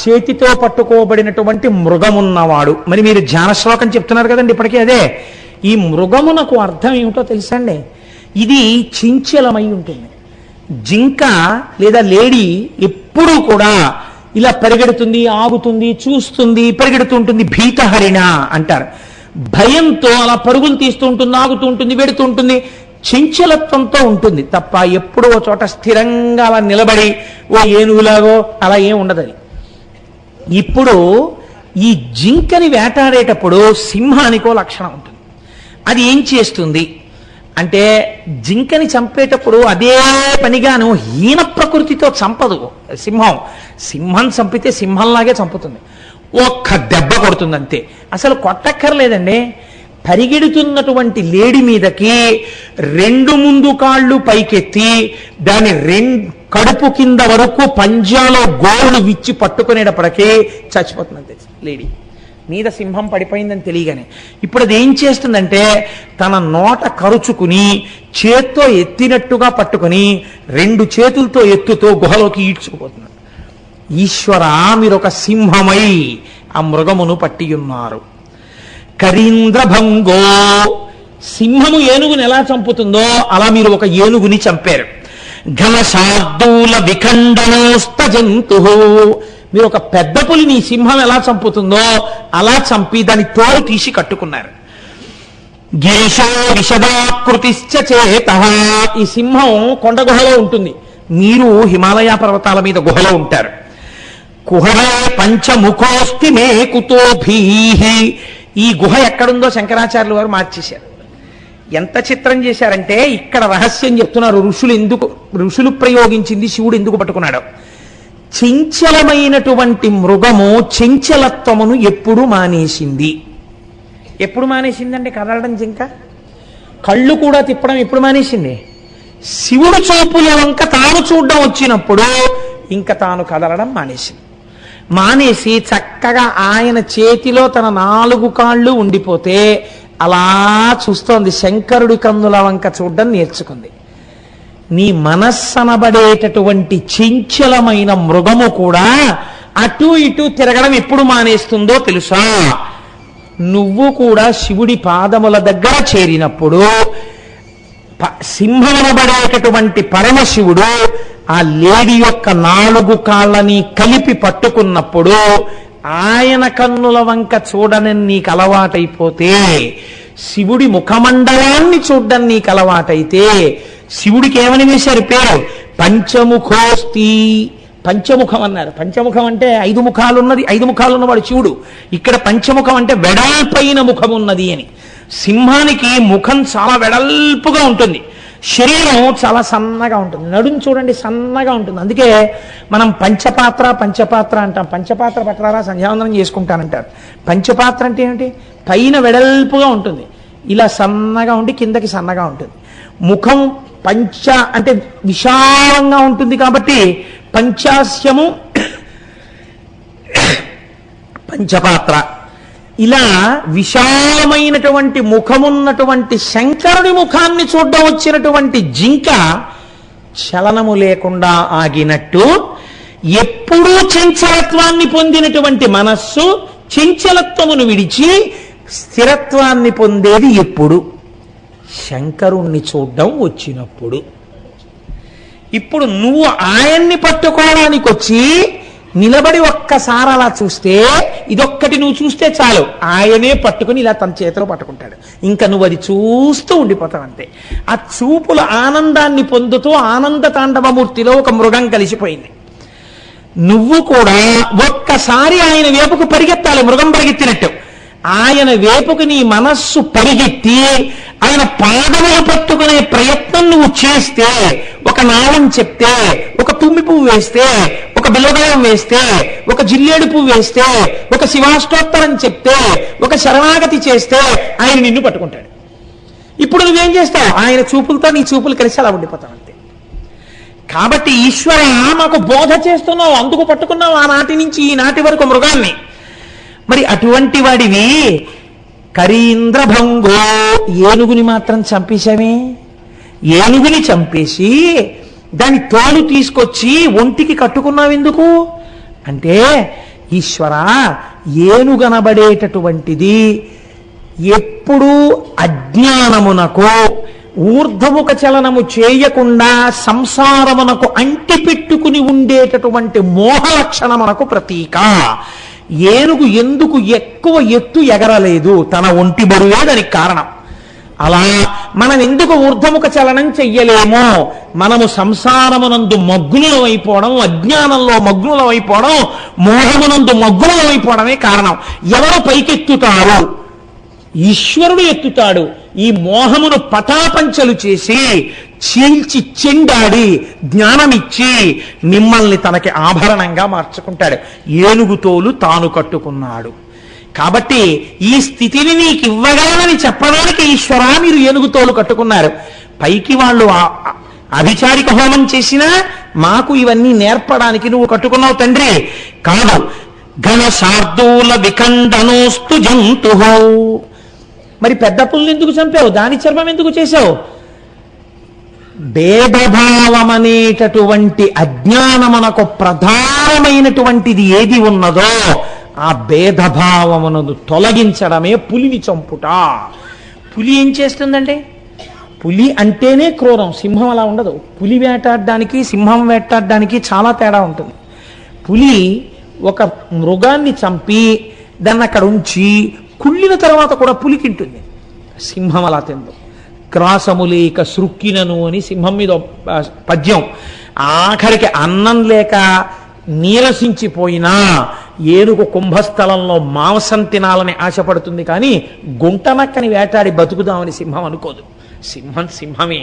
చేతితో పట్టుకోబడినటువంటి మృగమున్నవాడు. మరి మీరు ధ్యాన శ్లోకం చెప్తున్నారు కదండి ఇప్పటికీ అదే. ఈ మృగమునకు అర్థం ఏమిటో తెలుసండి, ఇది చించలమై ఉంటుంది. జింక లేదా లేడీ ఎప్పుడూ కూడా ఇలా పరిగెడుతుంది, ఆగుతుంది, చూస్తుంది, పరిగెడుతుంటుంది. భీతహరిణ అంటారు. భయంతో అలా పరుగులు తీస్తూ ఉంటుంది, ఆగుతూ ఉంటుంది, వెడుతూ ఉంటుంది, చంచలత్వంతో ఉంటుంది తప్ప ఎప్పుడో చోట స్థిరంగా అలా నిలబడి ఓ ఏనుగులాగో అలా ఏం ఉండదని. ఇప్పుడు ఈ జింకని వేటాడేటప్పుడు సింహానికో లక్షణం ఉంటుంది. అది ఏం చేస్తుంది అంటే జింకని చంపేటప్పుడు అదే పనిగాను హీన ప్రకృతితో చంపదు. సింహం చంపితే సింహంలాగే చంపుతుంది, ఒక్క దెబ్బ కొడుతుంది అంతే. అసలు కొట్టక్కర్లేదండి. పరిగెడుతున్నటువంటి లేడి మీదకి రెండు ముందు కాళ్ళు పైకెత్తి దాని కడుపు కింద వరకు పంజాలో గోరును విచ్చి పట్టుకునేటప్పటికీ చచ్చిపోతుంది అంతే లేడీ. మీద సింహం పడిపోయిందని తెలియగానే ఇప్పుడు అది ఏం చేస్తుందంటే తన నోట కరుచుకుని చేత్తో ఎత్తినట్టుగా పట్టుకుని రెండు చేతులతో ఎత్తుతో గుహలోకి ఈడ్చుకుపోతున్నాడు. ఈశ్వరా, మీరు ఒక సింహమై ఆ మృగమును పట్టి ఉన్నారు. కరీంద్రభంగో, సింహము ఏనుగుని ఎలా చంపుతుందో అలా మీరు ఒక ఏనుగుని చంపారు. ఘన శార్దూల విఖండనోస్త జంతు, మీరు ఒక పెద్ద పులిని సింహం ఎలా చంపుతుందో అలా చంపి దాని తోలు తీసి కట్టుకున్నారు. గిరిశో విశదాకృతిశ్చ చేతః, ఈ సింహం కొండ గుహలో ఉంటుంది, మీరు హిమాలయ పర్వతాల మీద గుహలో ఉంటారు. కుహరే పంచముఖోస్తి మే కుతోభీః, ఈ గుహ ఎక్కడుందో శంకరాచార్యుల వారు మార్చేశారు. ఎంత చిత్రం చేశారంటే ఇక్కడ రహస్యం చెప్తున్నారు. ఋషులు ప్రయోగించింది శివుడు ఎందుకు పట్టుకున్నాడు. చంచలమైనటువంటి మృగము చంచలత్వమును ఎప్పుడు మానేసింది? ఎప్పుడు మానేసిందంటే కదలడం జింక, కళ్ళు కూడా తిప్పడం ఎప్పుడు మానేసింది? శివుడు చూపుల వంక తాను చూడడం వచ్చినప్పుడు ఇంకా తాను కదలడం మానేసి చక్కగా ఆయన చేతిలో తన 4 కాళ్ళు ఉండిపోతే అలా చూస్తోంది. శంకరుడి కన్నుల వంక చూడడం నేర్చుకుంది. నీ మనస్సనబడేటటువంటి చంచలమైన మృగము కూడా అటు ఇటు తిరగడం ఎప్పుడు మానేస్తుందో తెలుసా? నువ్వు కూడా శివుడి పాదముల దగ్గర చేరినప్పుడు సింహమనబడేటటువంటి పరమశివుడు ఆ లేడి యొక్క 4 కాళ్ళని కలిపి పట్టుకున్నప్పుడు ఆయన కన్నుల వంక చూడని నీకు అలవాటైపోతే, శివుడి ముఖమండలాన్ని చూడడం నీకు అలవాటైతే, శివుడికి ఏమని వేశారు పేరు? పంచముఖోస్తి. పంచముఖం అన్నారు. పంచముఖం అంటే 5 ముఖాలు ఉన్నది, 5 ముఖాలు ఉన్నవాడు శివుడు. ఇక్కడ పంచముఖం అంటే వెడల్పైన ముఖం ఉన్నది అని. సింహానికి ముఖం చాలా వెడల్పుగా ఉంటుంది, శరీరం చాలా సన్నగా ఉంటుంది, నడుము చూడండి సన్నగా ఉంటుంది. అందుకే మనం పంచపాత్ర అంటాం. పంచపాత్ర పట్టరారా సంధ్యావందనం చేసుకుంటానంటారు. పంచపాత్ర అంటే ఏమిటి? పైన వెడల్పుగా ఉంటుంది, ఇలా సన్నగా ఉండి కిందకి సన్నగా ఉంటుంది. ముఖం పంచ అంటే విశాలంగా ఉంటుంది కాబట్టి పంచాస్యము పంచపాత్ర. ఇలా విశాలమైనటువంటి ముఖమున్నటువంటి శంకరుడి ముఖాన్ని చూడడం వచ్చినటువంటి జింక చలనము లేకుండా ఆగినట్టు ఎప్పుడూ చంచలత్వాన్ని పొందినటువంటి మనస్సు చంచలత్వమును విడిచి స్థిరత్వాన్ని పొందేది ఎప్పుడు? శంకరుణ్ణి చూడ్డం వచ్చినప్పుడు. ఇప్పుడు నువ్వు ఆయన్ని పట్టుకోవడానికి వచ్చి నిలబడి ఒక్కసారి అలా చూస్తే, ఇదొక్కటి నువ్వు చూస్తే చాలు, ఆయనే పట్టుకుని ఇలా తన చేతిలో పట్టుకుంటాడు. ఇంకా నువ్వు అది చూస్తూ ఉండిపోతావు అంతే. ఆ చూపుల ఆనందాన్ని పొందుతూ ఆనంద తాండవమూర్తిలో ఒక మృగం కలిసిపోయింది. నువ్వు కూడా ఒక్కసారి ఆయన వేపుకు పరిగెత్తాలి, మృగం పరిగెత్తినట్టు. ఆయన వేపుకు నీ మనస్సు పరిగెత్తి ఆయన పాదములు పట్టుకునే ప్రయత్నం నువ్వు చేస్తే, ఒక నామం చెప్తే, ఒక తుమ్మి పువ్వు వేస్తే, ఒక బిల్లదయం వేస్తే, ఒక జిల్లేడు పువ్వు వేస్తే, ఒక శివాష్టోత్తరం చెప్తే, ఒక శరణాగతి చేస్తే ఆయన నిన్ను పట్టుకుంటాడు. ఇప్పుడు నువ్వేం చేస్తావు? ఆయన చూపులతో నీ చూపులు కలిసి అలా ఉండిపోతావు అంతే. కాబట్టి ఈశ్వర మాకు బోధ చేస్తున్నావు, అందుకు పట్టుకున్నావు ఆనాటి నుంచి ఈనాటి వరకు మృగాన్ని. మరి అటువంటి వాడివి కరీంద్రభంగో, ఏనుగుని మాత్రం చంపేశామే. ఏనుగుని చంపేసి దాని తోలు తీసుకొచ్చి ఒంటికి కట్టుకున్నావు ఎందుకు అంటే, ఈశ్వర ఏనుగనబడేటటువంటిది ఎప్పుడూ అజ్ఞానమునకు ఊర్ధముఖ చలనము చేయకుండా సంసారమునకు అంటిపెట్టుకుని ఉండేటటువంటి మోహ లక్షణమునకు ప్రతీక. ఏనుగు ఎందుకు ఎక్కువ ఎత్తు ఎగరలేదు? తన ఒంటి బరువే దానికి కారణం. అలా మనం ఎందుకు ఊర్ధముఖ చలనం చెయ్యలేమో? మనము సంసారమునందు మగ్నులం అయిపోవడం, అజ్ఞానంలో మగ్నులం అయిపోవడం, మోహమునందు మగ్నులం అయిపోవడమే కారణం. ఎవరు పైకెత్తుతారు? ఈశ్వరుడు ఎత్తుతాడు. ఈ మోహమును పటాపంచలు చేసి చీల్చి చెండాడి జ్ఞానమిచ్చి మిమ్మల్ని తనకి ఆభరణంగా మార్చుకుంటాడు. ఏనుగుతోలు తాను కట్టుకున్నాడు. కాబట్టి ఈ స్థితిని నీకు ఇవ్వగలనని చెప్పడానికి ఈశ్వర మీరు ఏనుగుతోలు కట్టుకున్నారు. పైకి వాళ్ళు అభిచారిక హోమం చేసినా మాకు ఇవన్నీ నేర్పడానికి నువ్వు కట్టుకున్నావు తండ్రి. కాదు, ఘన శార్దూల విఖండనోస్తు జంతు. మరి పెద్ద పుల్లు ఎందుకు చంపావు? దాని చర్మం ఎందుకు చేశావు? భేదభావం అనేటటువంటి అజ్ఞానమునకు ప్రధానమైనటువంటిది ఏది ఉన్నదో ఆ భేదభావమును తొలగించడమే పులిని చంపుట. పులి ఏం చేస్తుందంటే, పులి అంటేనే క్రూరం, సింహం అలా ఉండదు. పులి వేటాడడానికి సింహం వేటాడడానికి చాలా తేడా ఉంటుంది. పులి ఒక మృగాన్ని చంపి దాన్ని అక్కడ ఉంచి కుళ్ళిన తర్వాత కూడా పులి తింటుంది. సింహం అలా తిందు. గ్రాసము లేక సృక్కినను అని సింహం మీద పద్యం. ఆఖరికి అన్నం లేక నీరసించిపోయినా ఏనుగు కుంభస్థలంలో మాంసం తినాలని ఆశపడుతుంది, కానీ గుంటనక్కని వేటాడి బతుకుదామని సింహం అనుకోదు. సింహం సింహమే.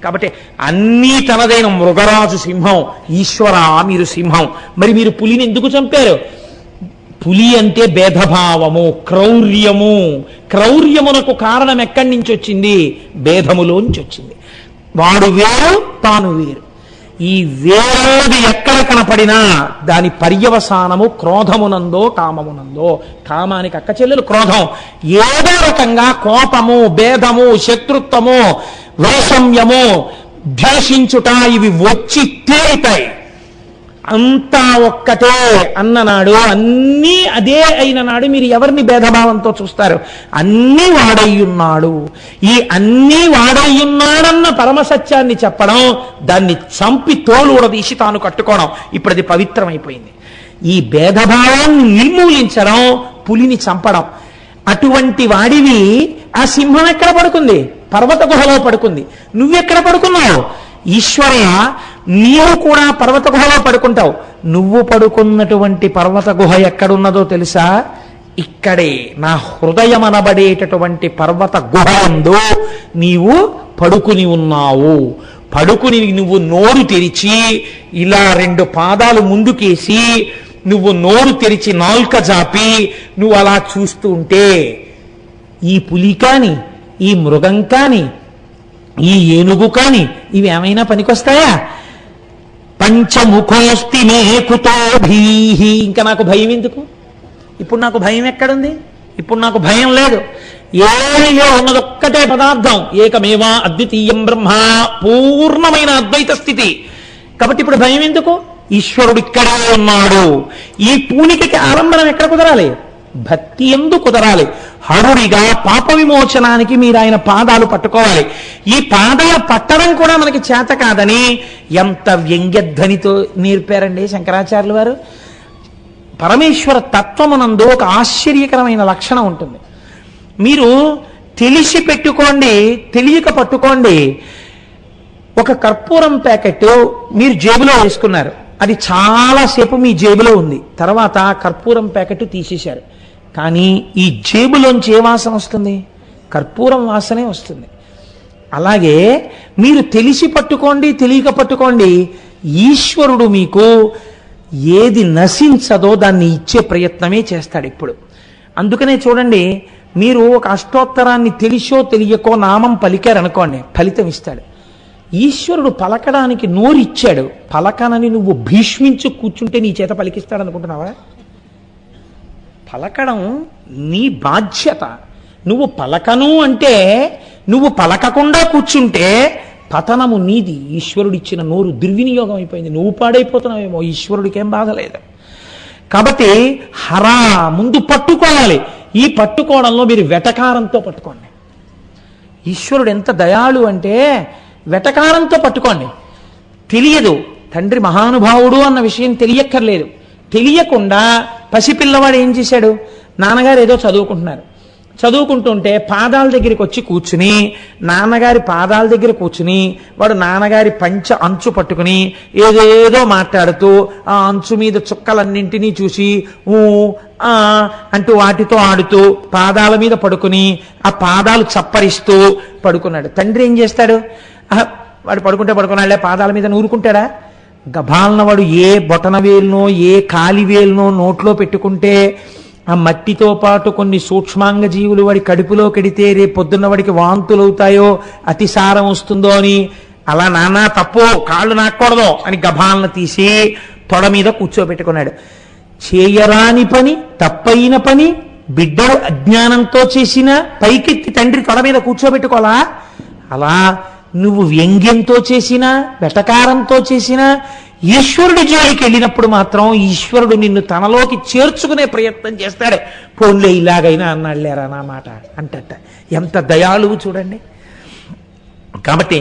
కాబట్టి అన్నీ తనదైన మృగరాజు సింహం. ఈశ్వర మీరు సింహం. మరి మీరు పులిని ఎందుకు చంపారు? పులి అంటే భేదభావము, క్రౌర్యము. క్రౌర్యమునకు కారణం ఎక్కడి నుంచి వచ్చింది? భేదములోంచి వచ్చింది. వాడు వేరు, తాను వేరు. ఈ వేరేది ఎక్కడ కనపడినా దాని పర్యవసానము క్రోధమునందో కామమునందో. కామానికి అక్క చెల్లెలు క్రోధం. ఏదో రకంగా కోపము, భేదము, శత్రుత్వము, వైషమ్యము, ద్వేషించుట ఇవి వచ్చి తేలితాయి. అంతా ఒక్కటే అన్ననాడు, అన్నీ అదే అయిన నాడు మీరు ఎవరిని భేదభావంతో చూస్తారు? అన్నీ వాడయ్యున్నాడు. ఈ అన్నీ వాడయ్యున్నాడన్న పరమసత్యాన్ని చెప్పడం, దాన్ని చంపి తోలు ఊడదీసి తాను కట్టుకోవడం, ఇప్పుడు అది పవిత్రమైపోయింది. ఈ భేదభావాన్ని నిర్మూలించడం, పులిని చంపడం. అటువంటి వాడివి ఆ సింహం ఎక్కడ పడుకుంది? పర్వత గుహలో పడుకుంది. నువ్వెక్కడ పడుకున్నావు? ఈశ్వర నీవు కూడా పర్వత గుహలో పడుకుంటావు. నువ్వు పడుకున్నటువంటి పర్వత గుహ ఎక్కడున్నదో తెలుసా? ఇక్కడే నా హృదయం అనబడేటటువంటి పర్వత గుహ యందు నీవు పడుకుని ఉన్నావు. పడుకుని నువ్వు నోరు తెరిచి ఇలా రెండు పాదాలు ముందుకేసి నువ్వు నోరు తెరిచి నాల్క జాపి నువ్వు అలా చూస్తూ ఉంటే ఈ పులి కాని, ఈ మృగం కాని, ఈ ఏనుగు కాని ఇవి ఏమైనా పనికొస్తాయా? పంచముఖోస్తి మే కుతో భీహి. ఇంకా నాకు భయం ఎందుకు? ఇప్పుడు నాకు భయం ఎక్కడుంది? ఇప్పుడు నాకు భయం లేదు, ఏమీ లేవు, ఉన్నదొక్కటే పదార్థం, ఏకమేవా అద్వితీయం బ్రహ్మ, పూర్ణమైన అద్వైత స్థితి. కాబట్టి ఇప్పుడు భయం ఎందుకు? ఈశ్వరుడు ఇక్కడే ఉన్నాడు. ఈ పూనికకి ఆలంబనం ఎక్కడ కుదరాలి? భక్తి ఎందు కుదరాలి. హరుడిగా పాప విమోచనానికి మీరు ఆయన పాదాలు పట్టుకోవాలి. ఈ పాదాలు పట్టడం కూడా మనకి చేత కాదని ఎంత వ్యంగ్యధ్వనితో నేర్పారండి శంకరాచార్యులు వారు. పరమేశ్వర తత్వమునందు ఒక ఆశ్చర్యకరమైన లక్షణం ఉంటుంది. మీరు తెలిసి పెట్టుకోండి, తెలియక పట్టుకోండి. ఒక కర్పూరం ప్యాకెట్ మీరు జేబులో వేసుకున్నారు, అది చాలాసేపు మీ జేబులో ఉంది, తర్వాత కర్పూరం ప్యాకెట్ తీసేశారు, కానీ ఈ జేబులోంచి ఏ వాసన వస్తుంది? కర్పూరం వాసనే వస్తుంది. అలాగే మీరు తెలిసి పట్టుకోండి, తెలియక పట్టుకోండి, ఈశ్వరుడు మీకు ఏది నశించదో దాన్ని ఇచ్చే ప్రయత్నమే చేస్తాడు ఇప్పుడు. అందుకనే చూడండి, మీరు ఒక అష్టోత్తరాన్ని తెలిసో తెలియకో నామం పలికారనుకోండి, ఫలితం ఇస్తాడు. ఈశ్వరుడు పలకడానికి నోరిచ్చాడు, పలకనని నువ్వు భీష్మించు కూర్చుంటే నీ చేత పలికిస్తాడు అనుకుంటున్నావా? పలకడం నీ బాధ్యత. నువ్వు పలకను అంటే, నువ్వు పలకకుండా కూర్చుంటే పతనము నీది. ఈశ్వరుడిచ్చిన నోరు దుర్వినియోగం అయిపోయింది, నువ్వు పాడైపోతున్నావేమో, ఈశ్వరుడికేం బాధ లేదు. కాబట్టి హరా ముందు పట్టుకోవాలి. ఈ పట్టుకోవడంలో మీరు వెటకారంతో పట్టుకోండి. ఈశ్వరుడు ఎంత దయాళు అంటే వెటకారంతో పట్టుకోండి. తెలియదు, తండ్రి మహానుభావుడు అన్న విషయం తెలియక్కర్లేదు. తెలియకుండా పసిపిల్లవాడు ఏం చేశాడు? నాన్నగారు ఏదో చదువుకుంటుంటే పాదాల దగ్గరికి వచ్చి కూర్చుని, నాన్నగారి పాదాల దగ్గర కూర్చుని వాడు నాన్నగారి పంచ అంచు పట్టుకుని ఏదేదో మాట్లాడుతూ ఆ అంచు మీద చుక్కలన్నింటినీ చూసి అంటూ వాటితో ఆడుతూ పాదాల మీద పడుకుని ఆ పాదాలు చప్పరిస్తూ పడుకున్నాడు. తండ్రి ఏం చేస్తాడు? వాడు పడుకున్నాడులే, పాదాల మీద నూరుకుంటాడా? గభాలన వాడు ఏ బొటన వేలునో ఏ కాలి వేలునో నోట్లో పెట్టుకుంటే ఆ మట్టితో పాటు కొన్ని సూక్ష్మాంగ జీవులు వాడి కడుపులో కెడితే రేపు పొద్దున్న వాడికి వాంతులు అవుతాయో, అతిసారం వస్తుందో అని, అలా నాన్న తప్పు, కాళ్ళు నాక్కూడదు అని గభాలన తీసి తొడ మీద కూర్చోబెట్టుకున్నాడు. చేయరాని పని, తప్పైన పని, బిడ్డలు అజ్ఞానంతో చేసిన పైకెత్తి తండ్రి తొడ మీద కూర్చోబెట్టుకోవాలా? అలా నువ్వు వ్యంగ్యంతో చేసినా వెటకారంతో చేసినా ఈశ్వరుడి జోలికి వెళ్ళినప్పుడు మాత్రం ఈశ్వరుడు నిన్ను తనలోకి చేర్చుకునే ప్రయత్నం చేస్తాడు. పోన్లే ఇలాగైనా అన్నాళ్ళేరా నా మాట అంటట. ఎంత దయాళువు చూడండి. కాబట్టి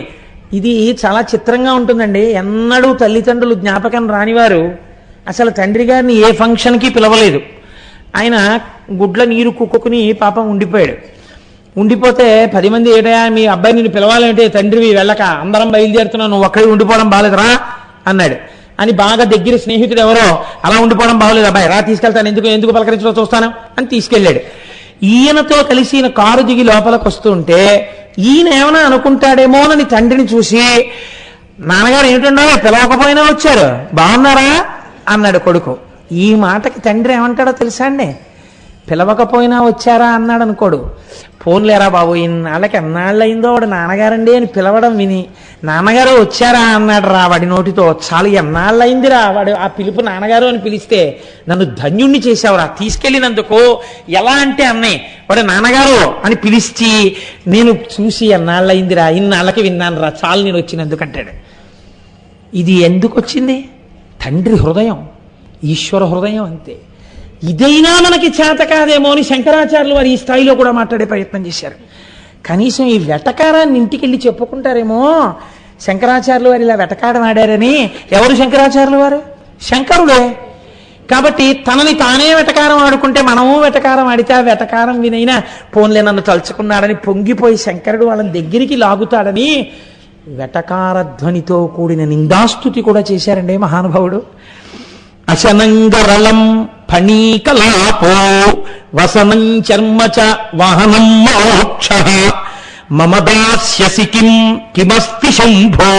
ఇది చాలా చిత్రంగా ఉంటుందండి. ఎన్నడూ తల్లిదండ్రులు జ్ఞాపకం రానివారు అసలు తండ్రి గారిని ఏ ఫంక్షన్కి పిలవలేదు. ఆయన గుడ్ల నీరు కుక్కుని పాపం ఉండిపోయాడు. ఉండిపోతే 10 మంది ఏటయా మీ అబ్బాయి నిన్ను పిలవాలంటే తండ్రివి వెళ్ళక అందరం బయలుదేరుతున్నావు, నువ్వు ఒక్కడే ఉండిపోవడం బాగాలేదురా అన్నాడు. అని బాగా దగ్గర స్నేహితుడు ఎవరో, అలా ఉండిపోవడం బాగోలేదు అబ్బాయి, రా తీసుకెళ్తాను, ఎందుకు పలకరించడం చూస్తాను అని తీసుకెళ్ళాడు. ఈయనతో కలిసి ఈయన కారు దిగి లోపలికి వస్తుంటే ఈయన ఏమైనా అనుకుంటాడేమోనని తండ్రిని చూసి, నాన్నగారు ఏమిటండో పిలవకపోయినా వచ్చారు, బాగున్నారా అన్నాడు కొడుకు. ఈ మాటకి తండ్రి ఏమంటాడో తెలుసా అండి? పిలవకపోయినా వచ్చారా అన్నాడు అనుకోడు. ఫోన్లేరా బాబు, ఇన్నాళ్ళకి ఎన్నాళ్ళయిందో వాడు నాన్నగారండి అని పిలవడం విని నాన్నగారు వచ్చారా అన్నాడు రా వాడి నోటితో. చాలా ఎన్నాళ్ళయిందిరా వాడు ఆ పిలుపు నాన్నగారు అని పిలిస్తే, నన్ను ధన్యుణ్ణి చేశావురా తీసుకెళ్ళినందుకు. ఎలా అంటే అన్నయ్య వాడు నాన్నగారు అని పిలిచి నేను చూసి ఎన్నాళ్ళయిందిరా, ఇన్నాళ్ళకి విన్నాను రా, చాలు నేను వచ్చినందుకు అంటాడు. ఇది ఎందుకు వచ్చింది? తండ్రి హృదయం, ఈశ్వర హృదయం అంతే. ఇదైనా మనకి చేత కాదేమో అని శంకరాచార్యులు వారు ఈ స్థాయిలో కూడా మాట్లాడే ప్రయత్నం చేశారు. కనీసం ఈ వెటకారాన్ని ఇంటికి వెళ్ళి చెప్పుకుంటారేమో, శంకరాచార్యులు వారు ఇలా వెటకారం ఆడారని. ఎవరు శంకరాచార్యులు వారు? శంకరుడే. కాబట్టి తనని తానే వెటకారం ఆడుకుంటే మనము వెటకారం ఆడితే ఆ వెటకారం వినైనా పోన్లే నన్ను తలుచుకున్నాడని పొంగిపోయి శంకరుడు వాళ్ళని దగ్గరికి లాగుతాడని వెటకారధ్వనితో కూడిన నిందాస్తుతి కూడా చేశారండి మహానుభావుడు. అశనంగరళం ఫణీకలాపో వసనం చర్మచ వాహనం మోక్ష మమ దాస్యసి కిమస్తి శంభో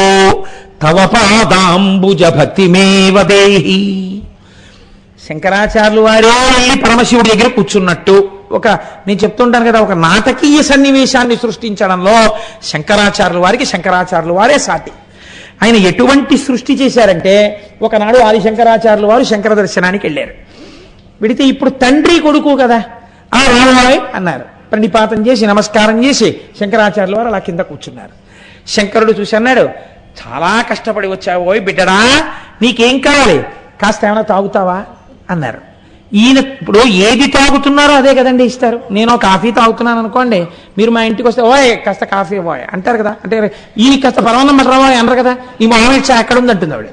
తవ పాదాంబుజ భక్తిమేవ దేహి. శంకరాచార్యులు వారే పరమశివుడి దగ్గర కూర్చున్నట్టు నేను చెప్తుంటాను కదా, ఒక నాటకీయ సన్నివేశాన్ని సృష్టించడంలో శంకరాచార్యులు వారే సాటి. ఆయన ఎటువంటి సృష్టి చేశారంటే, ఒకనాడు ఆదిశంకరాచార్యులు వారు శంకర దర్శనానికి వెళ్ళారు. వెడితే ఇప్పుడు తండ్రి కొడుకు కదా, ఆ రామాయ్ అన్నారు. ప్రణిపాతం చేసి నమస్కారం చేసి శంకరాచార్యుల వారు అలా కింద కూర్చున్నారు. శంకరుడు చూసి అన్నాడు, చాలా కష్టపడి వచ్చావు ఓయ్ బిడ్డడా, నీకేం కావాలి, కాస్త ఏమైనా తాగుతావా అన్నారు. ఈయన ఇప్పుడు ఏది తాగుతున్నారో అదే కదండి ఇస్తారు. నేను కాఫీ తాగుతున్నాను అనుకోండి, మీరు మా ఇంటికి వస్తే ఓయ్ కాస్త కాఫీ పోయ్ అంటారు కదా, అంటే ఈయన కాస్త పరమాన్నం మటరావోయ్ అనరు కదా, ఈ మొహమ్మద్ షా ఎక్కడ ఉంది అంటుంది ఆవిడ.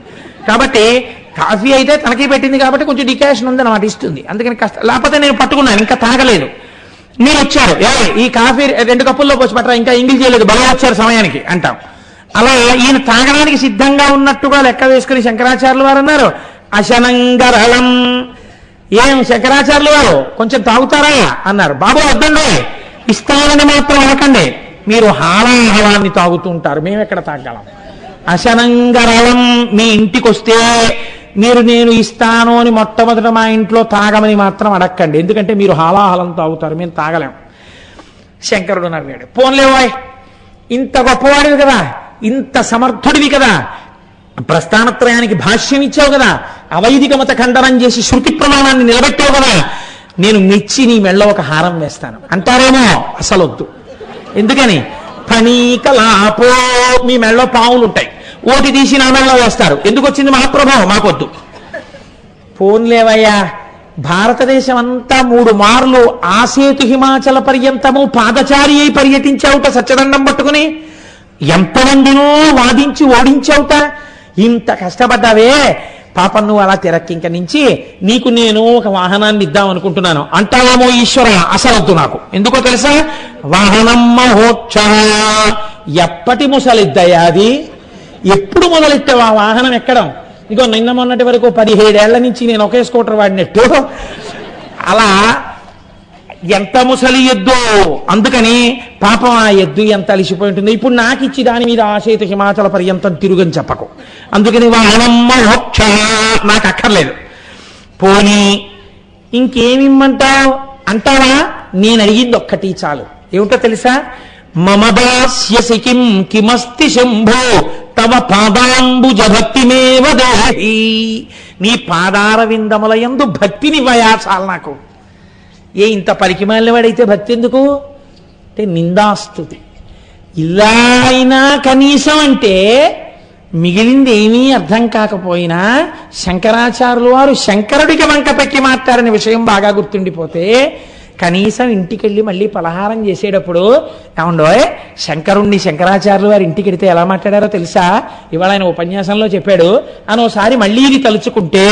కాబట్టి కాఫీ అయితే తనకి పెట్టింది కాబట్టి కొంచెం డికాషన్ ఉంది అన్నమాట, ఇస్తుంది. అందుకని కాస్త, లేకపోతే నేను పట్టుకున్నాను ఇంకా తాగలేదు, మీరు వచ్చారు ఈ కాఫీ 2 కప్పుల్లో పోసి పట్టరా, ఇంకా ఇంగిల్ చేయలేదు, బాగా వచ్చారు సమయానికి అంటాం. అలా ఈయన తాగడానికి సిద్ధంగా ఉన్నట్టుగా లెక్క వేసుకుని శంకరాచార్యులు వారు అన్నారు, అశనంగరళం. ఏం శంకరాచార్యులు వారు కొంచెం తాగుతారా అన్నారు. బాబు వద్దండి, ఇస్తానని మాత్రం అనకండి, మీరు హాలాహలాన్ని తాగుతూ ఉంటారు, మేము ఎక్కడ తాగలం. అశనంగరళం, మీ ఇంటికి వస్తే మీరు నేను ఇస్తాను అని మొట్టమొదట మా ఇంట్లో తాగమని మాత్రం అడక్కండి, ఎందుకంటే మీరు హాలాహలం తాగుతారు, మేము తాగలేం. శంకరుడు నవ్వాడు, పోన్లేవాయ్ ఇంత గొప్పవాడివి కదా, ఇంత సమర్థుడివి కదా, ప్రస్థానత్రయానికి భాష్యం ఇచ్చావు కదా, అవైదిక మత ఖండనం చేసి శృతి ప్రమాణాన్ని నిలబెట్టావు కదా, నేను మెచ్చి నీ మెళ్ళ ఒక హారం వేస్తాను అంటారేమో. అసలొద్దు. ఎందుకని? ఫణీకలాపో, మీ మెళ్ళో పావులు ఉంటాయి, ఓటి తీసి నా మెళ్ళలో వేస్తారు, ఎందుకు వచ్చింది మహాప్రభావం, మాకొద్దు. పోన్లేవయ్యా, భారతదేశం అంతా 3 మార్లు ఆసేతు హిమాచల పర్యంతము పాదచారి అయి పర్యటించావుట సత్యదండం పట్టుకుని, ఎంతమందినో వాదించి ఓడించావుట, ఇంత కష్టపడ్డావే, పాపం నువ్వు అలా తిరక్కింక నుంచి నీకు నేను ఒక వాహనాన్ని ఇద్దాం అనుకుంటున్నాను అంటావేమో ఈశ్వర. అసలొద్దు నాకు, ఎందుకో తెలుసా, వాహనం మహోక్ష, ఎప్పటి ముసలిద్దయ్యా అది, ఎప్పుడు మొదలెట్టావు ఆ వాహనం ఎక్కడం? ఇగో నిన్న మొన్నటి వరకు 17 ఏళ్ల నుంచి నేను ఒకే స్కూటర్ వాడినట్టు అలా ఎంత ముసలి ఎద్దు. అందుకని పాపం ఆ ఎద్దు ఎంత అలిసిపోయి ఉంటుంది. ఇప్పుడు నాకు ఇచ్చి దాని మీద ఆసేతు హిమాచల పర్యంతం తిరుగని చెప్పకు, అందుకని వాహనం మోక్ష నాకు అక్కర్లేదు. పోనీ ఇంకేమిమ్మంటావు అంటావా? నేను అడిగింది ఒక్కటి చాలు, ఏమిటో తెలుసా, మమ దాస్యసి కిం కిమస్తి శంభో తవ పాదాంబుజ భక్తిమేవ దేహి, నీ పాదార విందముల యందు భక్తిని వయాచాలి నాకు. ఇంత పరికిమాలిన వాడైతే భక్తి ఎందుకు అంటే నిందాస్తుతి. ఇలా అయినా కనీసం అంటే మిగిలింది ఏమీ అర్థం కాకపోయినా శంకరాచార్యులు వారు శంకరుడికి వంక పెట్టి మాట్లాడిన విషయం బాగా గుర్తుండిపోతే కనీసం ఇంటికెళ్ళి మళ్ళీ పలహారం చేసేటప్పుడు ఏమండోయ్ శంకరుణ్ణి శంకరాచార్యులు వారి ఇంటికి వెడితే ఎలా మాట్లాడారో తెలుసా, ఇవాళ ఆయన ఉపన్యాసంలో చెప్పాడు అని ఒకసారి మళ్ళీ ఇది తలుచుకుంటే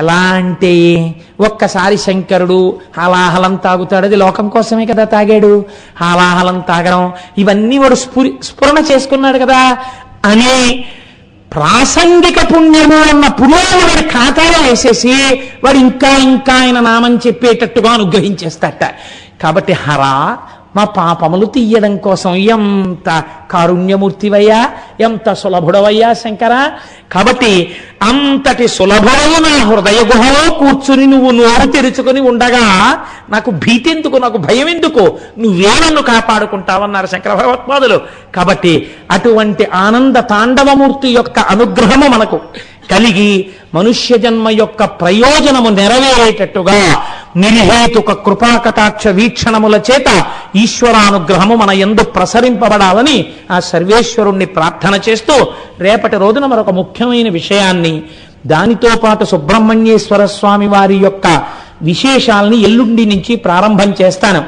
ఎలా అంటే, ఒక్కసారి శంకరుడు హాలాహలం తాగుతాడు, అది లోకం కోసమే కదా తాగాడు, హాలాహలం తాగడం ఇవన్నీ వాడు స్ఫురణ చేసుకున్నాడు కదా అని ప్రాసంగిక పుణ్యము అన్న పుణ్యాన్ని వాడి ఖాతాలో వేసేసి వాడు ఇంకా ఇంకా ఆయన నామం చెప్పేటట్టుగా అనుగ్రహించేస్తాట. కాబట్టి హరా మా పాపములు తీయడం కోసం ఎంత కారుణ్యమూర్తివయ్యా, ఎంత సులభుడవయ్యా శంకర. కాబట్టి అంతటి సులభుడవు నా హృదయ గుహలో కూర్చుని నువ్వు నోరు తెరుచుకుని ఉండగా నాకు భీతి ఎందుకు, నాకు భయం ఎందుకు, నువ్వే నన్ను కాపాడుకుంటావన్నారు శంకర భగవత్పాదులు. కాబట్టి అటువంటి ఆనంద తాండవమూర్తి యొక్క అనుగ్రహము మనకు కలిగి మనుష్య జన్మ యొక్క ప్రయోజనము నెరవేరేటట్టుగా నిర్హేతుక కృపాకటాక్ష వీక్షణముల చేత ఈశ్వరానుగ్రహము మన యందు ప్రసరింపబడాలని ఆ సర్వేశ్వరుణ్ణి ప్రార్థన చేస్తూ రేపటి రోజున మరొక ముఖ్యమైన విషయాన్ని, దానితో పాటు సుబ్రహ్మణ్యేశ్వర స్వామి వారి యొక్క విశేషాలని ఎల్లుండి నుంచి ప్రారంభం చేస్తాను.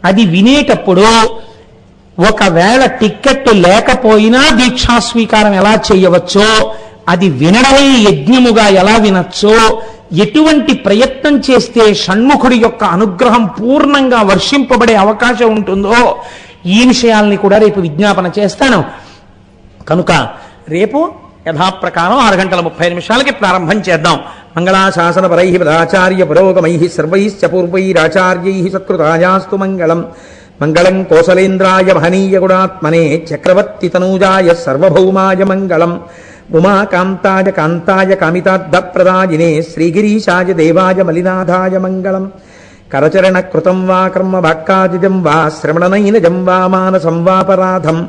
అది వినేటప్పుడు ఒకవేళ టిక్కెట్ లేకపోయినా దీక్షాస్వీకారం ఎలా చేయవచ్చో, అది వినడమే యజ్ఞముగా ఎలా వినొచ్చో, ఎటువంటి ప్రయత్నం చేస్తే షణ్ముఖుడి యొక్క అనుగ్రహం పూర్ణంగా వర్షింపబడే అవకాశం ఉంటుందో ఈ విషయాల్ని కూడా రేపు విజ్ఞాపన చేస్తాను. కనుక రేపు యథాప్రకారం 6:30 ప్రారంభం చేద్దాం. మంగళాశాసన పరై పదాచార్య పురోగమై సర్వైశ్చ పూర్వైరాచార్యై సత్కృతాయాస్తు మంగళం. మంగళం కోసలేంద్రాయ మహనీయ గుణాత్మనే చక్రవర్తి తనూజాయ సర్వభౌమాయ మంగళం. ఉమాకాంతాయ కాంతాయ కామితార్థప్రదాయినే శ్రీగిరీశాయ దేవాయ మలినాథాయ మంగళం. కరచరణ కృతం వా కర్మ వాక్కాదిజం వా శ్రవణనైనజం వా మానసం వాపరాధం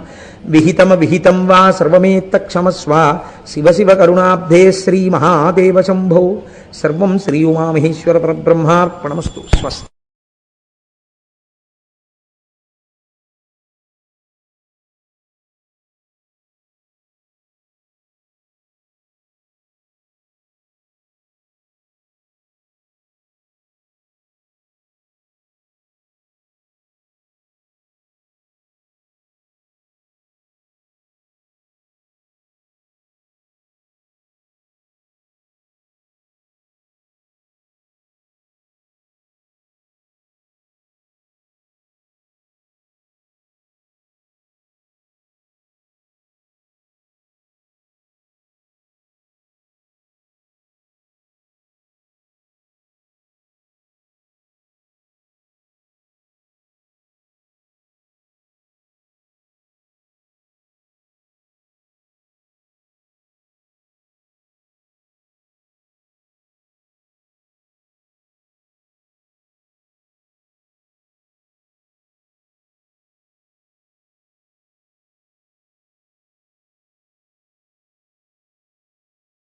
విహితం వా సర్వమేత్త క్షమస్వ. శివ శివ కరుణాబ్ధే శ్రీ మహాదేవ శంభో. సర్వం శ్రీ ఉమామహేశ్వర పరబ్రహ్మార్పణమస్తు. స్వస్తి.